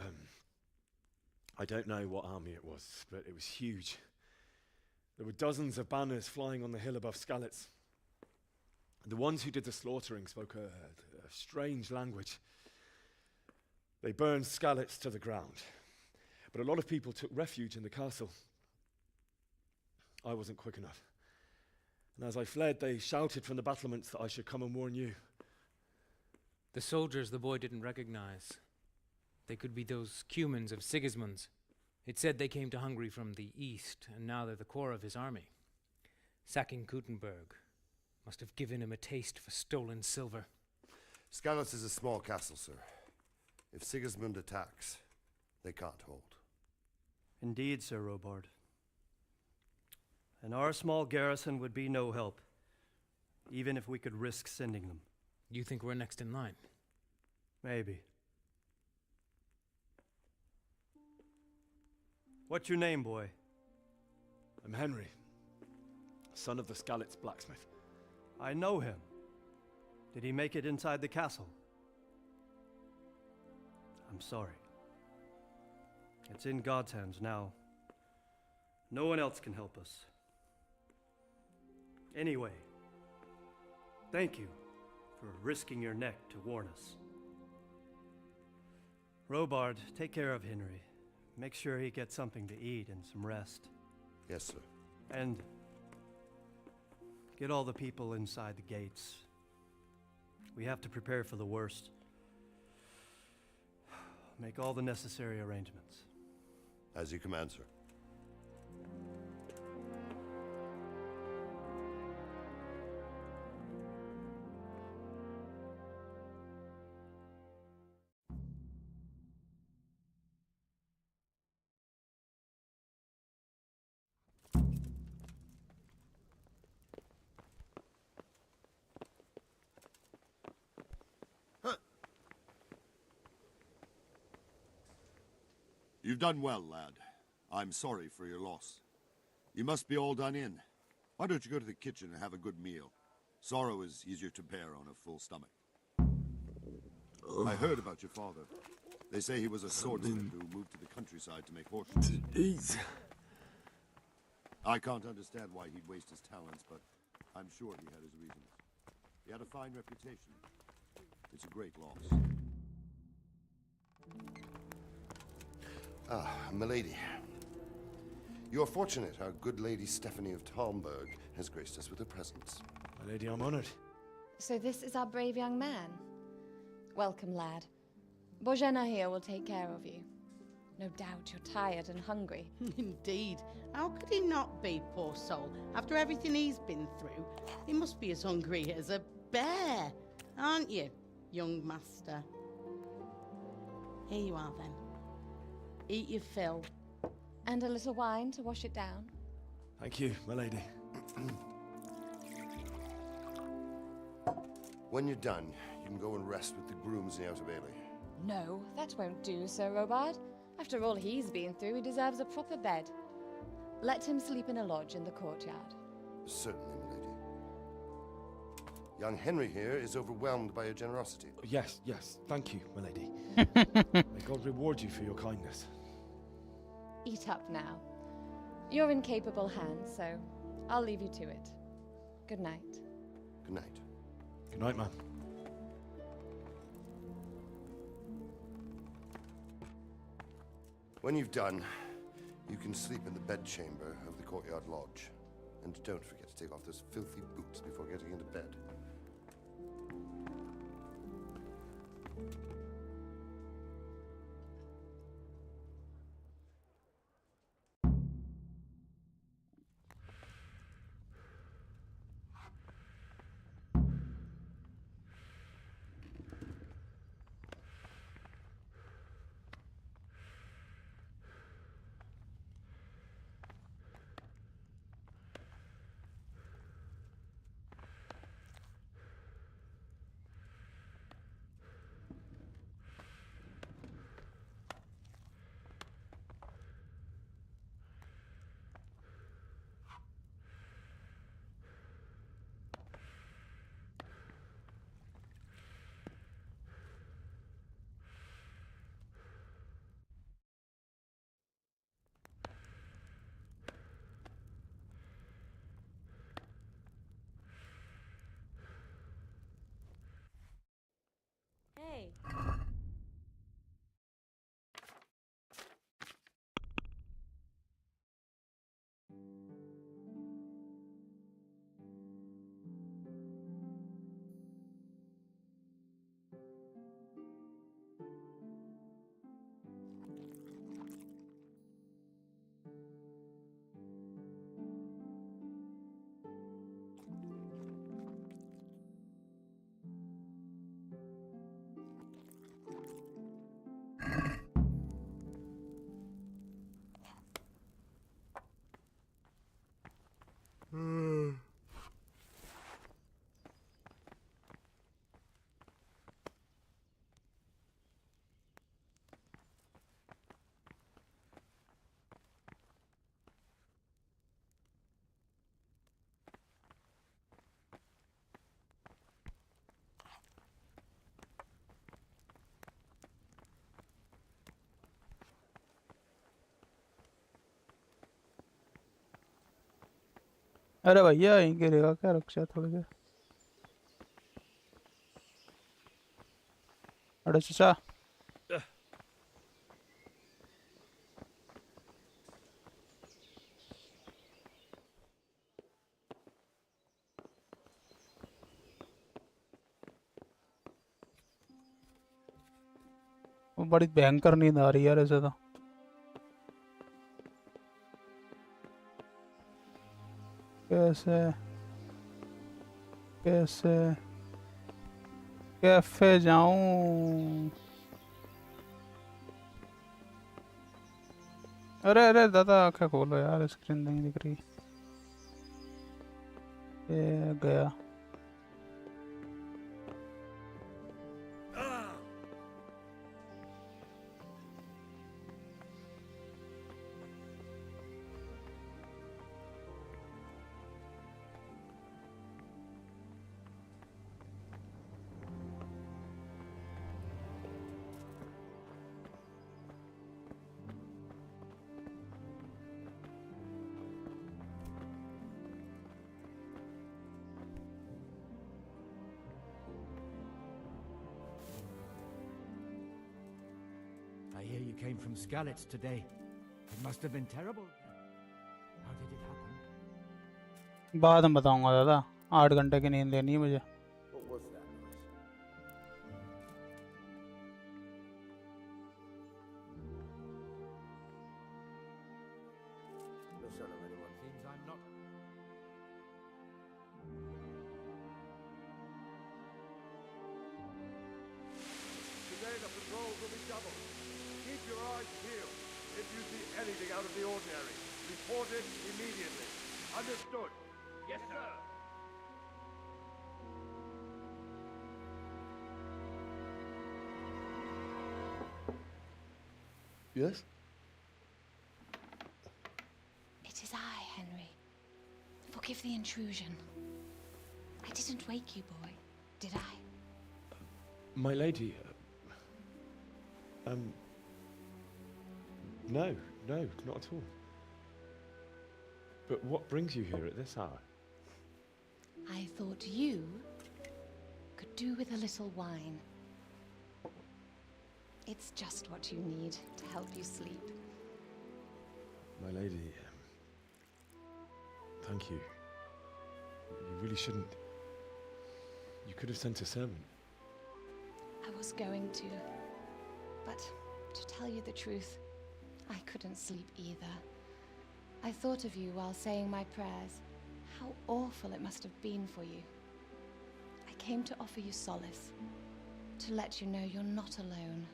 I don't know what army it was, but it was huge. There were dozens of banners flying on the hill above Skalitz. The ones who did the slaughtering spoke a strange language. They burned Skalitz to the ground. But a lot of people took refuge in the castle. I wasn't quick enough. And as I fled, they shouted from the battlements that I should come and warn you. The soldiers the boy didn't recognize. They could be those Cumans of Sigismund's. It said they came to Hungary from the east, and now they're the core of his army. Sacking Gutenberg must have given him a taste for stolen silver. Skalitz is a small castle, sir. If Sigismund attacks, they can't hold. Indeed, Sir Robard. And our small garrison would be no help, even if we could risk sending them. You think we're next in line? Maybe. What's your name, boy? I'm Henry, son of the Skalitz blacksmith. I know him. Did he make it inside the castle? I'm sorry. It's in God's hands now. No one else can help us. Anyway, thank you for risking your neck to warn us. Robard, take care of Henry. Make sure he gets something to eat and some rest. Yes, sir. And get all the people inside the gates. We have to prepare for the worst. Make all the necessary arrangements. As you command, sir. You've done well, lad. I'm sorry for your loss. You must be all done in. Why don't you go to the kitchen and have a good meal? Sorrow is easier to bear on a full stomach. I heard about your father. They say he was a swordsmith who moved to the countryside to make horseshoes. I can't understand why he'd waste his talents, but I'm sure he had his reasons. He had a fine reputation. It's a great loss. Ah, milady. You're fortunate our good lady Stephanie of Talmberg has graced us with her presence. My lady, I'm honored. So this is our brave young man. Welcome, lad. Bojena here will take care of you. No doubt you're tired and hungry. Indeed. How could he not be, poor soul? After everything he's been through, he must be as hungry as a bear, aren't you, young master? Here you are, then. Eat your fill. And a little wine to wash it down. Thank you, my lady. When you're done, you can go and rest with the grooms in the Outer Bailey. No, that won't do, Sir Robard. After all he's been through, he deserves a proper bed. Let him sleep in a lodge in the courtyard. Certainly, milady. Young Henry here is overwhelmed by your generosity. Yes, yes. Thank you, my lady. May God reward you for your kindness. Eat up now. You're in capable hands, so I'll leave you to it. Good night. Good night. Good night, man. When you've done, you can sleep in the bedchamber of the courtyard lodge. And don't forget to take off those filthy boots before getting into bed. Hey. अरे भैया यहीं गिरेगा क्या? रुक जा थोड़ी देर। अरे चाचा वो बड़ी भयंकर नींद आ रही है यार ऐसे तो। कैसे कैसे कैफे जाऊं? अरे अरे दादा आंखें खोलो यार, स्क्रीन नहीं दिख रही। ये गया। I hear you came from Skalitz today. It must have been terrible. How did it happen? बाद में बताऊंगा दादा 8 घंटे की नींद लेनी है मुझे What was that noise? No sign of anyone. Seems I'm not. Today the patrols will be doubled. Keep your eyes peeled. If you see anything out of the ordinary, report it immediately. Understood? Yes, sir. Yes? It is I, Henry. Forgive the intrusion. I didn't wake you, boy, did I? My lady, no, not at all. But what brings you here at this hour? I thought you could do with a little wine. It's just what you need to help you sleep. My lady, thank you. You really shouldn't. You could have sent a servant. I was going to, but to tell you the truth, I couldn't sleep either. I thought of you while saying my prayers. How awful it must have been for you. I came to offer you solace, to let you know you're not alone.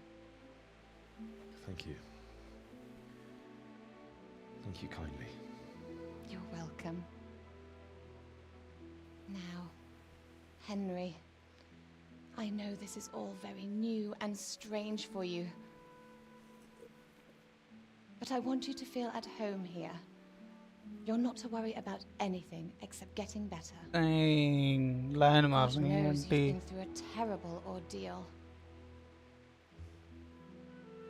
Thank you. Thank you kindly. You're welcome. Now, Henry, I know this is all very new and strange for you. But I want you to feel at home here. You're not to worry about anything except getting better. Lion God मारनी है knows you've aunty been through a terrible ordeal.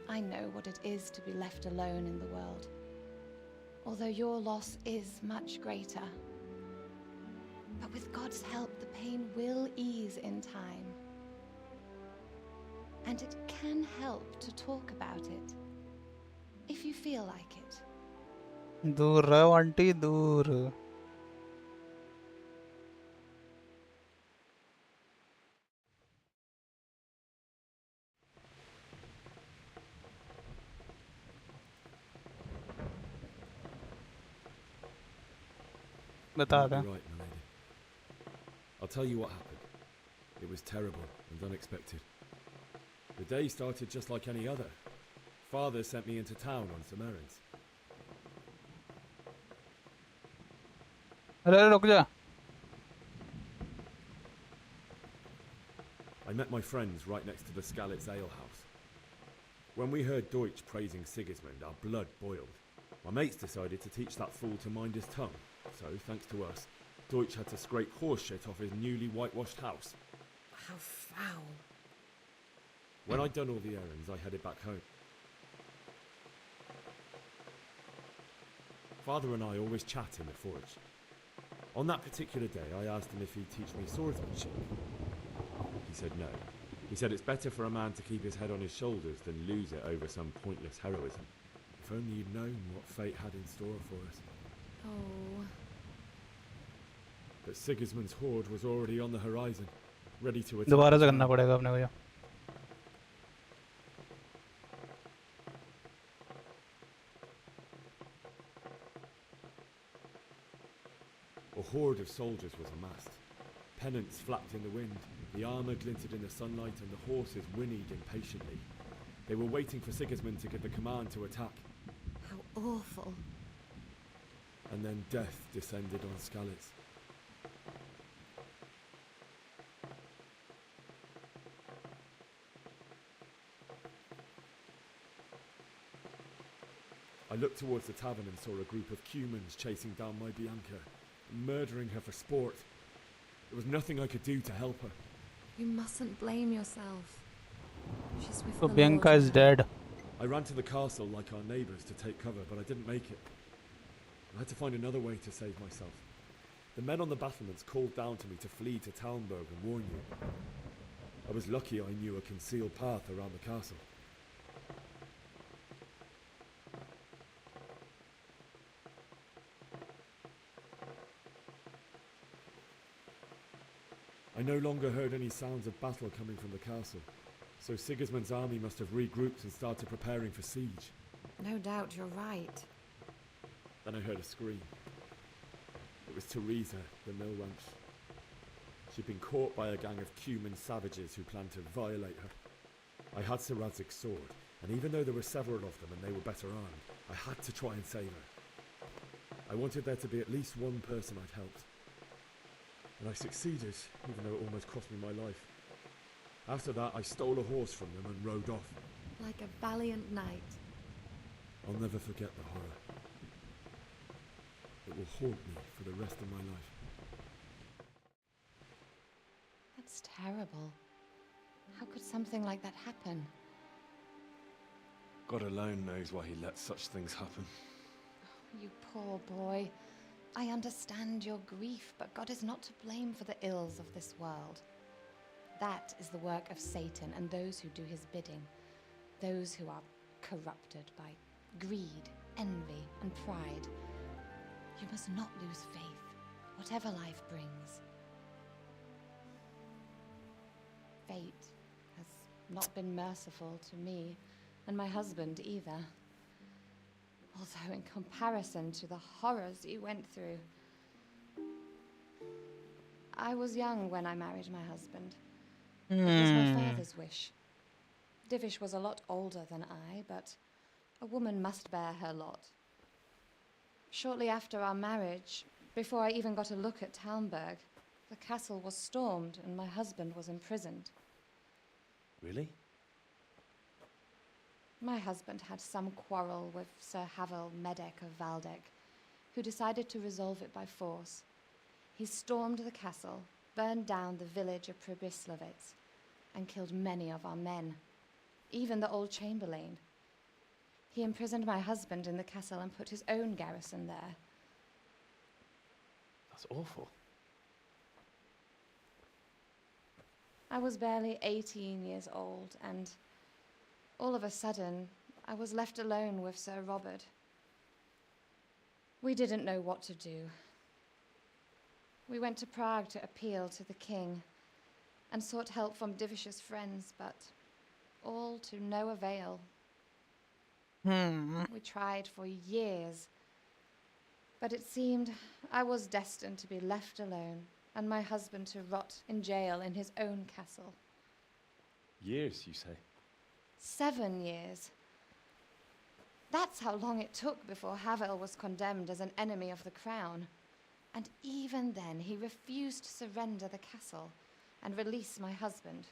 I know what it is to be left alone in the world. Although your loss is much greater. But with God's help, the pain will ease in time. And it can help to talk about it, if you feel like it. दूर रहो aunty दूर बता You दें might be right, my lady. I'll tell you what happened. It was terrible and unexpected. The day started just like any other. Father sent me into town on some errands. अरे रुक जा I met my friends right next to the Skalitz Ale House. When we heard Deutsch praising Sigismund, our blood boiled. My mates decided to teach that fool to mind his tongue. So, thanks to us, Deutsch had to scrape horse shit off his newly whitewashed house. How foul. When I'd done all the errands, I headed back home. Father and I always chat in the forge. On that particular day, I asked him if he'd teach me swordsmanship. He said no. He said it's better for a man to keep his head on his shoulders than lose it over some pointless heroism. If only you'd known what fate had in store for us. Oh. But Sigismund's horde was already on the horizon, ready to attack. दोबारा the से करना town. पड़ेगा अपने को ये A horde of soldiers was amassed. Pennants flapped in the wind, the armour glinted in the sunlight, and the horses whinnied impatiently. They were waiting for Sigismund to give the command to attack. How awful. And then death descended on Skalitz. I looked towards the tavern and saw a group of Cumans chasing down my Bianca, murdering her for sport. There was nothing I could do to help her. You mustn't blame yourself. She's with So the Bianca Lord is now. dead. I ran to the castle like our neighbours to take cover, but I didn't make it. I had to find another way to save myself. The men on the battlements called down to me to flee to Talmberg and warn you. I was lucky I knew a concealed path around the castle. I no longer heard any sounds of battle coming from the castle, so Sigismund's army must have regrouped and started preparing for siege. No doubt you're right. Then I heard a scream. It was Teresa, the mill wench. She'd been caught by a gang of Cuman savages who planned to violate her. I had Sir Radzig's sword, and even though there were several of them and they were better armed, I had to try and save her. I wanted there to be at least one person I'd helped. And I succeeded, even though it almost cost me my life. After that, I stole a horse from them and rode off. Like a valiant knight. I'll never forget the horror. It will haunt me for the rest of my life. That's terrible. How could something like that happen? God alone knows why he lets such things happen. You poor boy. I understand your grief, but God is not to blame for the ills of this world. That is the work of Satan and those who do his bidding. Those who are corrupted by greed, envy, and pride. You must not lose faith, whatever life brings. Fate has not been merciful to me, and my husband either. Although in comparison to the horrors you went through. I was young when I married my husband. It was my father's wish. Divish was a lot older than I, but a woman must bear her lot. Shortly after our marriage, before I even got a look at Talmberg, the castle was stormed and my husband was imprisoned. Really? My husband had some quarrel with Sir Havel Medek of Valdek, who decided to resolve it by force. He stormed the castle, burned down the village of Pribyslavitz, and killed many of our men, even the old chamberlain. He imprisoned my husband in the castle and put his own garrison there. That's awful. I was barely 18 years old, and all of a sudden, I was left alone with Sir Robert. We didn't know what to do. We went to Prague to appeal to the king and sought help from Divish's friends, but all to no avail. We tried for years, but it seemed I was destined to be left alone and my husband to rot in jail in his own castle. Years, you say? 7 years. That's how long it took before Havel was condemned as an enemy of the crown. And even then, he refused to surrender the castle and release my husband.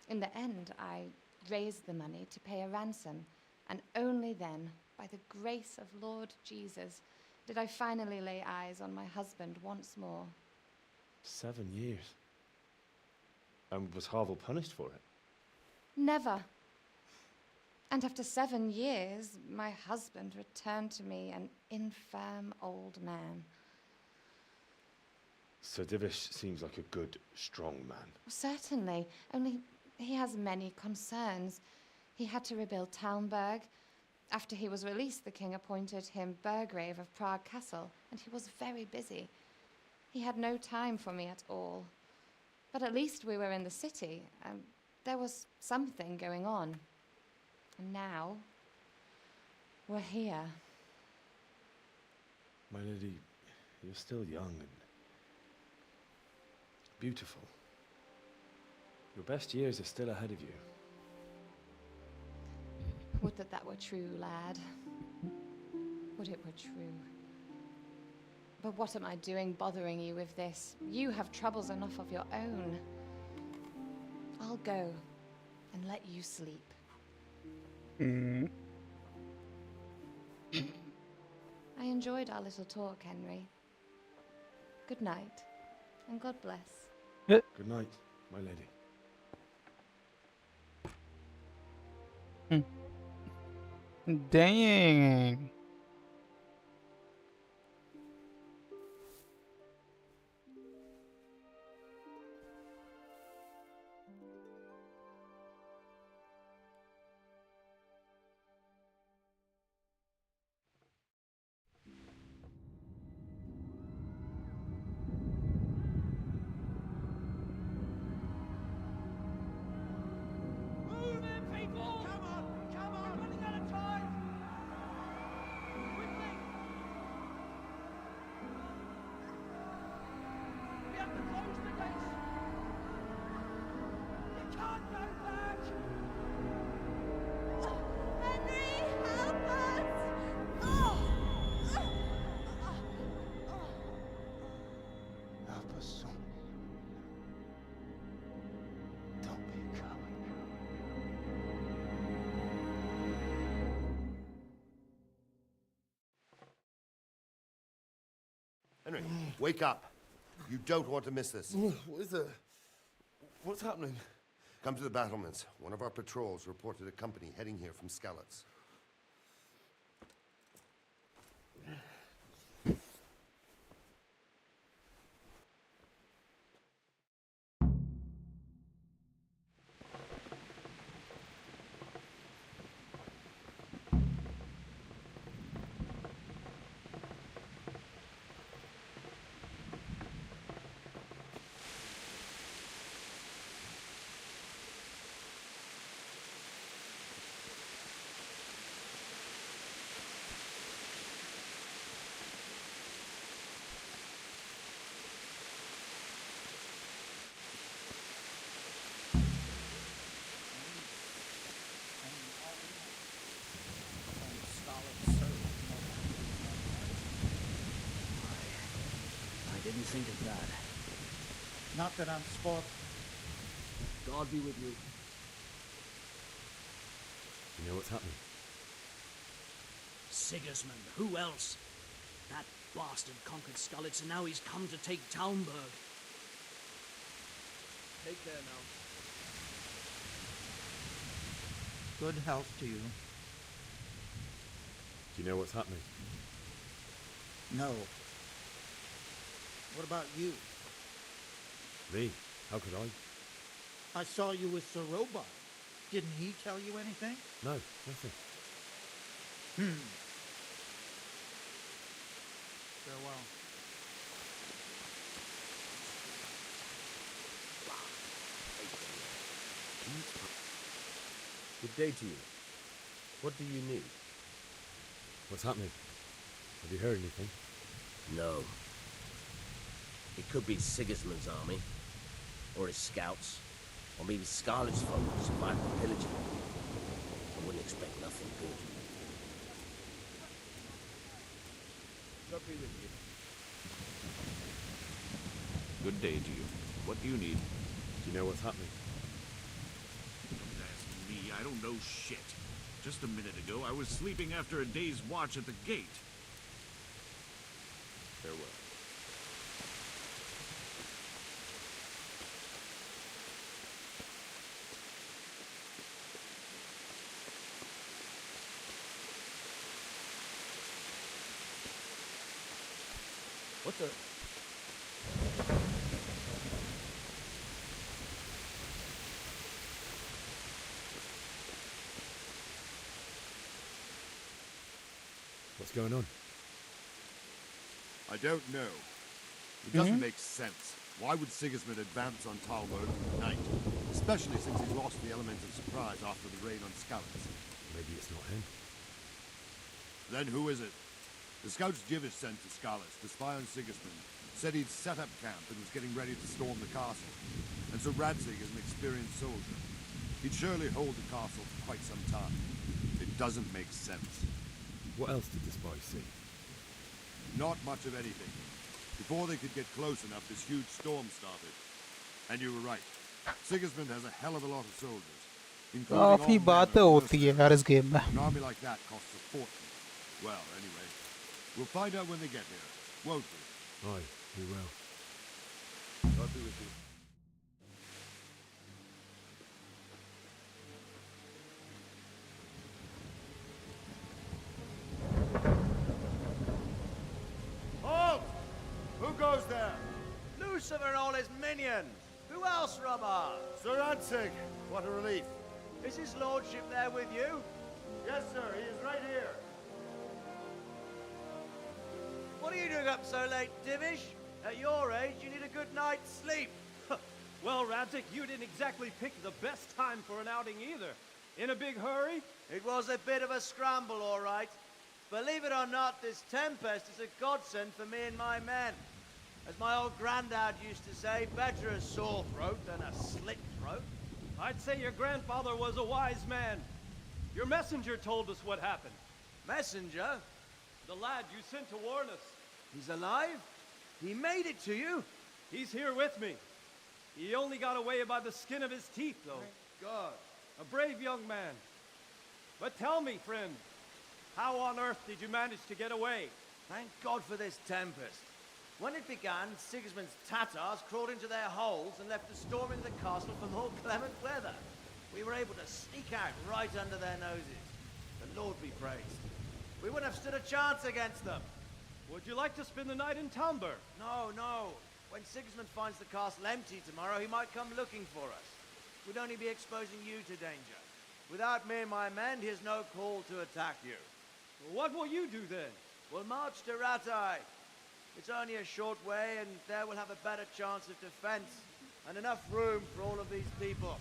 In the end, I raised the money to pay a ransom, and only then, by the grace of Lord Jesus, did I finally lay eyes on my husband once more. 7 years? And was Havel punished for it? Never. And after 7 years, my husband returned to me an infirm old man. Sir Divish seems like a good, strong man. Certainly, only he has many concerns. He had to rebuild Talmberg. After he was released, the king appointed him Burgrave of Prague Castle, and he was very busy. He had no time for me at all. But at least we were in the city, and there was something going on. And now, we're here. My lady, you're still young and beautiful. Your best years are still ahead of you. Would that that were true, lad. Would it were true. But what am I doing bothering you with this? You have troubles enough of your own. I'll go and let you sleep. I enjoyed our little talk, Henry. Good night, and God bless. Good night, my lady. Dang. Henry, wake up. You don't want to miss this. What is it? What's happening? Come to the battlements. One of our patrols reported a company heading here from Skalitz. I didn't think of that. Not that I'm sport. God be with you. You know what's happening? Sigismund, who else? That bastard conquered Skalitz and now he's come to take Talmberg. Take care now. Good health to you. Do you know what's happening? No. What about you? Me? How could I? I saw you with Sir Robot. Didn't he tell you anything? No, nothing. Farewell. Good day to you. What do you need? What's happening? Have you heard anything? No. It could be Sigismund's army, or his scouts, or maybe Scarlet's folk who survived the pillaging. I wouldn't expect nothing good. God be with you. Good day to you. What do you need? Do you know what's happening? Don't ask me. I don't know shit. Just a minute ago, I was sleeping after a day's watch at the gate. Farewell. What the? What's going on? I don't know. It doesn't make sense. Why would Sigismund advance on Talmberg at night? Especially since he lost the element of surprise after the raid on Skalitz. Maybe it's not him. Then who is it? The scouts Jivish sent to Skalitz to spy on Sigismund said he'd set up camp and was getting ready to storm the castle. And so Radzig is an experienced soldier. He'd surely hold the castle for quite some time. It doesn't make sense. What else did the spies see? Not much of anything. Before they could get close enough, this huge storm started. And you were right. Sigismund has a hell of a lot of soldiers. काफी बातें होती है यार इस game में. An army like that costs a fortune. Well, anyway, we'll find out when they get here, won't we? Aye, we will. God be with you. Halt! Who goes there? Lucifer and all his minions. Who else, Robert? Sir Radzig, what a relief. Is his lordship there with you? Yes, sir, he is right here. What are you doing up so late, Divish? At your age, you need a good night's sleep. Well, Radzig, you didn't exactly pick the best time for an outing either. In a big hurry? It was a bit of a scramble, all right. Believe it or not, this tempest is a godsend for me and my men. As my old granddad used to say, better a sore throat than a slit throat. I'd say your grandfather was a wise man. Your messenger told us what happened. Messenger? The lad you sent to warn us. He's alive? He made it to you? He's here with me. He only got away by the skin of his teeth, though. Thank God. A brave young man. But tell me, friend, how on earth did you manage to get away? Thank God for this tempest. When it began, Sigismund's Tatars crawled into their holes and left us storming the castle for more clement weather. We were able to sneak out right under their noses. The Lord be praised. We wouldn't have stood a chance against them. Would you like to spend the night in Talmberg? No, no. When Sigismund finds the castle empty tomorrow, he might come looking for us. We'd only be exposing you to danger. Without me and my men, he has no call to attack you. What will you do then? We'll march to Ratai. It's only a short way, and there we'll have a better chance of defense, and enough room for all of these people.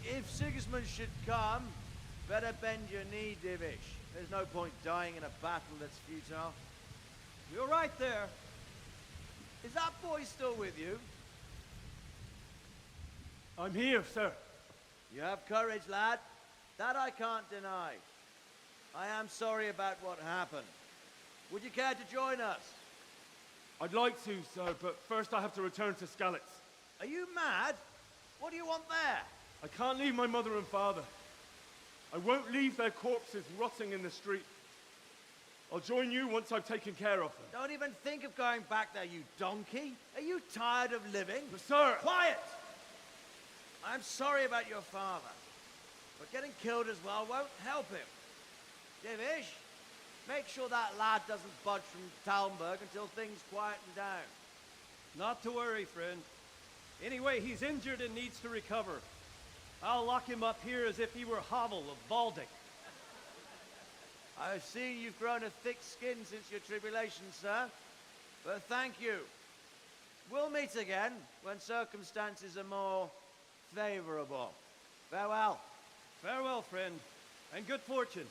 If Sigismund should come, better bend your knee, Divish. There's no point dying in a battle that's futile. You're right there. Is that boy still with you? I'm here, sir. You have courage, lad. That I can't deny. I am sorry about what happened. Would you care to join us? I'd like to, sir, but first I have to return to Skalitz. Are you mad? What do you want there? I can't leave my mother and father. I won't leave their corpses rotting in the street. I'll join you once I've taken care of them. Don't even think of going back there, you donkey. Are you tired of living? But sir! Quiet! I'm sorry about your father, but getting killed as well won't help him. Divish, make sure that lad doesn't budge from Talmberg until things quieten down. Not to worry, friend. Anyway, he's injured and needs to recover. I'll lock him up here as if he were Havel of Baldic. I've seen you've grown a thick skin since your tribulation, sir. But thank you. We'll meet again when circumstances are more favorable. Farewell. Farewell, friend, and good fortune.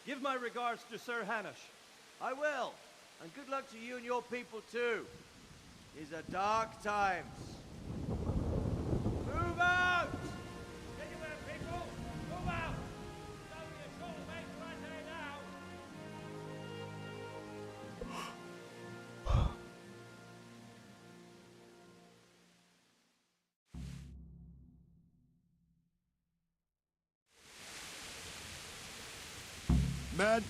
Give my regards to Sir Hanush. I will. And good luck to you and your people, too. These are dark times. Move out! Anywhere, people! Move out! It's only a short way to Ratai now! Men,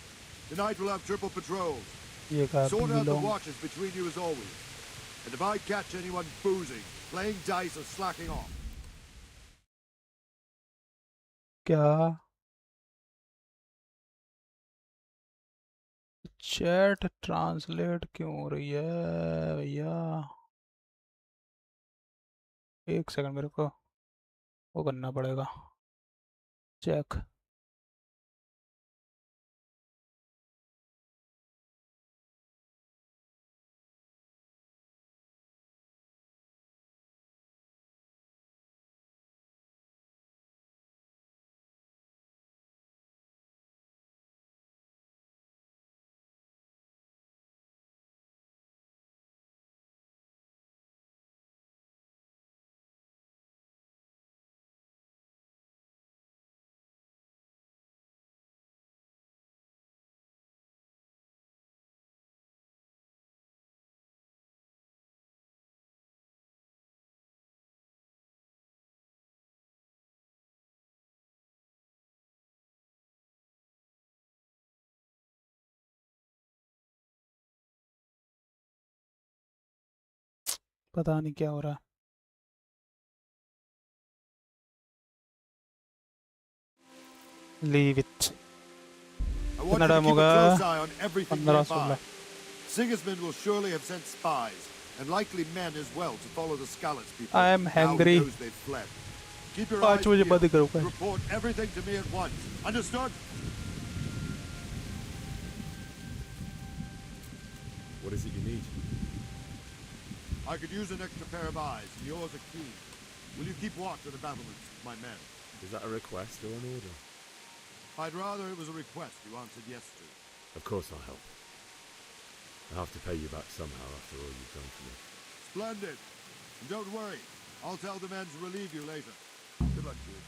tonight we'll have triple patrols. ये काफी Sort out the long. watches between you as always. And if I catch anyone boozing, playing dice or slacking off, क्या chat translate क्यों हो रही है भैया? एक second, मेरे को वो करना पड़ेगा चेक. पता नहीं क्या हो रहा है. Leave it. I want you to keep a close eye on everything nearby. Sigismund will surely have sent spies, and likely men as well, to follow the Skalitz people. I am hungry. Now he knows they've fled. Keep your eyes peeled. Report everything to me at once. Understood? What is it you need? I could use an extra pair of eyes, and yours are keen. Will you keep watch of the battlements, my men? Is that a request or an order? I'd rather it was a request you answered yes to. Of course I'll help. I'll have to pay you back somehow after all you've done for me. Splendid. And don't worry. I'll tell the men to relieve you later. Good luck to you.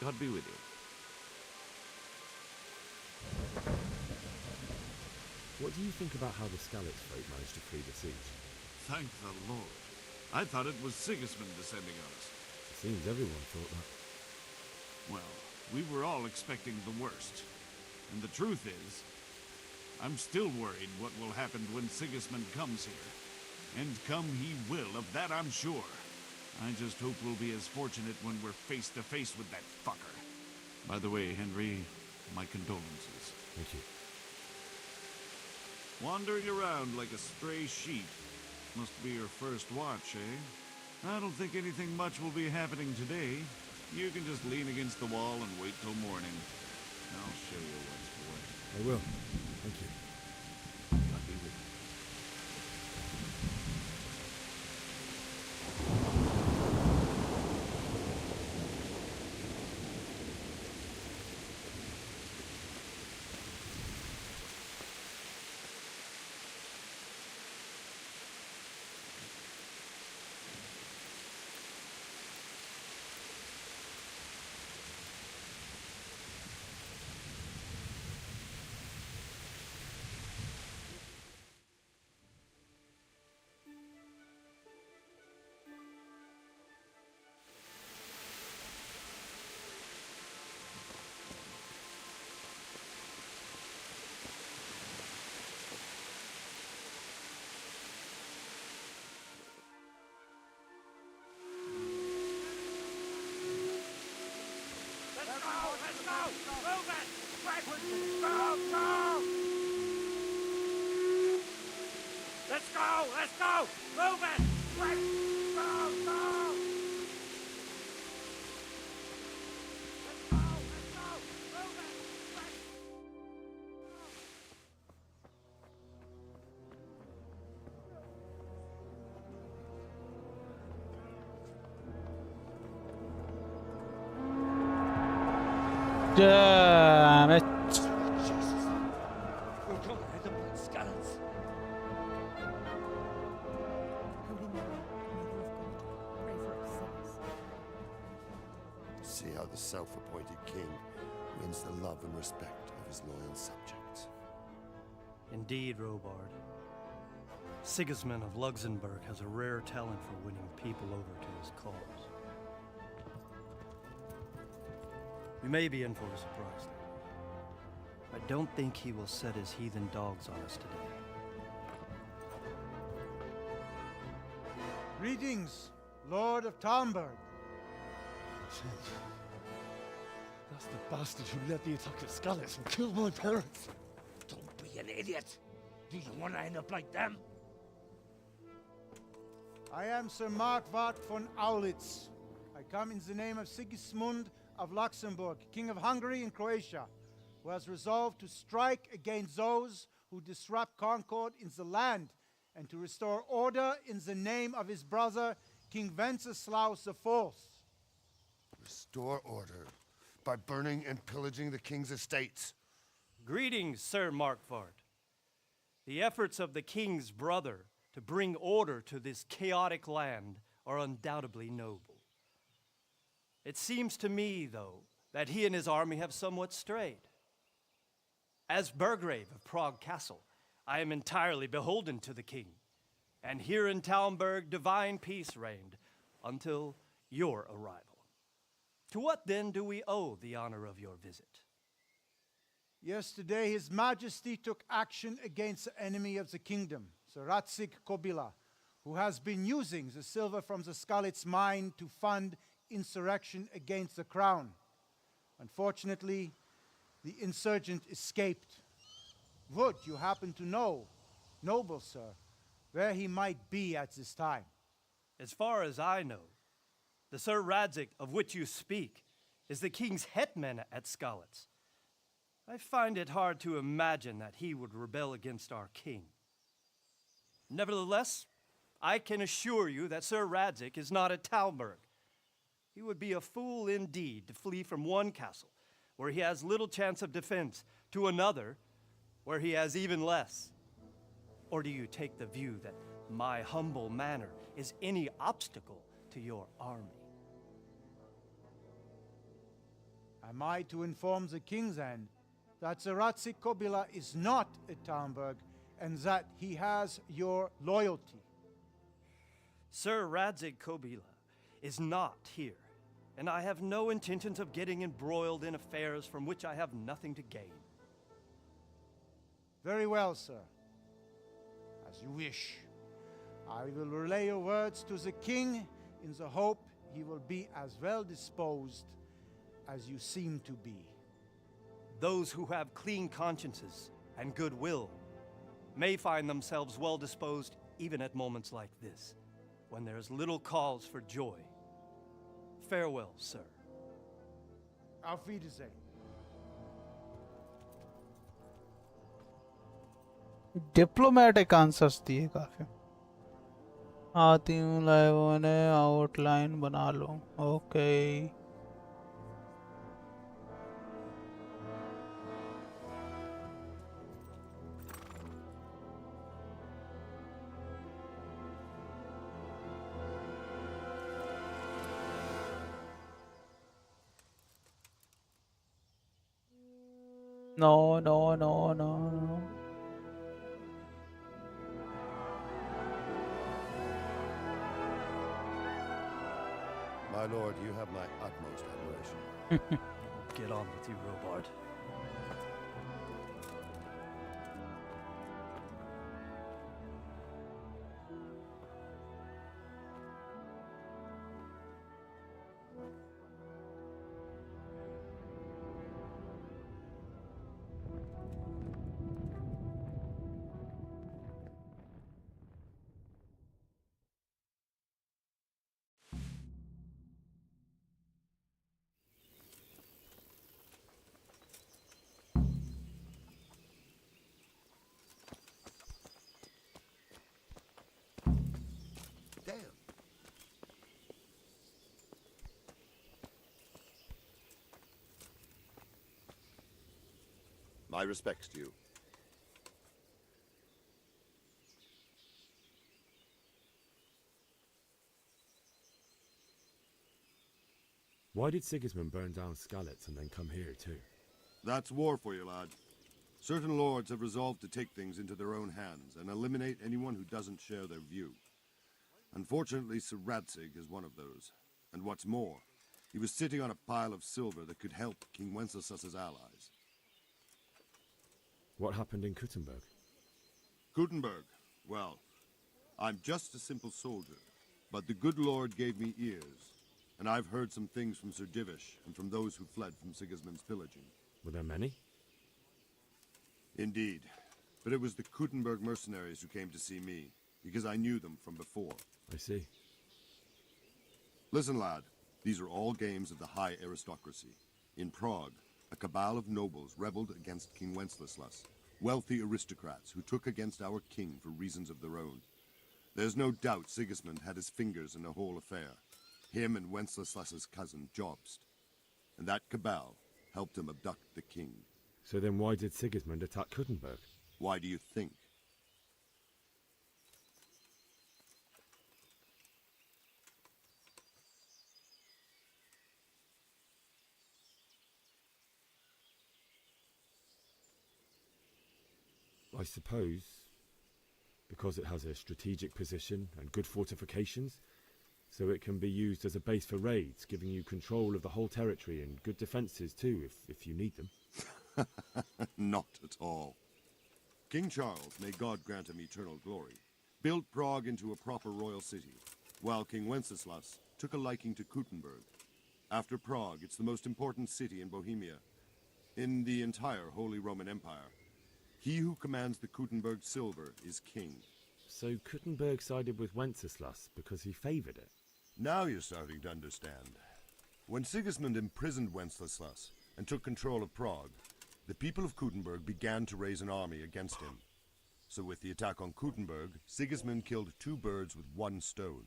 God be with you. What do you think about how the Skalitz folk managed to flee the siege? Thank the Lord. I thought it was Sigismund descending on us. It seems everyone thought that. Well, we were all expecting the worst. And the truth is, I'm still worried what will happen when Sigismund comes here. And come he will, of that I'm sure. I just hope we'll be as fortunate when we're face to face with that fucker. By the way, Henry, my condolences. Thank you. Wandering around like a stray sheep. Must be your first watch, eh? I don't think anything much will be happening today. You can just lean against the wall and wait till morning. I'll show you what's what. I will. Thank you. God be with you. Let's go! Move it! Quick! Go! Go! Let's go! Move it! Quick! Damn it. We're coming at the blood skeletons. See how the self-appointed king wins the love and respect of his loyal subjects. Indeed, Robard. Sigismund of Luxembourg has a rare talent for winning people over to his cause. We may be in for a surprise, though. I don't think he will set his heathen dogs on us today. Greetings, Lord of Talmberg. That's the bastard who led the attack at Skalitz and killed my parents. Don't be an idiot. Do you want to end up like them? I am Sir Markwart von Aulitz. I come in the name of Sigismund of Luxembourg, King of Hungary and Croatia, who has resolved to strike against those who disrupt concord in the land and to restore order in the name of his brother, King Wenceslaus IV. Restore order by burning and pillaging the king's estates. Greetings, Sir Markwart. The efforts of the king's brother to bring order to this chaotic land are undoubtedly noble. It seems to me, though, that he and his army have somewhat strayed. As Burgrave of Prague Castle, I am entirely beholden to the king, and here in Talmberg divine peace reigned until your arrival. To what then do we owe the honor of your visit? Yesterday, His Majesty took action against the enemy of the kingdom, Sir Radzig Kobyla, who has been using the silver from the Skalitz mine to fund insurrection against the crown. Unfortunately, the insurgent escaped. Would you happen to know, noble sir, where he might be at this time? As far as I know, the Sir Radzig of which you speak is the king's hetman at Skalitz. I find it hard to imagine that he would rebel against our king. Nevertheless, I can assure you that Sir Radzig is not at Talmberg. He would be a fool indeed to flee from one castle, where he has little chance of defense, to another, where he has even less. Or do you take the view that my humble manner is any obstacle to your army? Am I to inform the king then that Sir Radzig Kobyla is not at Talmberg and that he has your loyalty. Sir Radzig Kobila is not here, and I have no intentions of getting embroiled in affairs from which I have nothing to gain. Very well, sir. As you wish. I will relay your words to the king in the hope he will be as well disposed as you seem to be. Those who have clean consciences and goodwill may find themselves well disposed even at moments like this, when there is little cause for joy. Farewell, sir. Auf Wiedersehen. Diplomatic answers दिए काफी। आती हूँ live ने outline बना लो। Okay no no no no no My lord, you have my utmost admiration. Get on with you, Robard. Damn. My respects to you. Why did Sigismund burn down Skalitz and then come here too? That's war for you, lad. Certain lords have resolved to take things into their own hands and eliminate anyone who doesn't share their view. Unfortunately, Sir Radzig is one of those. And what's more, he was sitting on a pile of silver that could help King Wenceslas's allies. What happened in Kuttenberg? Kuttenberg? Well, I'm just a simple soldier, but the good Lord gave me ears, and I've heard some things from Sir Divish and from those who fled from Sigismund's pillaging. Were there many? Indeed, but it was the Kuttenberg mercenaries who came to see me, because I knew them from before. I see. Listen, lad, these are all games of the high aristocracy. In Prague, a cabal of nobles rebelled against King Wenceslas, wealthy aristocrats who took against our king for reasons of their own. There's no doubt Sigismund had his fingers in the whole affair. Him and Wenceslas's cousin, Jobst. And that cabal helped him abduct the king. So then why did Sigismund attack Kuttenberg? Why do you think? I suppose because it has a strategic position and good fortifications, so it can be used as a base for raids, giving you control of the whole territory and good defences too, if you need them. Not at all. King Charles, may God grant him eternal glory, built Prague into a proper royal city, while King Wenceslas took a liking to Kuttenberg. After Prague, it's the most important city in Bohemia, in the entire Holy Roman Empire. He who commands the Kuttenberg silver is king. So Kuttenberg sided with Wenceslas because he favoured it? Now you're starting to understand. When Sigismund imprisoned Wenceslas and took control of Prague, the people of Kuttenberg began to raise an army against him. So with the attack on Kuttenberg, Sigismund killed two birds with one stone.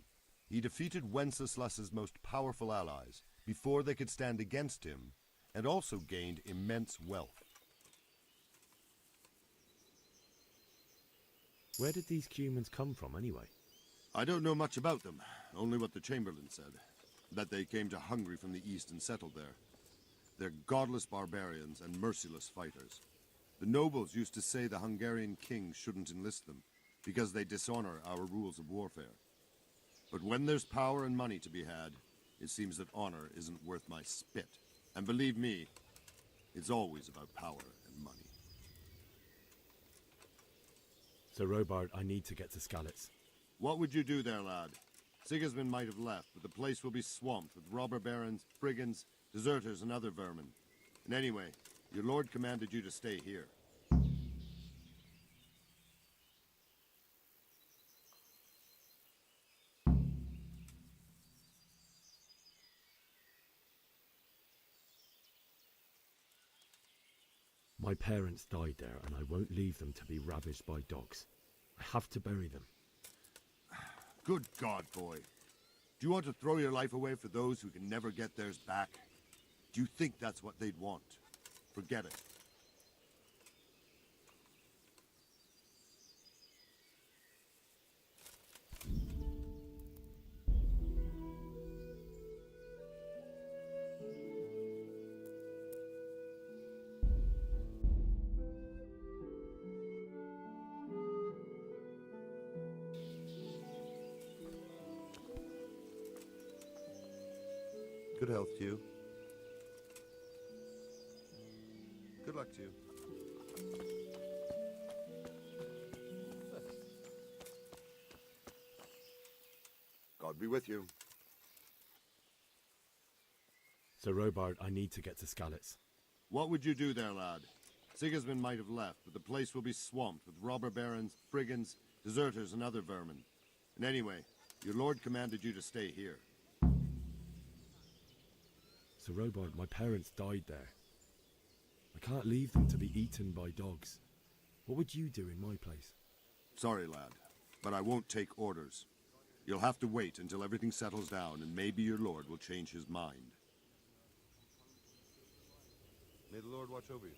He defeated Wenceslas's most powerful allies before they could stand against him, and also gained immense wealth. Where did these Cumans come from anyway? I don't know much about them, only what the Chamberlain said, that they came to Hungary from the east and settled there. They're godless barbarians and merciless fighters. The nobles used to say the Hungarian king shouldn't enlist them, because they dishonor our rules of warfare. But when there's power and money to be had, it seems that honor isn't worth my spit. And believe me, it's always about power and money. Sir Robard, I need to get to Skalitz. What would you do there, lad? Sigismund might have left, but the place will be swamped with robber barons, brigands, deserters, and other vermin. And anyway, your lord commanded you to stay here. My parents died there, and I won't leave them to be ravaged by dogs. I have to bury them. Good God, boy. Do you want to throw your life away for those who can never get theirs back? Do you think that's what they'd want? Forget it. Good health to you. Good luck to you. God be with you. Sir Robard, I need to get to Skalitz. What would you do there, lad? Sigismund might have left, but the place will be swamped with robber barons, brigands, deserters, and other vermin. And anyway, your lord commanded you to stay here. Sir Robard, my parents died there. I can't leave them to be eaten by dogs. What would you do in my place? Sorry, lad, but I won't take orders. You'll have to wait until everything settles down, and maybe your lord will change his mind. May the Lord watch over you.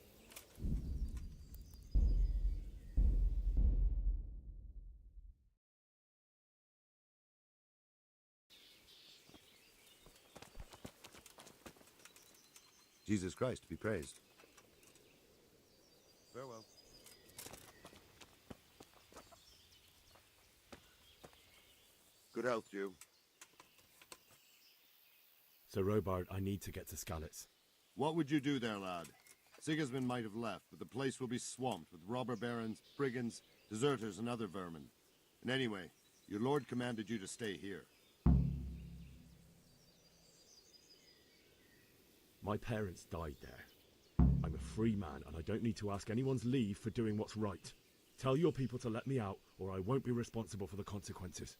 Jesus Christ be praised. Farewell. Good health to you. Sir Robard, I need to get to Skalitz. What would you do there, lad? Sigismund might have left, but the place will be swamped with robber barons, brigands, deserters, and other vermin. And anyway, your lord commanded you to stay here. My parents died there. I'm a free man, and I don't need to ask anyone's leave for doing what's right. Tell your people to let me out, or I won't be responsible for the consequences.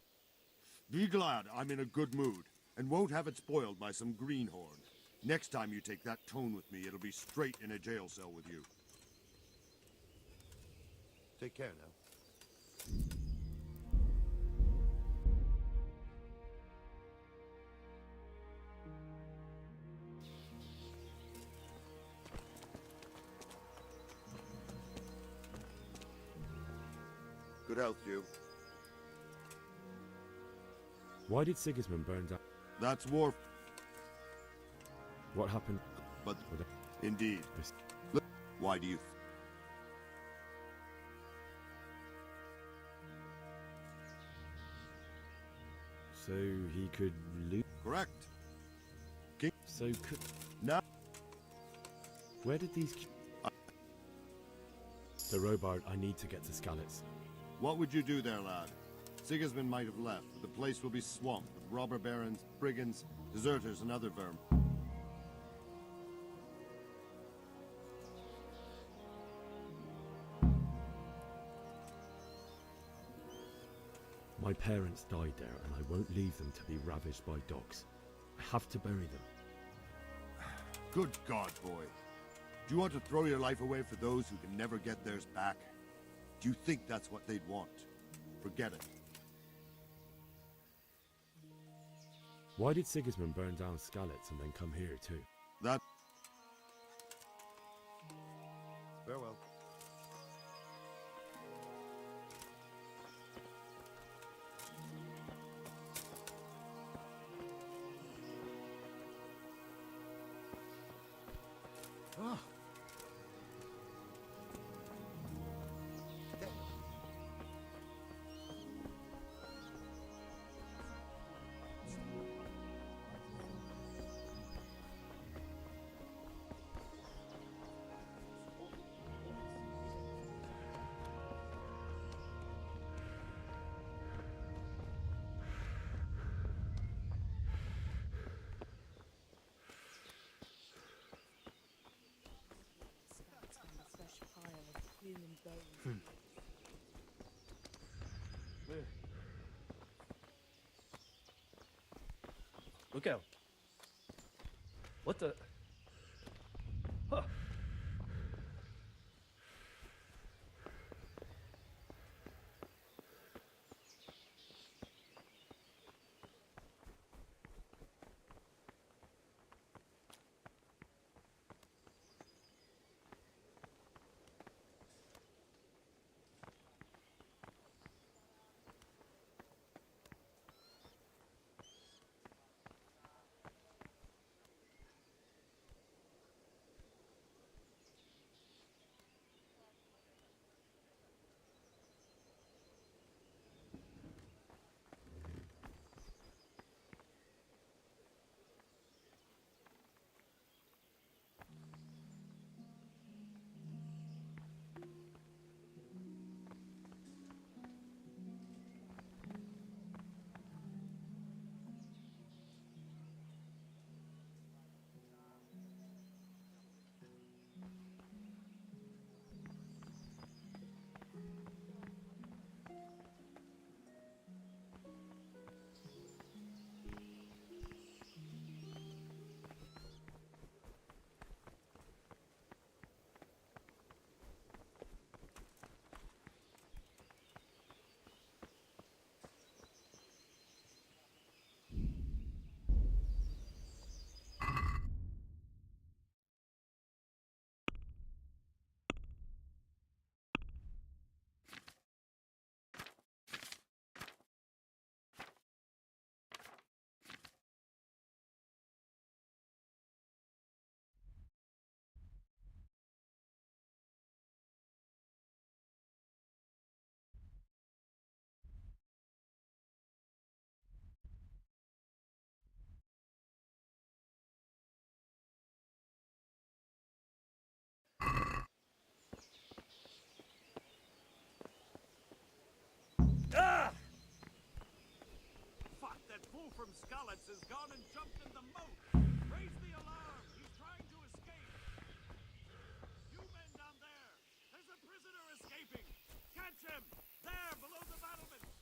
Be glad I'm in a good mood, and won't have it spoiled by some greenhorn. Next time you take that tone with me, it'll be straight in a jail cell with you. Take care now. Good health to you. Why did Sigismund burn down? That's war. What happened? But indeed. Look, why do you? So he could lose. Correct. King. So could. Now. Where did these? Sir Robard, I need to get to Skalitz. What would you do there, lad? Sigismund might have left, but the place will be swamped with robber barons, brigands, deserters, and other vermin. My parents died there, and I won't leave them to be ravaged by dogs. I have to bury them. Good God, boy. Do you want to throw your life away for those who can never get theirs back? Do you think that's what they'd want? Forget it. Why did Sigismund burn down Skalitz and then come here too? That... Farewell. Look out. What the? Huh. Ah! Fuck, that fool from Skalitz has gone and jumped in the moat! Raise the alarm! He's trying to escape! You men down there! There's a prisoner escaping! Catch him! There, below the battlements!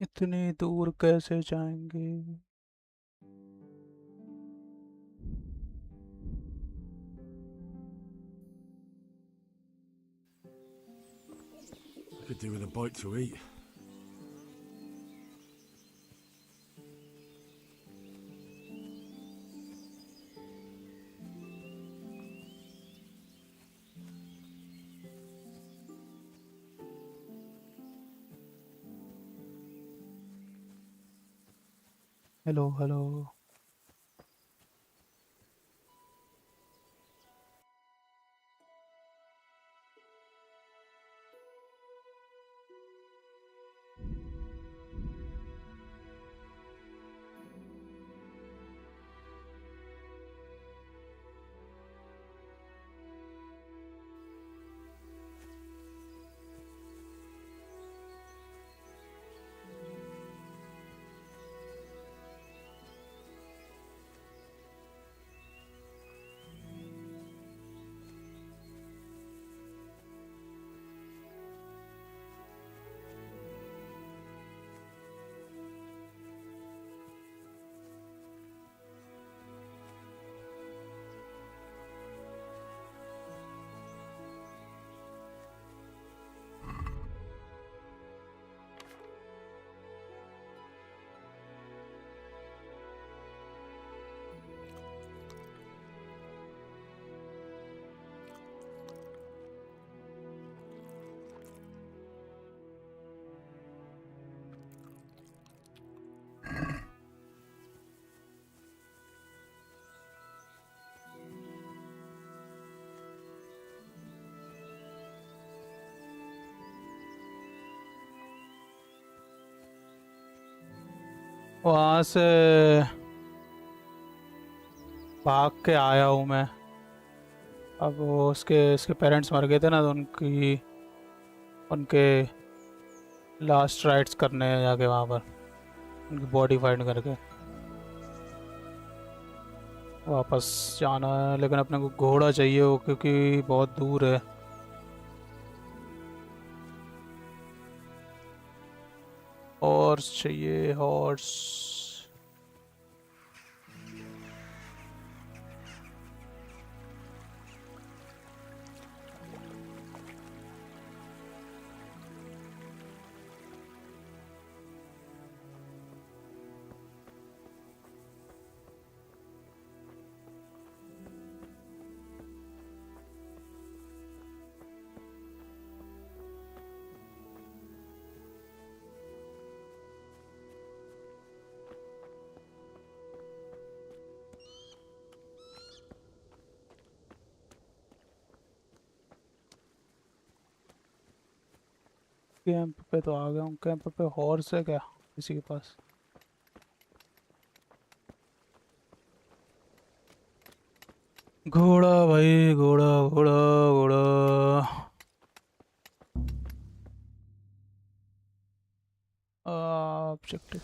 इतनी दूर कैसे जाएंगे? I could do with a bite to eat. Hello, hello. वहाँ से भाग के आया हूँ मैं। अब वो उसके पेरेंट्स मर गए थे ना, तो उनके लास्ट राइट्स करने हैं जाके वहाँ पर, उनकी बॉडी फाइंड करके वापस जाना है। लेकिन अपने को घोड़ा चाहिए हो, क्योंकि बहुत दूर है। हॉर्स चाहिए, हॉर्स। कैंप पे तो आ गया हूँ। कैंप पे हॉर्स है क्या किसी के पास? घोड़ा भाई, घोड़ा घोड़ा घोड़ा। ऑब्जेक्टिव।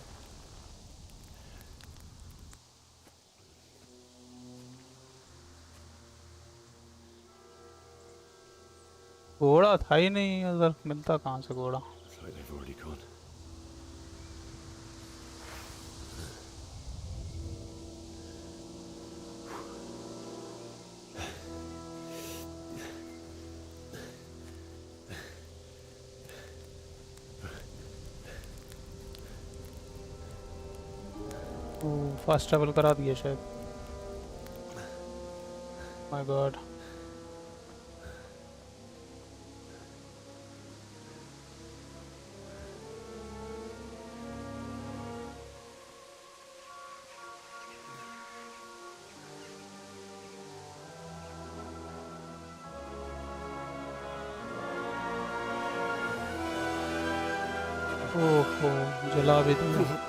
घोड़ा था ही नहीं उधर, मिलता कहाँ से घोड़ा? Looks like they've already gone. Fast travel करा दिया शायद। My God. ओहो, जला भी दिया।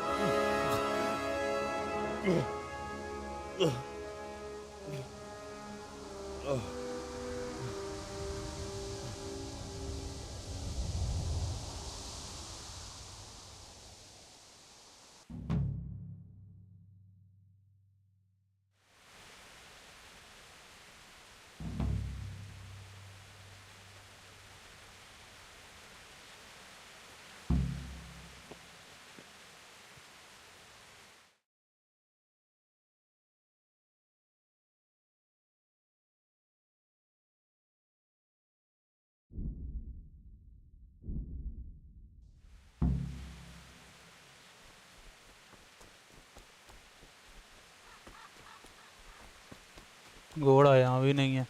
घोड़ा यहाँ भी नहीं है.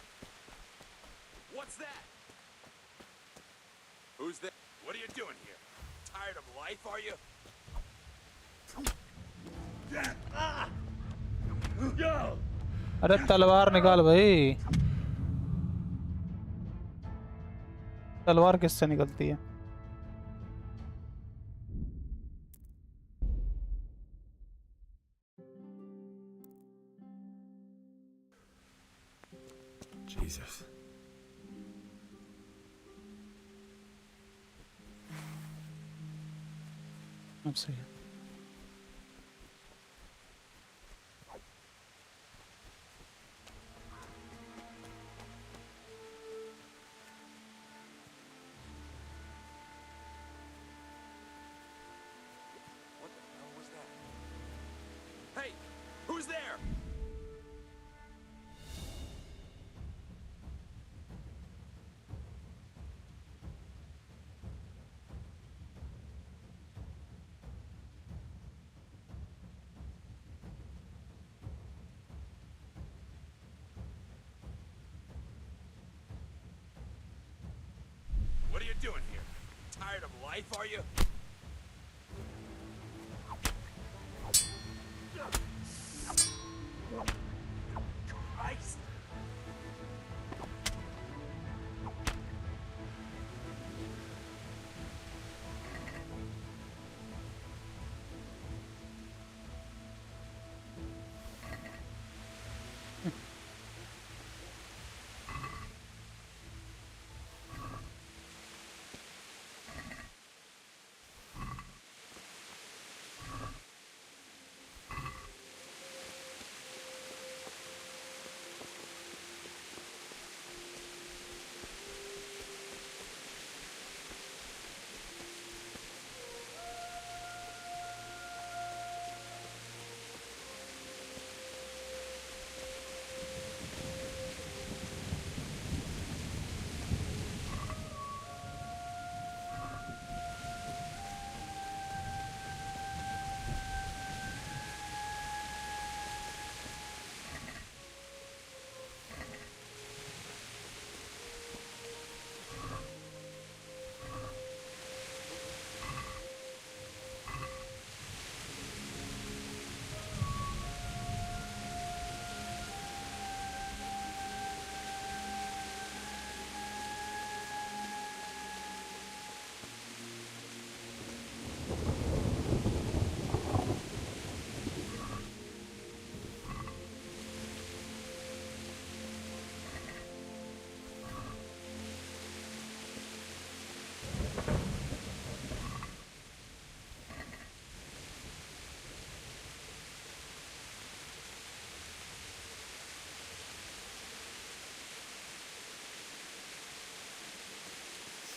What's that? Who's that? What are you doing here? Tired of life, are you? अरे तलवार निकाल भाई. तलवार किससे निकलती है? Jesus. अब सही है. What the hell was that? Hey, who's there? What are you doing here? Tired of life, are you? Christ!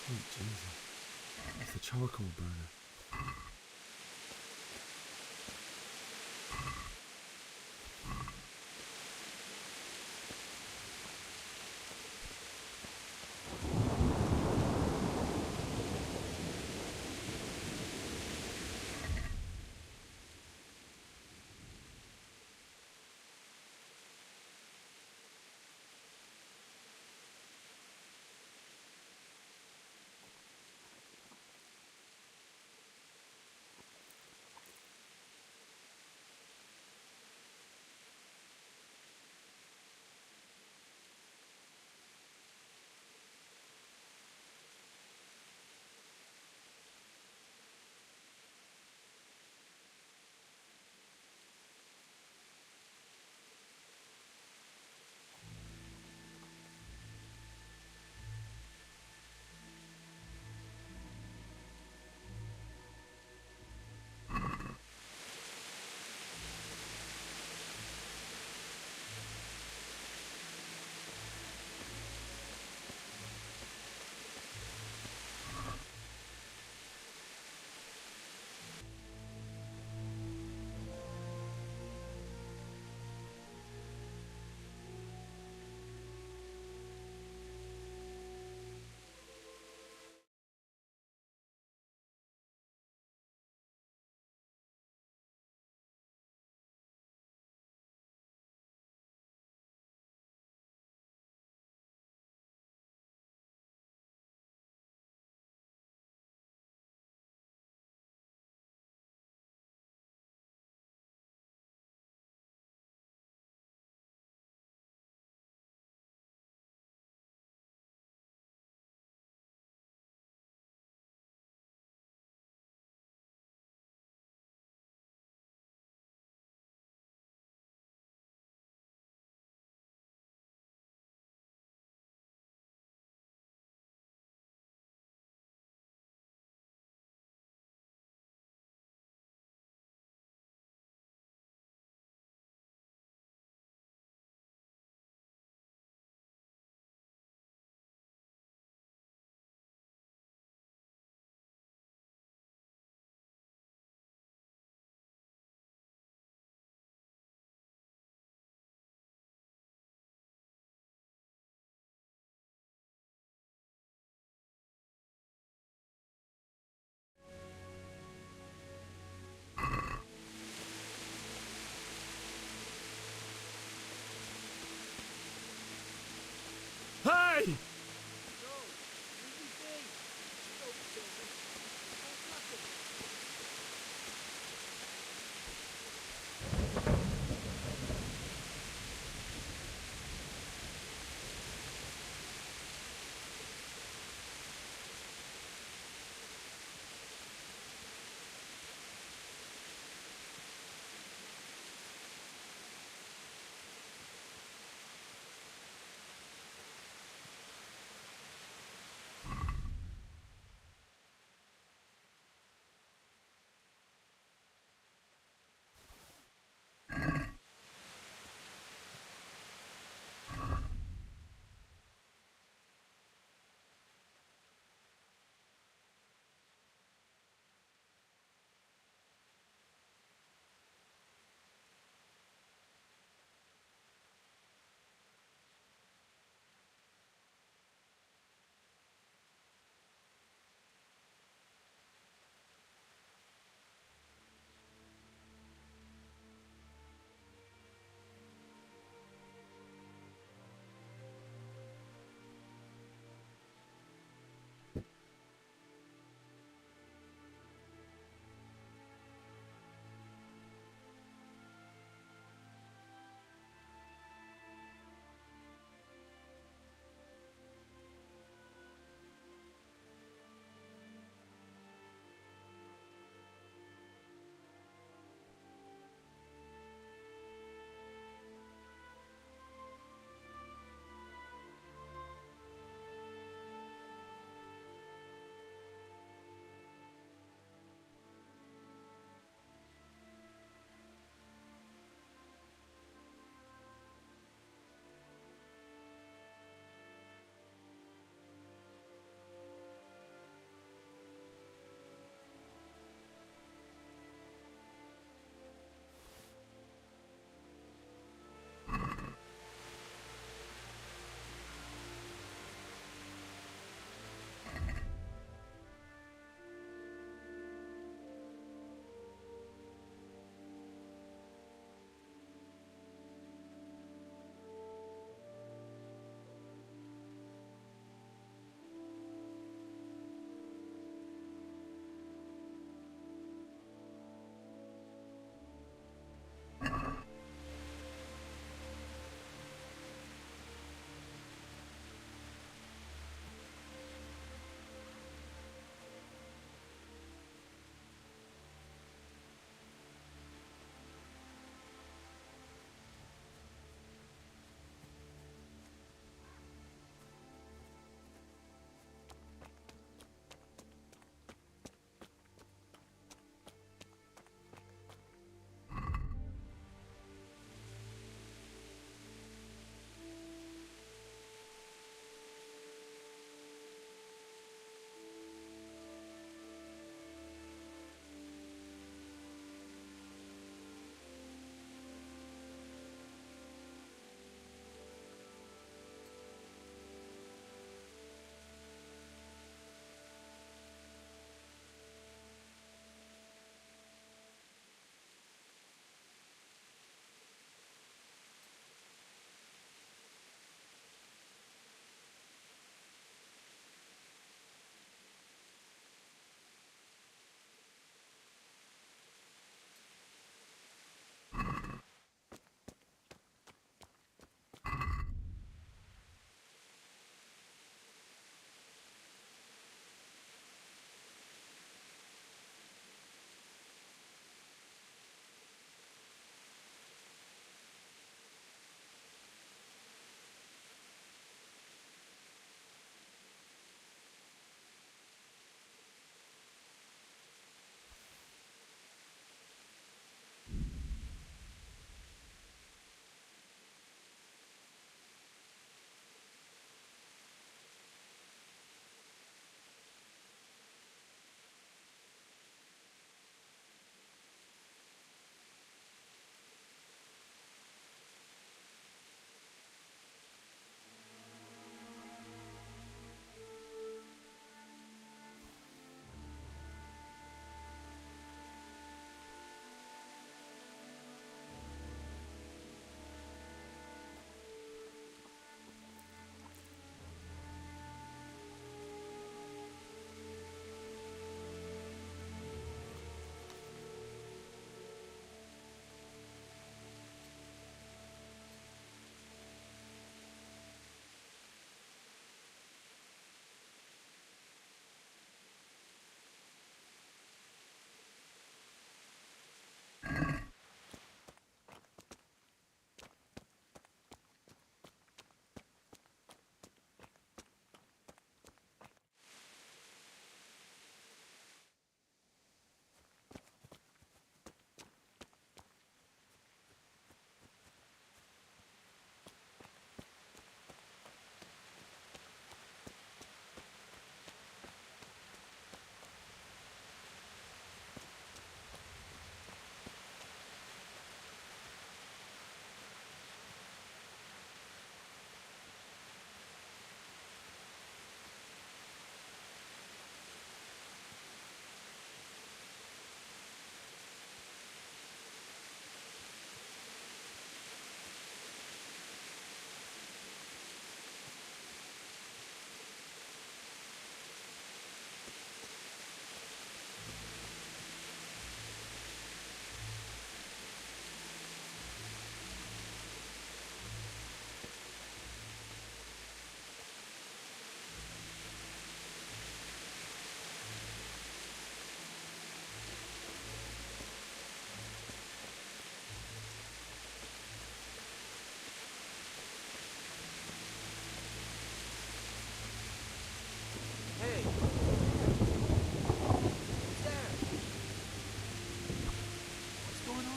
Sweet Jesus. It's the charcoal burner.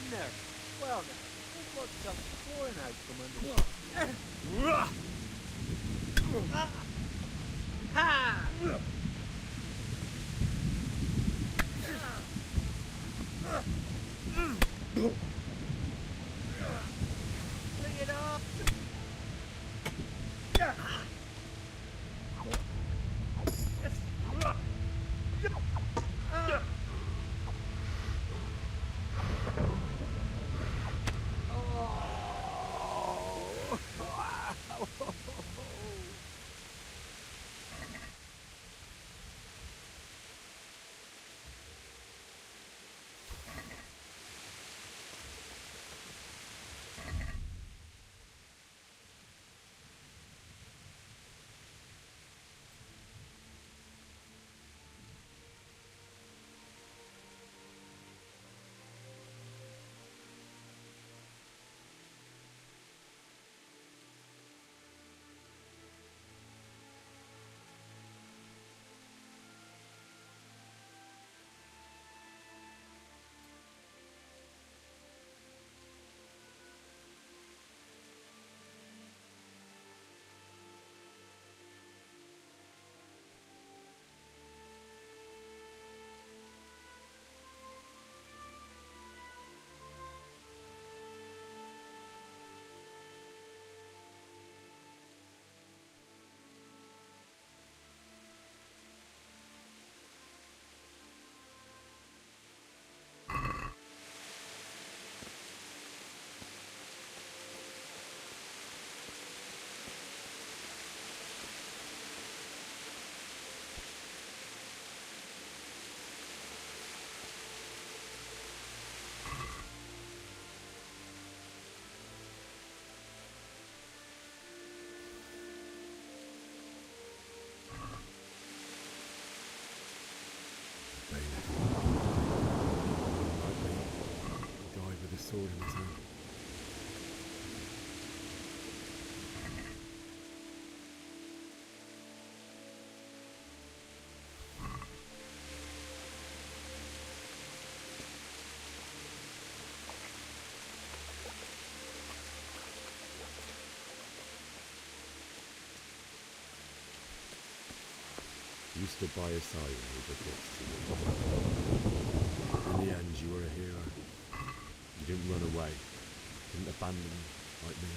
there. Well, now, what's up pouring out from under? Ha! Bring it up! Sword in his hand. You stood by his side when he did this. In the end, you were a hero. You didn't run away. Didn't abandon me like me.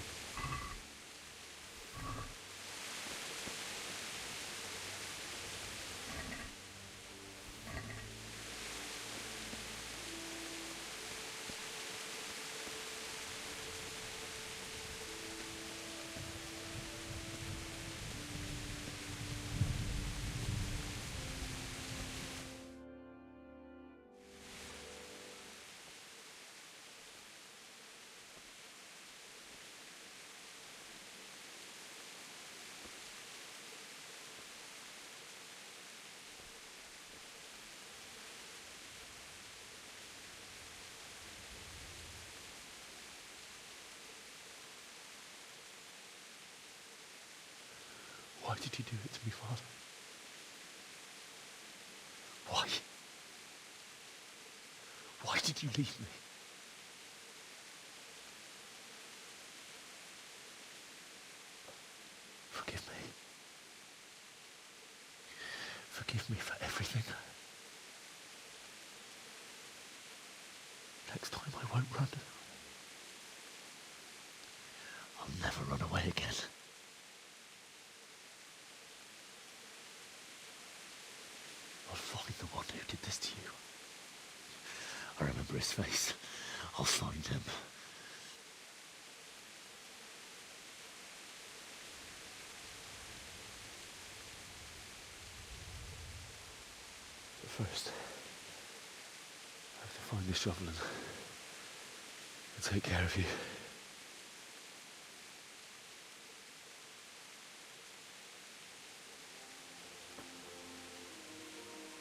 Why did you do it to me, Father? Why? Why did you leave me? Forgive me. Forgive me for everything. Next time I won't run. I'll never run away again. I'll find the one who did this to you. I remember his face. I'll find him. But first, I have to find the shovel and take care of you.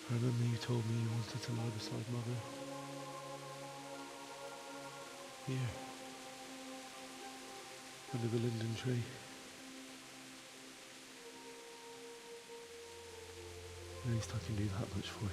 I remember you told me you wanted to lie beside Mother. Here. Under the linden tree. At least I can do that much for you.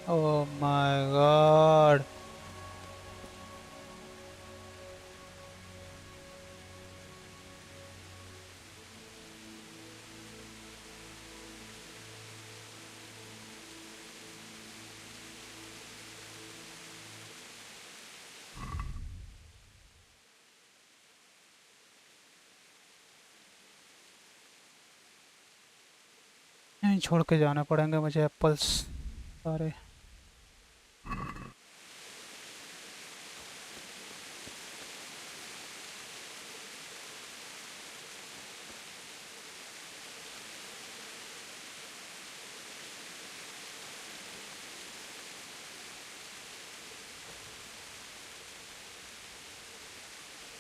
Oh my god. नहीं छोड़ के जाना पड़ेंगे मुझे apples सारे।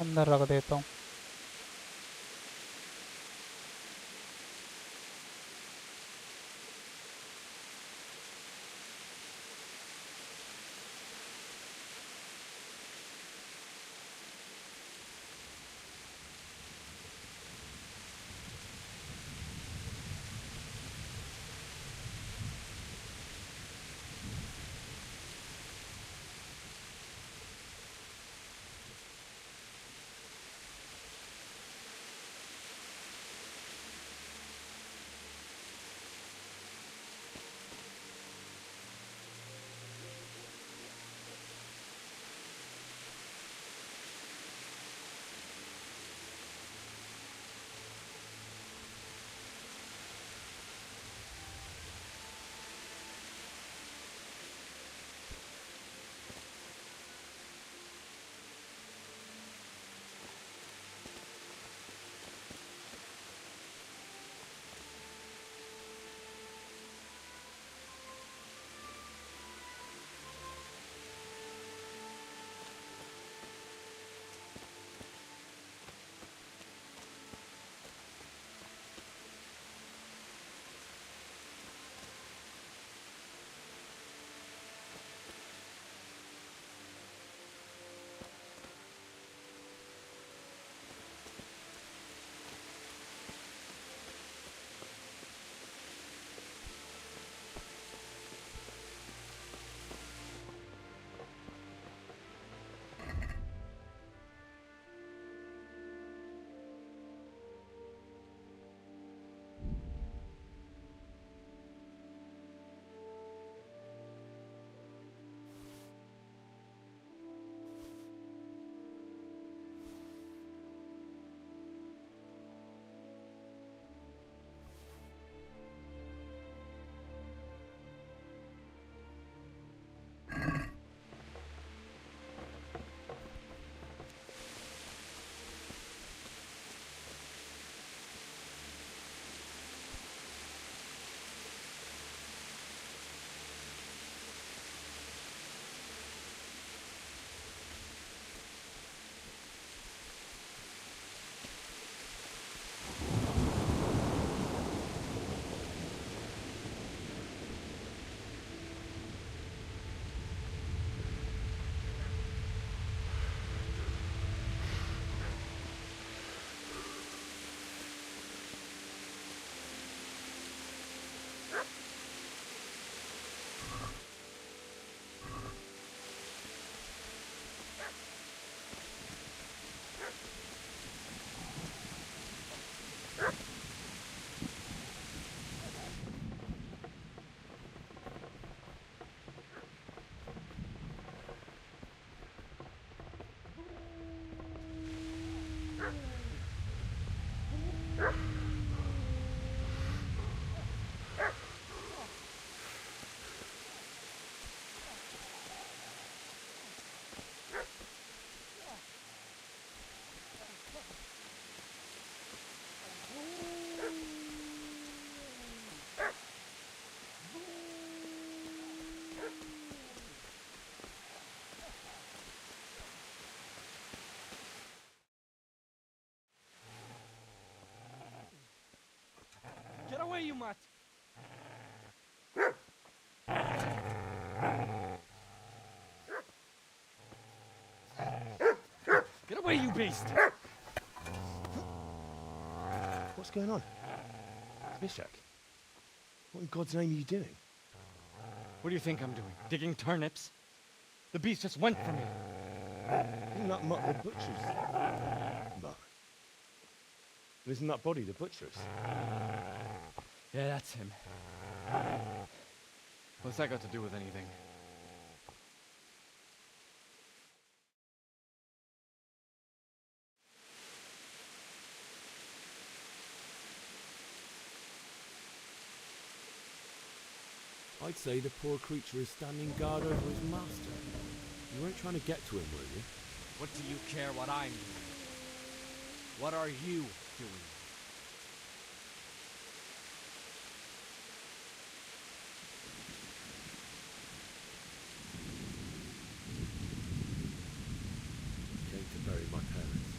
अंदर रख देता हूँ। Get away, you mutt! Get away, you beast! What's going on? Mishak, what in God's name are you doing? What do you think I'm doing? Digging turnips? The beast just went from me. Isn't that Mutt the butcher's? No. Isn't that body the butcher's? Yeah, that's him. What's that got to do with anything? I'd say the poor creature is standing guard over his master. You weren't trying to get to him, were you? What do you care what I'm doing? What are you doing? Came to bury my parents.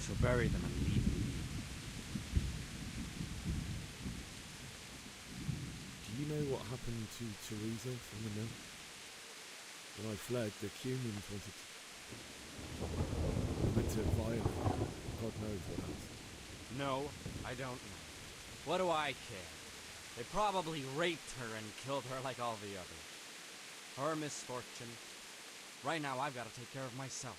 So bury them and leave me. Do you know what happened to Teresa from the mill? When I fled, the Cumans wanted to... They meant to violate her. God knows what else. No, I don't know. What do I care? They probably raped her and killed her like all the others. Her misfortune. Right now, I've got to take care of myself.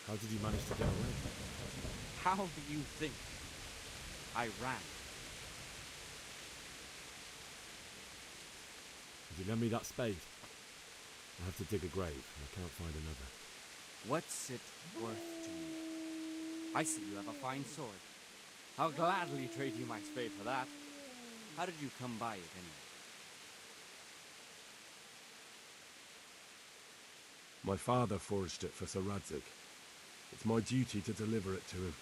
How did you manage to get away? How do you think I ran? Could you lend me that spade? I have to dig a grave, and I can't find another. What's it worth to you? I see you have a fine sword. I'll gladly trade you my spade for that. How did you come by it, anyway? My father forged it for Sir Radzig. It's my duty to deliver it to him.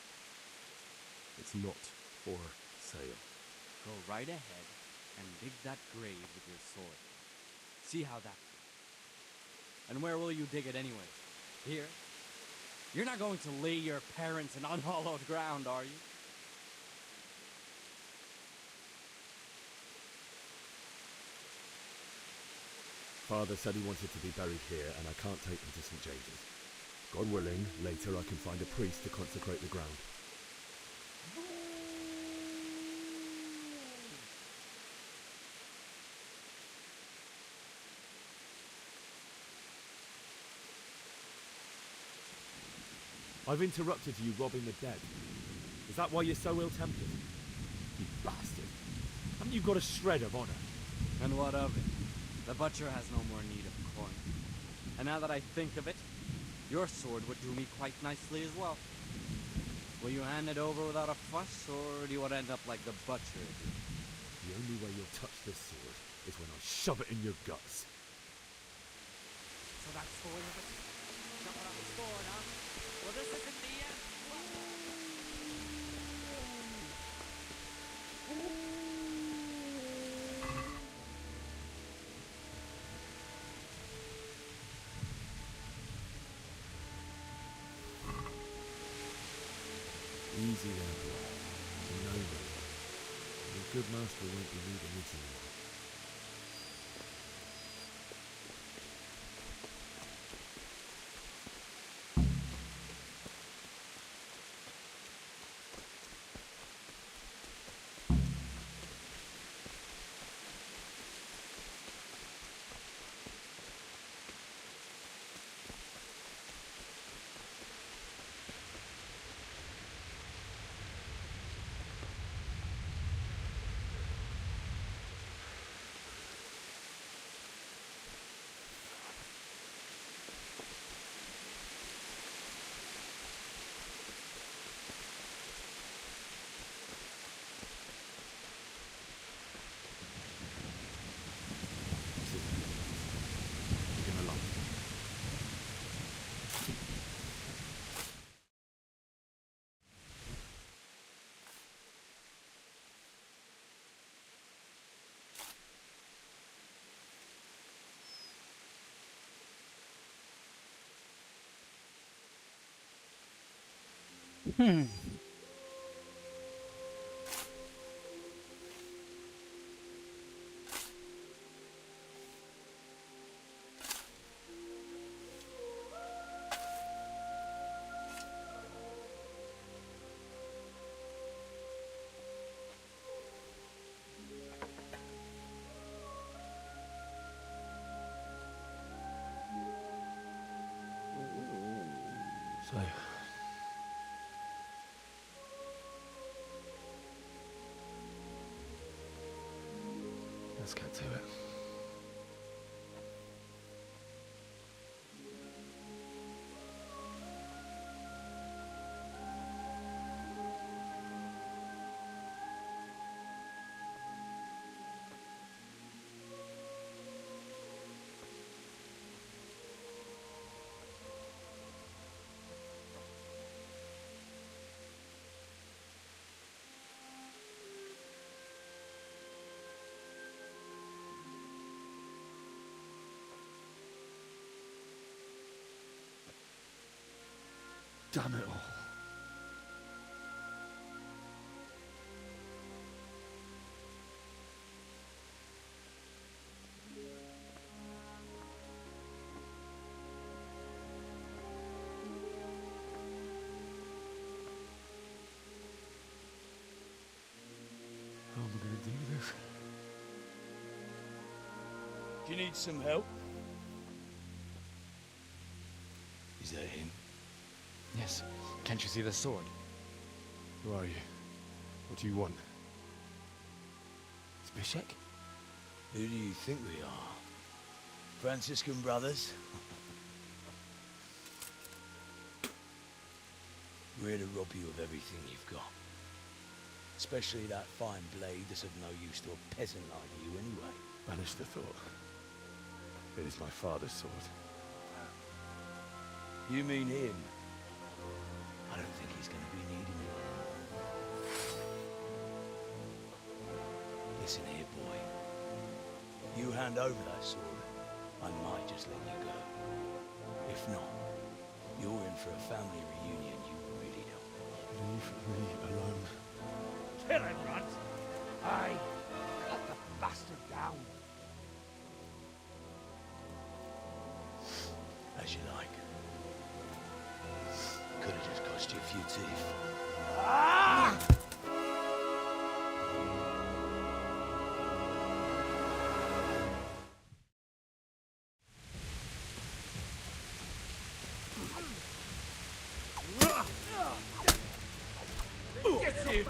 It's not for sale. Go right ahead and dig that grave with your sword. See how that goes. And where will you dig it anyway? Here? You're not going to lay your parents in unhallowed ground, are you? Father said he wanted to be buried here, and I can't take him to St. James's. God willing, later I can find a priest to consecrate the ground. I've interrupted you robbing the dead. Is that why you're so ill-tempered? You bastard. Haven't you got a shred of honor? And what of it? The butcher has no more need of coin. And now that I think of it, your sword would do me quite nicely as well. Will you hand it over without a fuss, or do you want to end up like the butcher? The only way you'll touch this sword is when I shove it in your guts. So that's the way of it? Jumping on the sword, huh? Well, this isn't the end. Easy there, boy. To know me. Your good master won't be leaving me tonight. So, let's get to it. Damn it all. How am I going to do this? Do you need some help? Is that him? Yes. Can't you see the sword? Who are you? What do you want? It's Bishek? Who do you think we are? Franciscan brothers? We're here to rob you of everything you've got. Especially that fine blade that's of no use to a peasant like you anyway. Banish the thought. It is my father's sword. You mean him? I don't think he's going to be needing it. Listen here, boy. You hand over that sword, I might just let you go. If not, you're in for a family reunion you really don't. Leave me alone. Kill him, Runt! Aye, cut the bastard down. As you like. Could have just cost you a few teeth. Ah! Get him!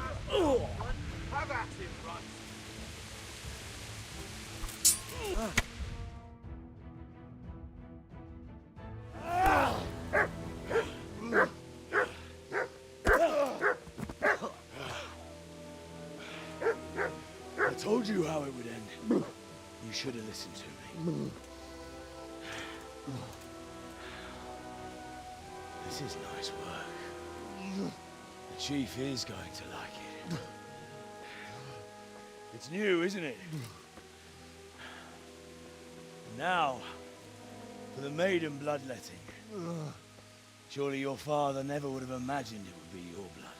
Have at him, Runt! I told you how it would end. You should have listened to me. This is nice work. The chief is going to like it. It's new, isn't it? Now, for the maiden bloodletting. Surely your father never would have imagined it would be your blood.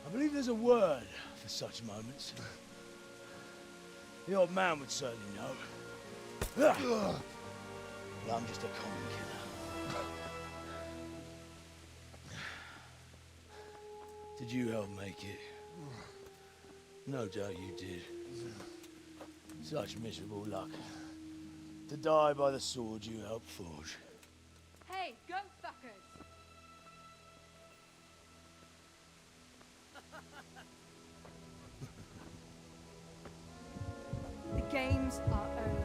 I believe there's a word for such moments. The old man would certainly know. But I'm just a common killer. Did you help make it? No doubt you did. Such miserable luck. To die by the sword you helped forge. Hey, go fuckers! The games are over.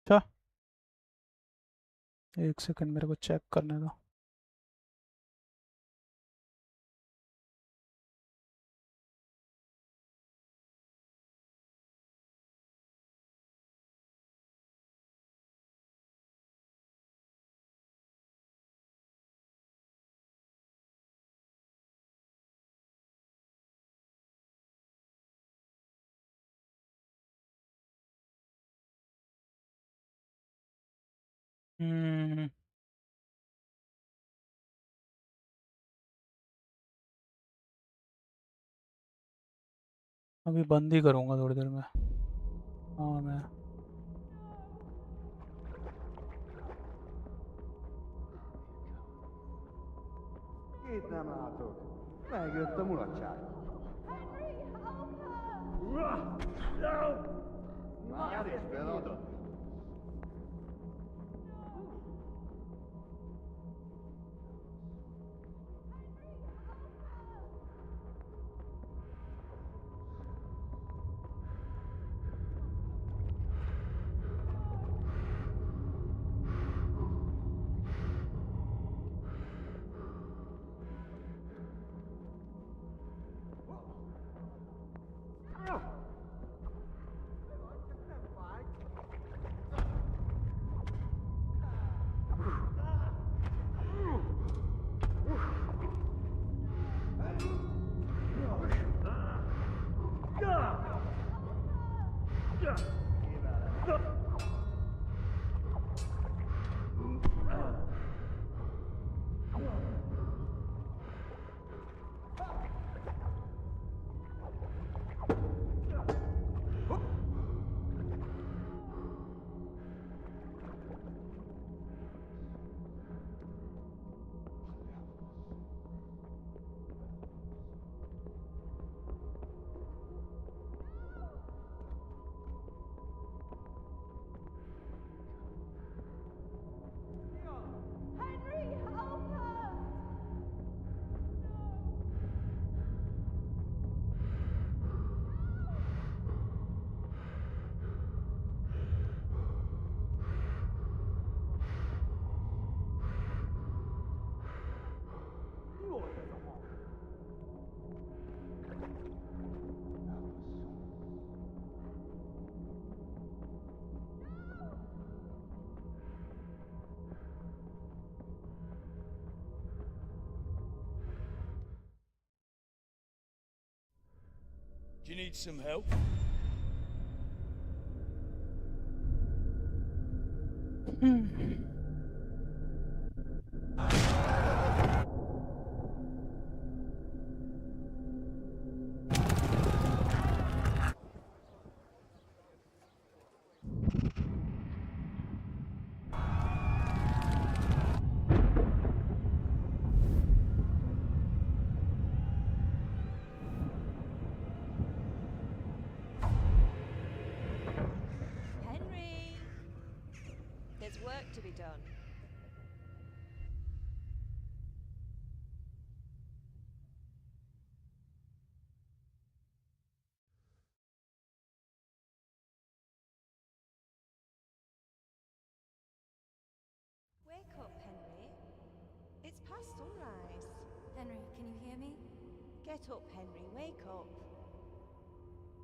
अच्छा, एक second मेरे को check करने दो। हम्म, अभी बंद ही करूँगा थोड़ी देर में। हाँ मैं Itt nem látok. Megjött a mulatság. Már is beladott. Do you need some help? There's work to be done. Wake up, Henry. It's past sunrise. Henry, can you hear me? Get up, Henry. Wake up.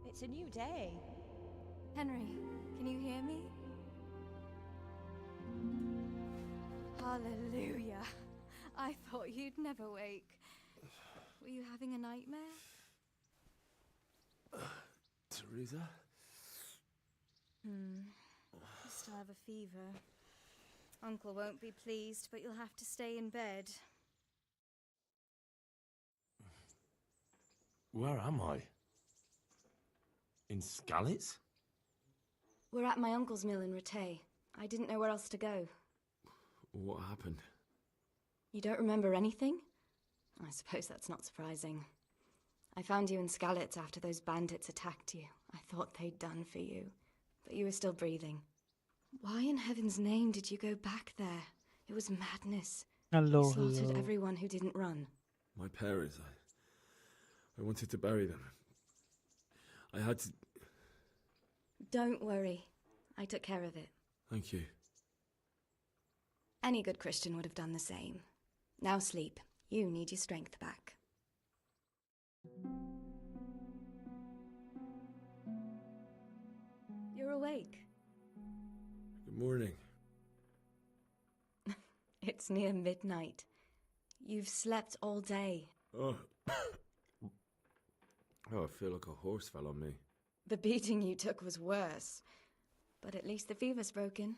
It's a new day. Henry, can you hear me? Hallelujah. I thought you'd never wake. Were you having a nightmare? Teresa? You still have a fever. Uncle won't be pleased, but you'll have to stay in bed. Where am I? In Skalitz? We're at my uncle's mill in Rattay. I didn't know where else to go. What happened? You don't remember anything? I suppose that's not surprising. I found you in Skalitz after those bandits attacked you. I thought they'd done for you, but you were still breathing. Why in heaven's name did you go back there? It was madness. Hello, You slaughtered hello. everyone who didn't run. My parents, I wanted to bury them. I had to... Don't worry. I took care of it. Thank you. Any good Christian would have done the same. Now sleep. You need your strength back. You're awake. Good morning. It's near midnight. You've slept all day. Oh. Oh, I feel like a horse fell on me. The beating you took was worse. But at least the fever's broken.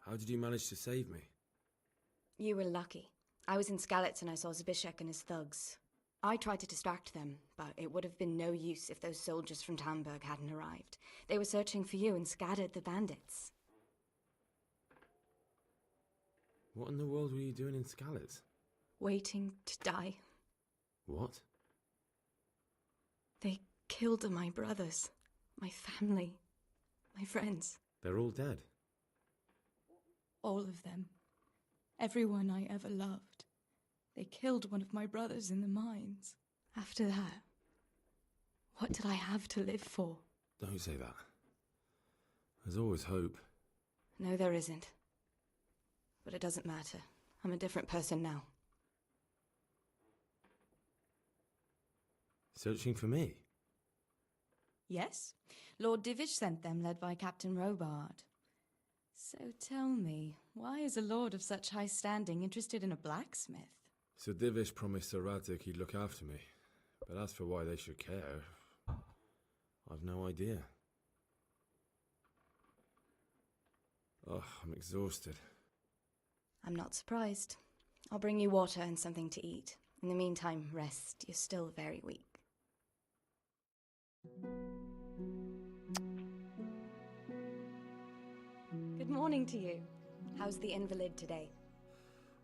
How did you manage to save me? You were lucky. I was in Skalitz and I saw Zbyszek and his thugs. I tried to distract them, but it would have been no use if those soldiers from Tamburg hadn't arrived. They were searching for you and scattered the bandits. What in the world were you doing in Skalitz? Waiting to die. What? They killed my brothers, my family, my friends. They're all dead. All of them. Everyone I ever loved. They killed one of my brothers in the mines. After that, what did I have to live for? Don't say that. There's always hope. No, there isn't. But it doesn't matter. I'm a different person now. Searching for me? Yes. Lord Divish sent them, led by Captain Robard. So tell me, why is a lord of such high standing interested in a blacksmith? So Divish promised Sir Radzik he'd look after me. But as for why they should care, I've no idea. Oh, I'm exhausted. I'm not surprised. I'll bring you water and something to eat. In the meantime, rest. You're still very weak. Good morning to you. How's the invalid today?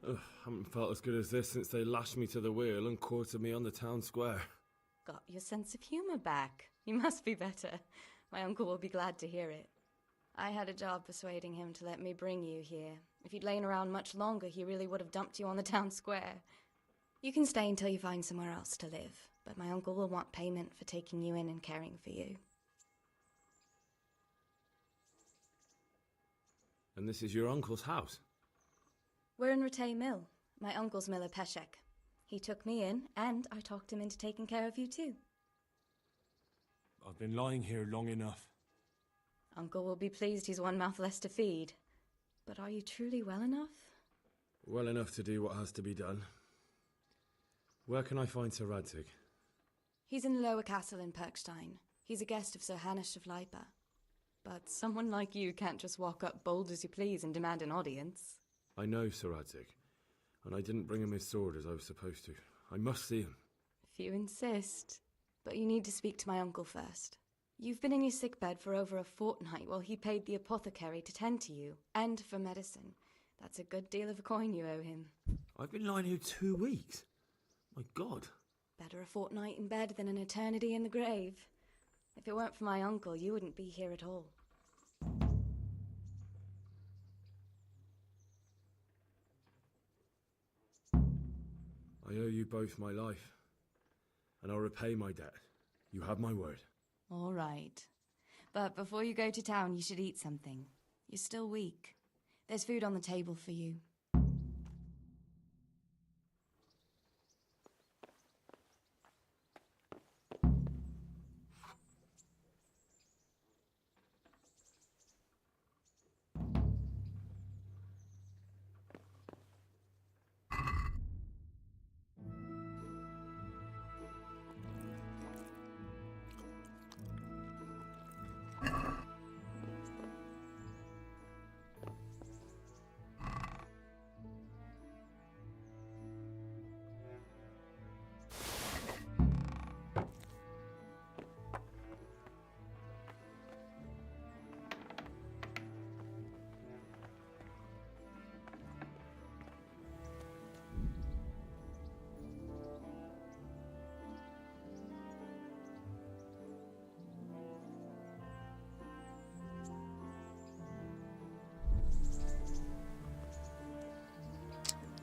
Ugh, haven't felt as good as this since they lashed me to the wheel and quartered me on the town square. Got your sense of humour back. You must be better. My uncle will be glad to hear it. I had a job persuading him to let me bring you here. If you'd lain around much longer, he really would have dumped you on the town square. You can stay until you find somewhere else to live, but my uncle will want payment for taking you in and caring for you. And this is your uncle's house? We're in Rattay Mill, my uncle's miller Peshek. He took me in, and I talked him into taking care of you too. I've been lying here long enough. Uncle will be pleased he's one mouth less to feed. But are you truly well enough? Well enough to do what has to be done. Where can I find Sir Radzik? He's in the lower castle in Perkstein. He's a guest of Sir Hanush of Leipa. But someone like you can't just walk up bold as you please and demand an audience. I know Sir Radzik, and I didn't bring him his sword as I was supposed to. I must see him. If you insist. But you need to speak to my uncle first. You've been in your sickbed for over a fortnight while he paid the apothecary to tend to you, and for medicine. That's a good deal of a coin you owe him. I've been lying here 2 weeks. My God. Better a fortnight in bed than an eternity in the grave. If it weren't for my uncle, you wouldn't be here at all. I owe you both my life, and I'll repay my debt. You have my word. All right. But before you go to town, you should eat something. You're still weak. There's food on the table for you.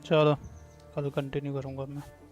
चलो कल continue करूँगा मैं.